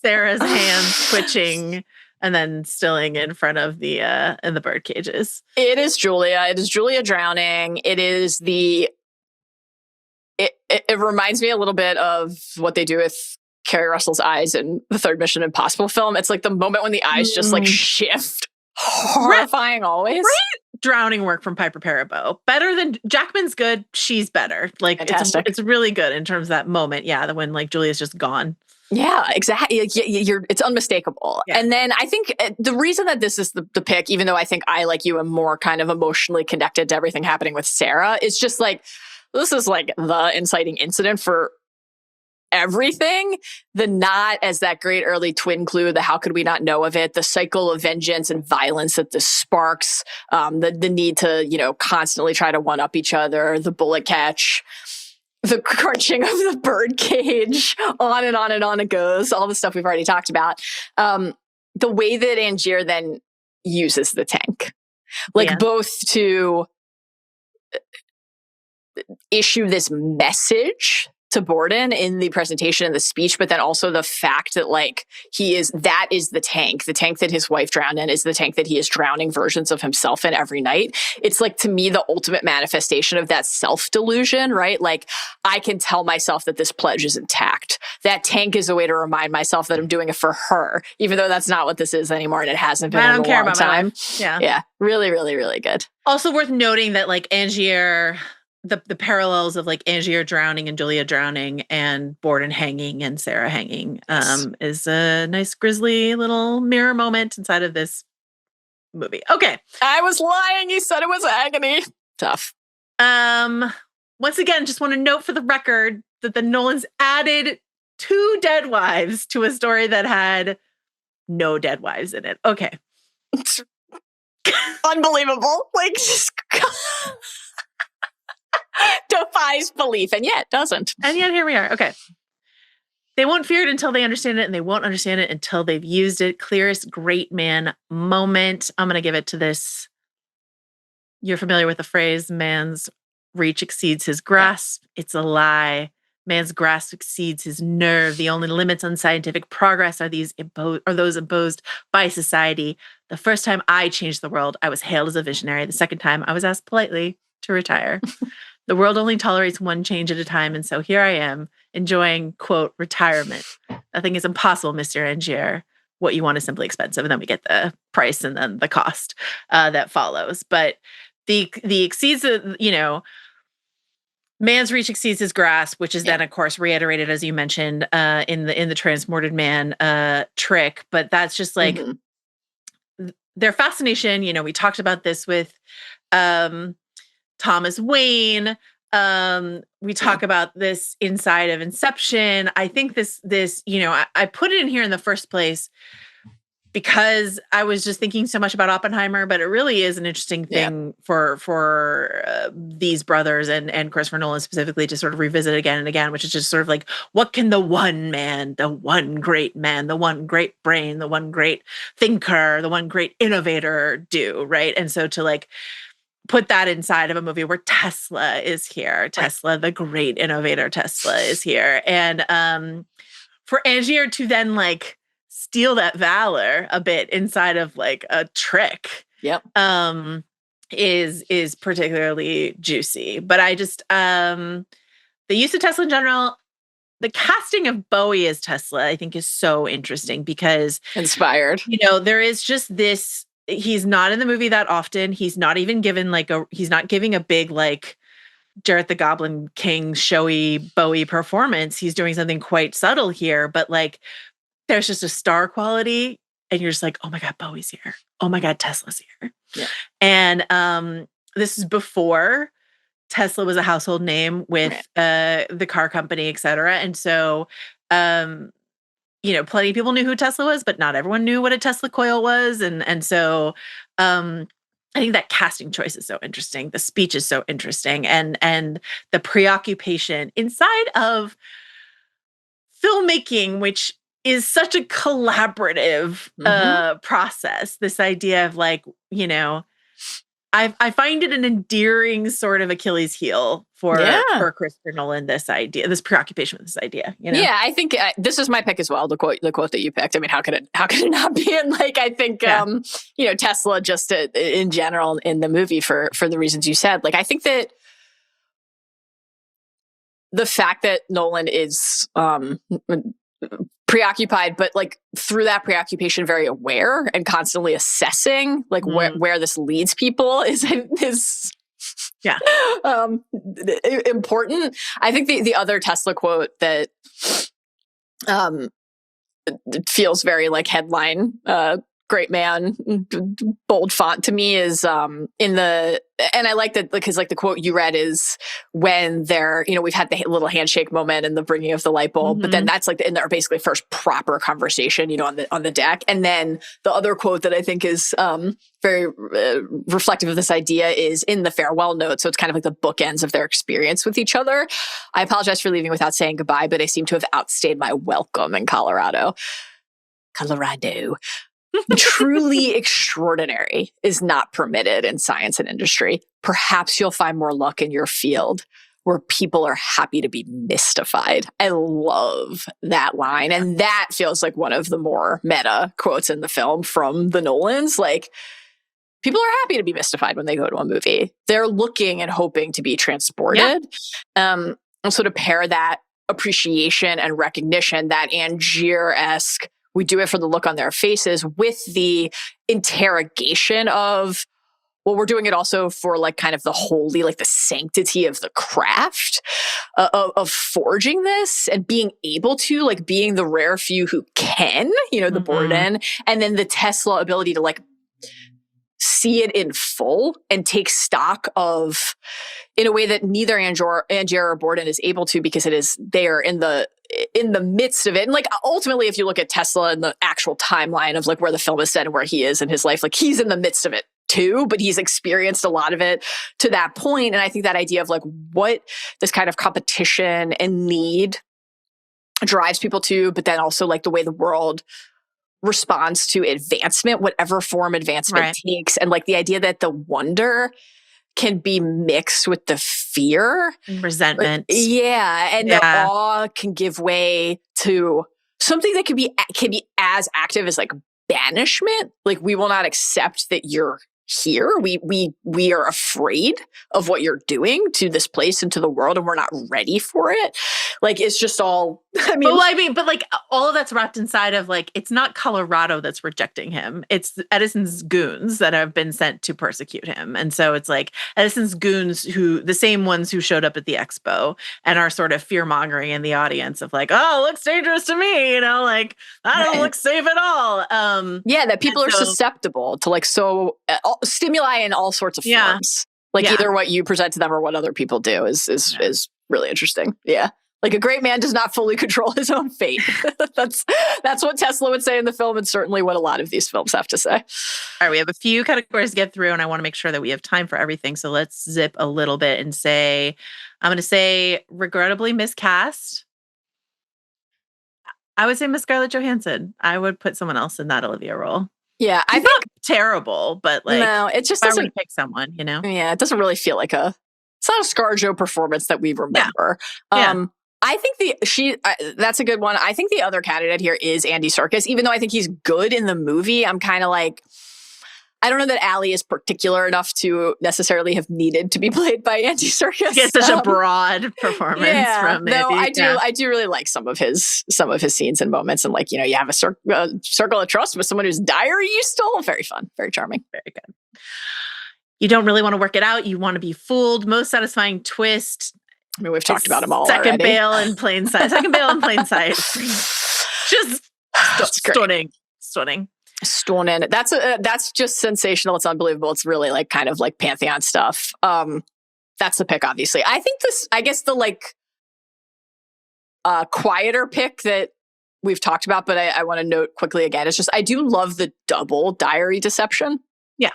Sarah's hands twitching and then stilling in front of the in the bird cages? It is Julia. It is Julia drowning. It is the. It reminds me a little bit of what they do with Kerry Russell's eyes in the third Mission Impossible film. It's like the moment when the eyes just like shift. Horrifying always. Right? Drowning work from Piper Parabo. Better than Jackman's good. She's better. Like it's really good in terms of that moment. Yeah, the when like Julia's just gone. Yeah, exactly. It's unmistakable. Yeah. And then I think the reason that this is the pick, even though I think I, like you, am more kind of emotionally connected to everything happening with Sarah, is just like, this is like the inciting incident for everything. The not as that great early twin clue, the how could we not know of it, the cycle of vengeance and violence that this sparks, the need to, you know, constantly try to one-up each other, the bullet catch, the crunching of the bird cage, on and on and on it goes, all the stuff we've already talked about. The way that Angier then uses the tank, like both to issue this message to Borden in the presentation and the speech, but then also the fact that like that is the tank that his wife drowned in is the tank that he is drowning versions of himself in every night. It's like, to me, the ultimate manifestation of that self-delusion, right? Like, I can tell myself that this pledge is intact. That tank is a way to remind myself that I'm doing it for her, even though that's not what this is anymore. And it hasn't been in a long time. Yeah. Really, really, really good. Also worth noting that like Angier, the parallels of like Angier drowning and Julia drowning and Borden hanging and Sarah hanging is a nice grisly little mirror moment inside of this movie. Okay. I was lying. You said it was agony. Tough. Once again, just want to note for the record that the Nolans added 2 dead wives to a story that had no dead wives in it. Okay. Unbelievable. Like, just defies belief, and yet doesn't. And yet here we are. Okay. They won't fear it until they understand it, and they won't understand it until they've used it. Clearest great man moment. I'm going to give it to this. You're familiar with the phrase, man's reach exceeds his grasp. It's a lie. Man's grasp exceeds his nerve. The only limits on scientific progress are those imposed by society. The first time I changed the world, I was hailed as a visionary. The second time, I was asked politely to retire. The world only tolerates one change at a time, and so here I am, enjoying, quote, retirement. Nothing is impossible, Mr. Angier. What you want is simply expensive. And then we get the price and then the cost that follows. But the exceeds, man's reach exceeds his grasp, which is then, of course, reiterated, as you mentioned, in the transported man trick. But that's just like their fascination. You know, we talked about this with Thomas Wayne. We talk about this inside of Inception. I think this, I put it in here in the first place because I was just thinking so much about Oppenheimer, but it really is an interesting thing for these brothers and Christopher Nolan specifically to sort of revisit again and again, which is just sort of like, what can the one man, the one great man, the one great brain, the one great thinker, the one great innovator do, right? And so to like, put that inside of a movie where Tesla is here. Tesla, the great innovator, Tesla is here. And for Angier to then like steal that valor a bit inside of like a trick is particularly juicy. But I just the use of Tesla in general, the casting of Bowie as Tesla, I think, is so interesting because inspired. There is just this. He's not in the movie that often. He's not even given he's not giving a big Jarrett the Goblin King showy Bowie performance. He's doing something quite subtle here, but there's just a star quality, and you're just like, oh my God, Bowie's here. Oh my God, Tesla's here. Yeah. And this is before Tesla was a household name with the car company, et cetera. And so, plenty of people knew who Tesla was, but not everyone knew what a Tesla coil was. And so, I think that casting choice is so interesting. The speech is so interesting. And the preoccupation inside of filmmaking, which is such a collaborative process. This idea of I find it an endearing sort of Achilles heel for Christopher Nolan. This preoccupation with this idea. Yeah, I think this is my pick as well. The quote that you picked. I mean, how could it not be? And I think Tesla just in general in the movie for the reasons you said. I think that the fact that Nolan is preoccupied, but through that preoccupation, very aware and constantly assessing where this leads people is important. I think the other Tesla quote that feels very headline great man, bold font to me is and I like that because the quote you read is when they're, we've had the little handshake moment and the bringing of the light bulb, but then that's in their basically first proper conversation, on the deck. And then the other quote that I think is very reflective of this idea is in the farewell note. So it's kind of the bookends of their experience with each other. I apologize for leaving without saying goodbye, but I seem to have outstayed my welcome in Colorado. Truly extraordinary is not permitted in science and industry. Perhaps you'll find more luck in your field where people are happy to be mystified. I love that line. And that feels like one of the more meta quotes in the film from the Nolans. People are happy to be mystified when they go to a movie. They're looking and hoping to be transported. And so to pair that appreciation and recognition, that Angier-esque, we do it for the look on their faces, with the interrogation of, well, we're doing it also for kind of the holy, the sanctity of the craft of forging this and being able to, being the rare few who can, the Borden, and then the Tesla ability to see it in full and take stock of, in a way that neither Angier or Borden is able to, because they are in the midst of it. And ultimately, if you look at Tesla and the actual timeline of where the film is set and where he is in his life, he's in the midst of it too, but he's experienced a lot of it to that point. And I think that idea of what this kind of competition and need drives people to, but then also the way the world responds to advancement, whatever form advancement takes. And the idea that the wonder can be mixed with the fear, resentment. And the awe can give way to something that can be as active as banishment. We will not accept that you're here. We are afraid of what you're doing to this place and to the world, and we're not ready for it. It's just all, but all of that's wrapped inside of it's not Colorado that's rejecting him. It's Edison's goons that have been sent to persecute him. And so it's Edison's goons, the same ones who showed up at the expo and are sort of fear mongering in the audience of oh, it looks dangerous to me. I don't look safe at all. That people are susceptible to stimuli in all sorts of forms. Either what you present to them or what other people do is really interesting. Yeah. A great man does not fully control his own fate. That's what Tesla would say in the film, and certainly what a lot of these films have to say. All right, we have a few categories to get through, and I want to make sure that we have time for everything. So let's zip a little bit and say, I'm going to say regrettably miscast. I would say Miss Scarlett Johansson. I would put someone else in that Olivia role. Yeah, I think not terrible, but no, it just doesn't pick someone, Yeah, it doesn't really feel like it's not a ScarJo performance that we remember. I think that's a good one. I think the other candidate here is Andy Serkis, even though I think he's good in the movie. I'm kind of I don't know that Allie is particular enough to necessarily have needed to be played by Andy Serkis. Get such a broad performance from Andy. No, I do really like some of his scenes and moments, and like, you know, you have a circle of trust with someone whose diary you stole. Very fun, very charming, very good. You don't really want to work it out. You want to be fooled. Most satisfying twist. I mean, we've talked about them all Second already. bail in plain sight. Second bail in plain sight. Just stunning. Stunning. That's just sensational. It's unbelievable. It's really like kind of like Pantheon stuff. That's the pick, obviously. I think I guess the like quieter pick that we've talked about, but I want to note quickly again, it's just, I do love the double diary deception. Yeah.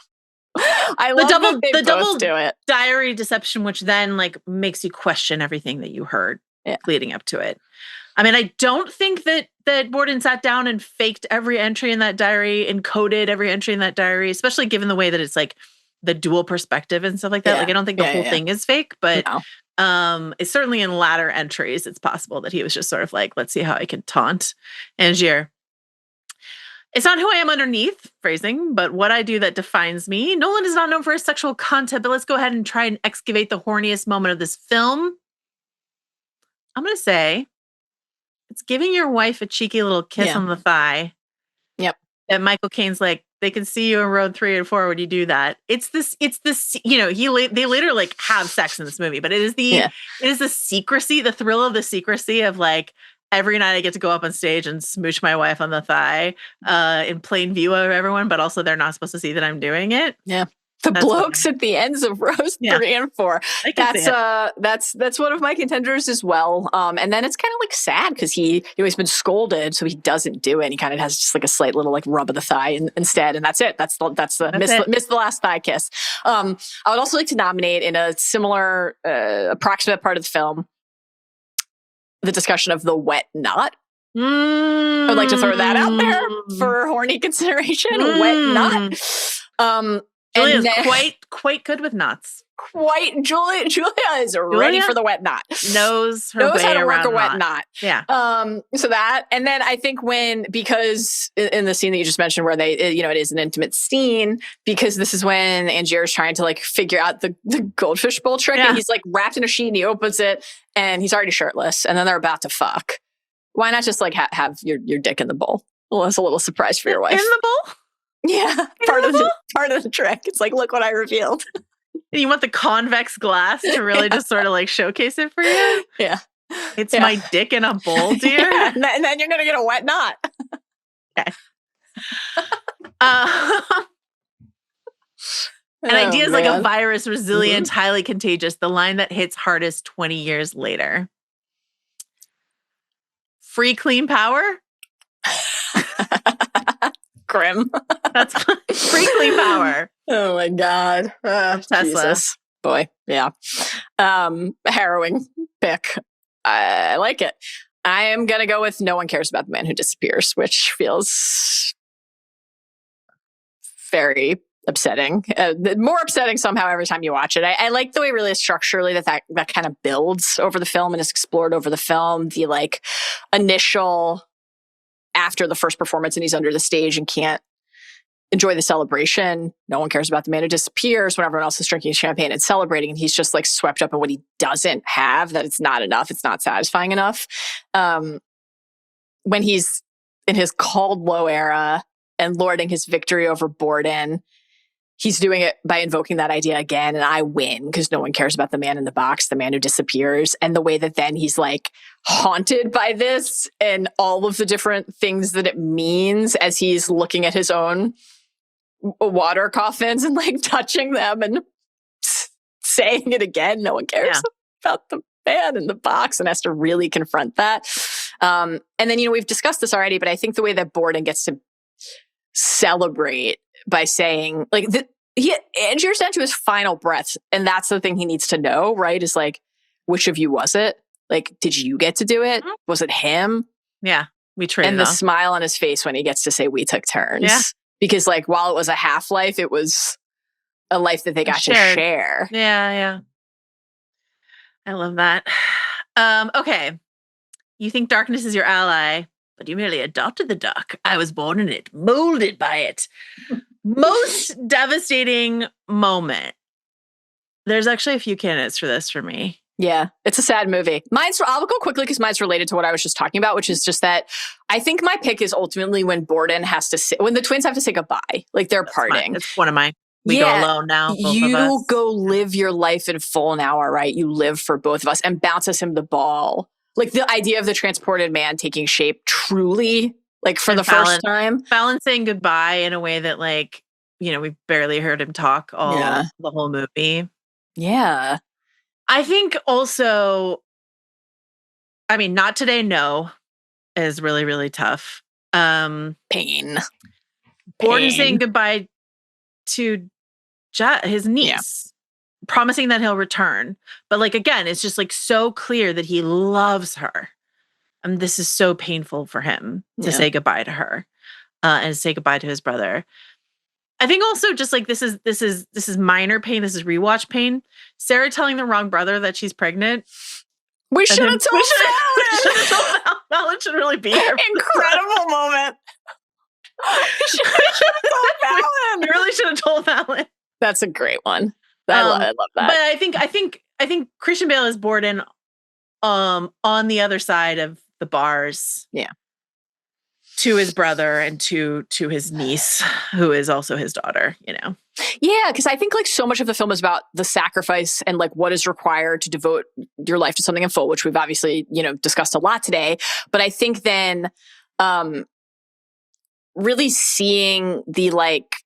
I love the double do it. Diary deception, which then like makes you question everything that you heard leading up to it. I mean, I don't think that Borden sat down and faked every entry in that diary, encoded every entry in that diary, especially given the way that it's like the dual perspective and stuff like that. Like, I don't think the whole thing is fake, but it's certainly in latter entries, it's possible that he was just sort of like, let's see how I can taunt Angier. It's not who I am underneath, phrasing, but what I do that defines me. Nolan is not known for his sexual content, but let's go ahead and try and excavate the horniest moment of this film. I'm going to say it's giving your wife a cheeky little kiss on the thigh. Yep. And Michael Caine's like, they can see you in road 3 and 4 when you do that. It's this, you know, they later like have sex in this movie, but it is the secrecy, the thrill of the secrecy of like, every night I get to go up on stage and smooch my wife on the thigh in plain view of everyone, but also they're not supposed to see that I'm doing it. Yeah. That's blokes at the ends of rows 3 and 4. That's one of my contenders as well. And then it's kind of like sad because he's been scolded, so he doesn't do it. And he kind of has just like a slight little like rub of the thigh instead, and that's it. That's the miss the last thigh kiss. I would also like to nominate in a similar approximate part of the film the discussion of the wet knot. I would like to throw that out there for horny consideration. Wet knot. Julia's quite good with knots. Julia is ready for the wet knot. Knows how to work a wet knot. Yeah. So that, and then I think because in the scene that you just mentioned where they, you know, it is an intimate scene, because this is when Angier is trying to like figure out the goldfish bowl trick, and he's like wrapped in a sheet and he opens it and he's already shirtless, and then they're about to fuck. Why not just like have your dick in the bowl? Well, that's a little surprise for your wife. In the bowl? Yeah, part of the trick. It's like, look what I revealed. And you want the convex glass to really just sort of like showcase it for you? Yeah. It's my dick in a bowl, dear. Yeah. And then you're going to get a wet knot. Okay. An idea is like a virus, resilient, highly contagious. The line that hits hardest 20 years later. Free, clean power? Grim. That's free, clean power. Oh my God. Tesla. Jesus. Boy. Yeah. Harrowing pick. I like it. I am going to go with No One Cares About the Man Who Disappears, which feels very upsetting. More upsetting somehow every time you watch it. I like the way really structurally that kind of builds over the film and is explored over the film. The like initial, after the first performance and he's under the stage and can't enjoy the celebration. No one cares about the man who disappears when everyone else is drinking champagne and celebrating. And he's just like swept up in what he doesn't have, that it's not enough. It's not satisfying enough. When he's in his Called Low era and lording his victory over Borden, he's doing it by invoking that idea again. And I win because no one cares about the man in the box, the man who disappears. And the way that then he's like haunted by this and all of the different things that it means as he's looking at his own water coffins and like touching them and saying it again. No one cares about the man in the box, and has to really confront that. And then, you know, we've discussed this already, but I think the way that Borden gets to celebrate by saying, like, Angier's down to his final breath, and that's the thing he needs to know, right? Is like, which of you was it? Like, did you get to do it? Was it him? Yeah, we traded. And the smile on his face when he gets to say, we took turns. Yeah. Because, like, while it was a half life, it was a life that they got to share. Yeah, yeah. I love that. Okay. You think darkness is your ally, but you merely adopted the dark. I was born in it, molded by it. Most devastating moment. There's actually a few candidates for this for me. Yeah, it's a sad movie. I'll go quickly because mine's related to what I was just talking about, which is just that I think my pick is ultimately when Borden has to when the twins have to say goodbye, like they're parting. It's one of mine. We go alone now. Both you of us. Go live your life in full now, all right? You live for both of us, and bounces him the ball. Like the idea of the transported man taking shape truly, like for the first time. Fallon saying goodbye in a way that, like, we barely heard him talk the whole movie. Yeah. I think also, I mean, Not Today, No is really, really tough. Pain. Borden saying goodbye to his niece, promising that he'll return. But like, again, it's just like so clear that he loves her. And this is so painful for him to say goodbye to her and say goodbye to his brother. I think also just like this is minor pain. This is rewatch pain. Sarah telling the wrong brother that she's pregnant. We should have told Fallon. Fallon should really be here. Incredible moment. We should have told Fallon. We really should have told Fallon. That's a great one. I love that. But I think Christian Bale is Borden on the other side of the bars. Yeah. To his brother and to his niece, who is also his daughter, Yeah, because I think like so much of the film is about the sacrifice and like what is required to devote your life to something in full, which we've obviously, discussed a lot today. But I think then really seeing the like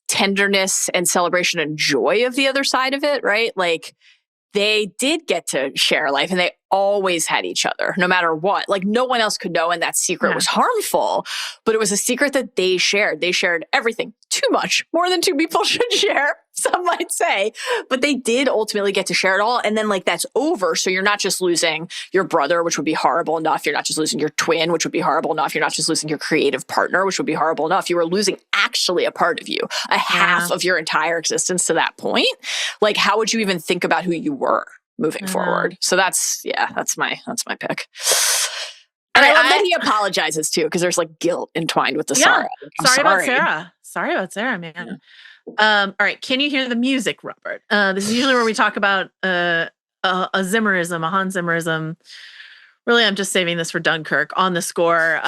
tenderness and celebration and joy of the other side of it, right? Like they did get to share life and they always had each other no matter what. Like no one else could know, and that secret was harmful, but it was a secret that they shared. They shared everything, too much, more than two people should share, some might say, but they did ultimately get to share it all. And then like that's over. So you're not just losing your brother, which would be horrible enough. You're not just losing your twin, which would be horrible enough. You're not just losing your creative partner, which would be horrible enough. You were losing actually a part of you, a half of your entire existence to that point. Like how would you even think about who you were moving forward? So that's my pick. And I love that he apologizes too, because there's like guilt entwined with the sorrow. Sorry about Sarah. Sorry about Sarah, man. Yeah. All right. Can you hear the music, Robert? This is usually where we talk about a Zimmerism, a Hans Zimmerism. Really, I'm just saving this for Dunkirk on the score.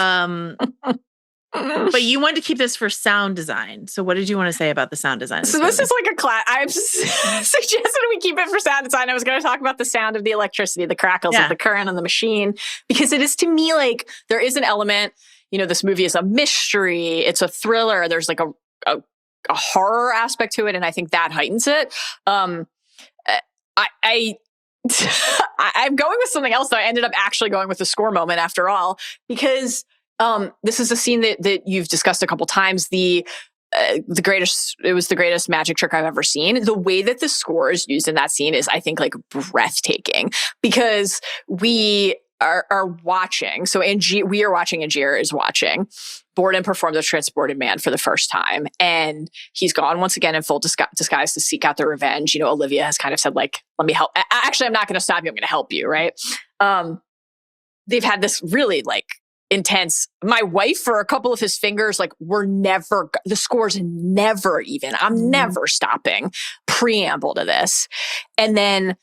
But you wanted to keep this for sound design. So what did you want to say about the sound design? So this is like a class. I suggested we keep it for sound design. I was going to talk about the sound of the electricity, the crackles of the current on the machine, because it is to me like there is an element, this movie is a mystery. It's a thriller. There's like a horror aspect to it. And I think that heightens it. I'm going with something else though. I ended up actually going with the score moment after all, because this is a scene that you've discussed a couple times. It was the greatest magic trick I've ever seen. The way that the score is used in that scene is, I think, like breathtaking, because we are watching. So we are watching, Angier is watching Borden perform the transported man for the first time. And he's gone once again in full disguise to seek out the revenge. Olivia has kind of said like, let me help. Actually, I'm not going to stop you. I'm going to help you. Right. They've had this really like intense. My wife, for a couple of his fingers, like the score's never even, I'm never stopping, preamble to this. And then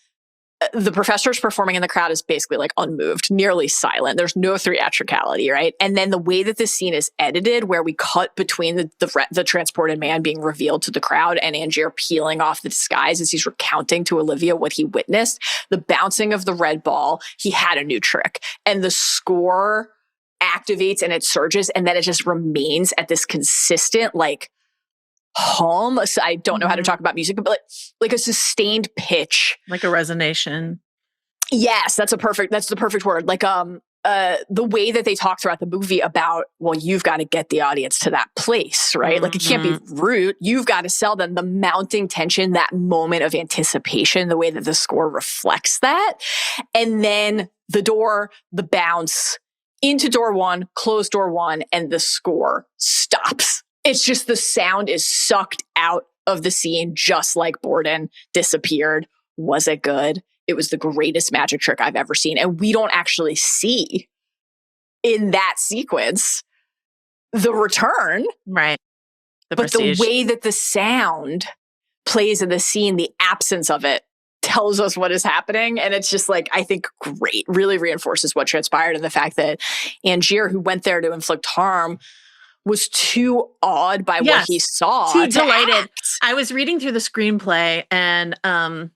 the professor's performing in the crowd is basically like unmoved, nearly silent. There's no theatricality, right? And then the way that this scene is edited, where we cut between the transported man being revealed to the crowd and Angier peeling off the disguise as he's recounting to Olivia what he witnessed, the bouncing of the red ball, he had a new trick. And the score activates and it surges, and then it just remains at this consistent like hum. I don't know how to talk about music, but like a sustained pitch, like a resonation. Yes, that's the perfect word. Like the way that they talk throughout the movie about, well, you've got to get the audience to that place, right? Like it can't be root. You've got to sell them. The mounting tension, that moment of anticipation, the way that the score reflects that, and then the bounce into door one, close door one, and the score stops. It's just the sound is sucked out of the scene, just like Borden disappeared. Was it good? It was the greatest magic trick I've ever seen. And we don't actually see in that sequence the return. Right. But the way that the sound plays in the scene, the absence of it tells us what is happening. And it's just like, I think great, really reinforces what transpired. And the fact that Angier, who went there to inflict harm, was too awed by what he saw. Too delighted. I was reading through the screenplay and I'm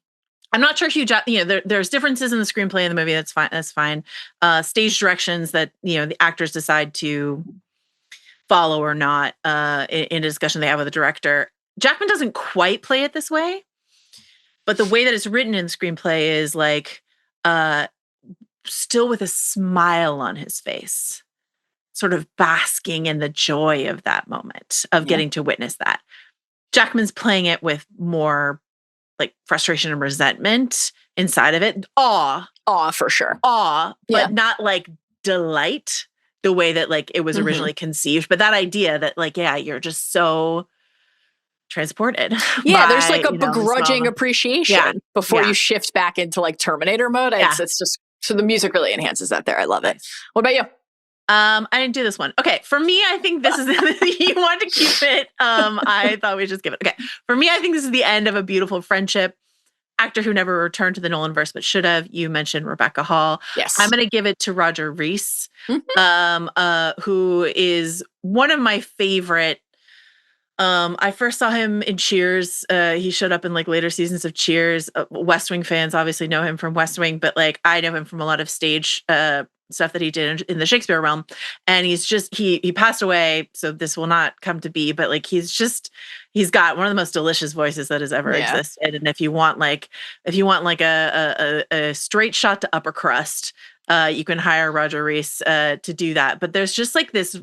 not sure Hugh Jackman, there's differences in the screenplay in the movie. That's fine. Stage directions that, the actors decide to follow or not in a discussion they have with the director. Jackman doesn't quite play it this way, but the way that it's written in the screenplay is like still with a smile on his face, sort of basking in the joy of that moment of getting to witness that. Jackman's playing it with more like frustration and resentment inside of it. Awe for sure. But not like delight the way that like it was originally conceived. But that idea that like, you're just so transported. Yeah, there's like a begrudging appreciation before you shift back into like Terminator mode. It's just, so the music really enhances that there. I love it. What about you? I didn't do this one. Okay. For me, I think this is, you want to keep it. I thought we'd just give it. Okay. For me, I think this is the end of a beautiful friendship. Actor who never returned to the Nolan-verse, but should have. You mentioned Rebecca Hall. Yes. I'm going to give it to Roger Rees, who is one of my favorite. I first saw him in Cheers. He showed up in like later seasons of Cheers. West Wing fans obviously know him from West Wing, but like I know him from a lot of stage stuff that he did in the Shakespeare realm. And he's just, he passed away, so this will not come to be, but like he's got one of the most delicious voices that has ever existed. And if you want like a straight shot to upper crust, you can hire Roger Rees to do that. But there's just like this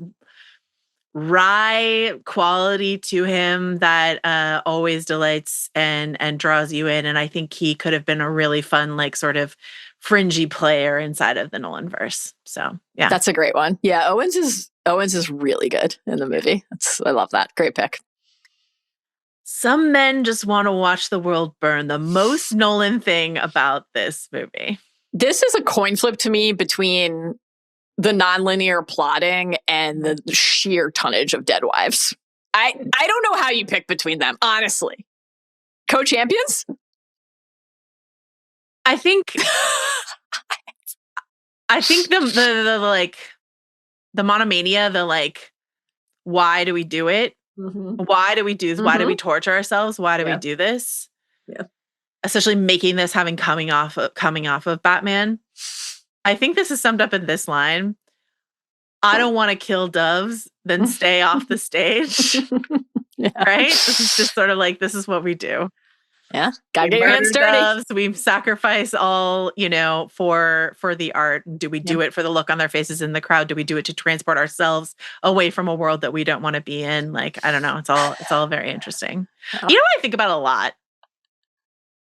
wry quality to him that always delights and draws you in. And I think he could have been a really fun, like sort of fringy player inside of the Nolan-verse. So yeah. That's a great one. Yeah, Owens is really good in the movie. I love that. Great pick. Some men just want to watch the world burn. The most Nolan thing about this movie. This is a coin flip to me between the nonlinear plotting and the sheer tonnage of dead wives. I don't know how you pick between them, honestly. Co-champions? I think the like the monomania, the like, why do we do it? Why do we do this? Why do we torture ourselves? Why do we do this? Yeah. Especially making this coming off of Batman. I think this is summed up in this line. I don't want to kill doves, then stay off the stage. Right? This is just sort of like, this is what we do. Yeah. Gotta get your hands dirty. Doves, we sacrifice all, for the art. Do we do it for the look on their faces in the crowd? Do we do it to transport ourselves away from a world that we don't want to be in? Like, I don't know. It's all very interesting. Oh. You know what I think about a lot?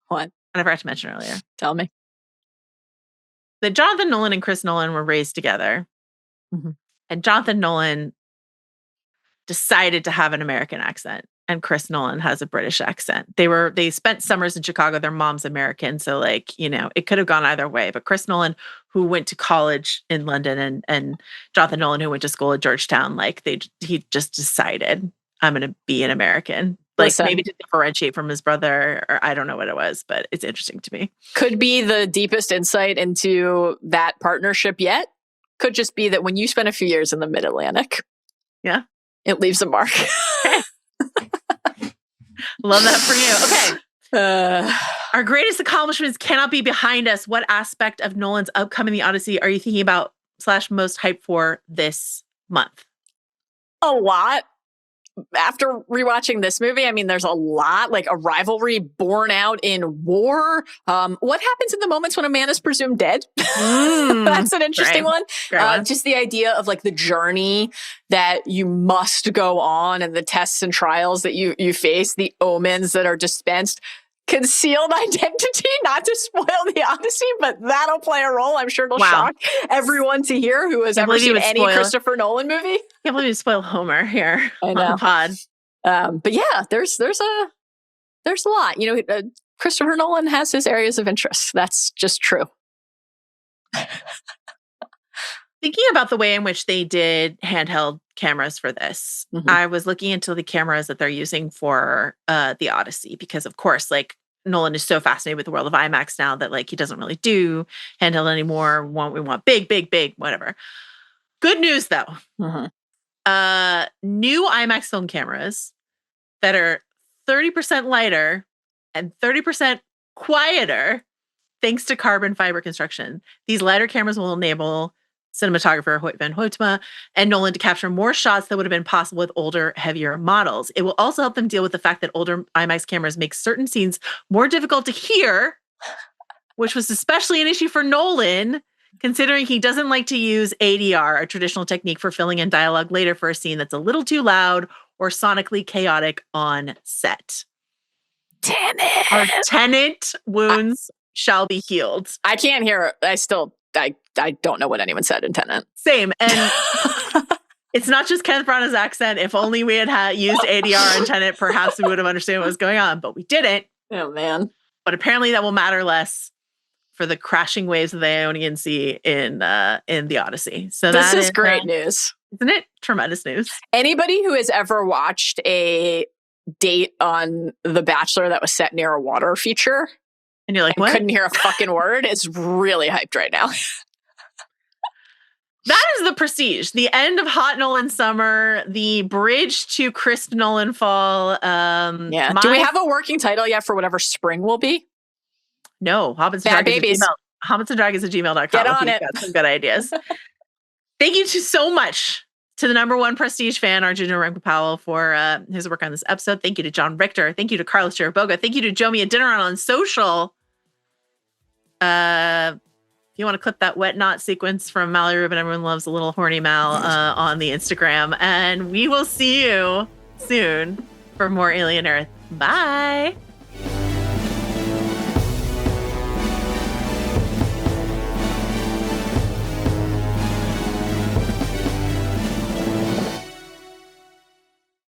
What? I forgot to mention earlier. Tell me. That Jonathan Nolan and Chris Nolan were raised together. And Jonathan Nolan decided to have an American accent, and Chris Nolan has a British accent. They spent summers in Chicago. Their mom's American, so like, it could have gone either way. But Chris Nolan, who went to college in London, and Jonathan Nolan, who went to school at Georgetown, like he just decided, I'm going to be an American. Like, maybe to differentiate from his brother, or I don't know what it was, but it's interesting to me. Could be the deepest insight into that partnership yet. Could just be that when you spend a few years in the Mid-Atlantic, it leaves a mark. Love that for you. Okay. Our greatest accomplishments cannot be behind us. What aspect of Nolan's upcoming The Odyssey are you thinking about / most hyped for this month? A lot. After rewatching this movie, I mean, there's a lot, like a rivalry born out in war. What happens in the moments when a man is presumed dead? That's an interesting one. Just the idea of like the journey that you must go on and the tests and trials that you face, the omens that are dispensed. Concealed identity, not to spoil the Odyssey, but that'll play a role. I'm sure it'll shock evereverone to hear who has ever seen any Christopher Nolan movie. I can't believe you spoil Homer here on the pod. But yeah, there's a lot. Christopher Nolan has his areas of interest. That's just true. Thinking about the way in which they did handheld cameras for this, I was looking into the cameras that they're using for the Odyssey because, of course, like Nolan is so fascinated with the world of IMAX now that like he doesn't really do handheld anymore. We want big, big, big, whatever. Good news though. New IMAX film cameras that are 30% lighter and 30% quieter thanks to carbon fiber construction. These lighter cameras will enable cinematographer Hoyt van Hoytema and Nolan to capture more shots that would have been possible with older, heavier models. It will also help them deal with the fact that older IMAX cameras make certain scenes more difficult to hear, which was especially an issue for Nolan, considering he doesn't like to use ADR, a traditional technique for filling in dialogue later for a scene that's a little too loud or sonically chaotic on set. Tenet. Our Tenet wounds shall be healed. I can't hear. I don't know what anyone said in Tenet. Same. And it's not just Kenneth Branagh's accent. If only we had used ADR in Tenet, perhaps we would have understood what was going on, but we didn't. Oh, man. But apparently that will matter less for the crashing waves of the Ionian Sea in the Odyssey. So this is great news. Isn't it? Tremendous news. Anybody who has ever watched a date on The Bachelor that was set near a water feature and you're like, what? Couldn't hear a fucking word is really hyped right now. That is the Prestige. The end of Hot Nolan Summer, the bridge to crisp Nolan Fall. Do we have a working title yet for whatever spring will be? No, Hobbits and Dragons at gmail.com. Get on it. Got some good ideas. Thank you so much to the number one Prestige fan, Arjuna Rankapowell, for his work on this episode. Thank you to John Richter. Thank you to Carlos Chiraboga. Thank you to Jomi at Dinner on Social. If you want to clip that wet knot sequence from Mallory Rubin, everyone loves a little horny Mal on the Instagram. And we will see you soon for more Alien Earth. Bye.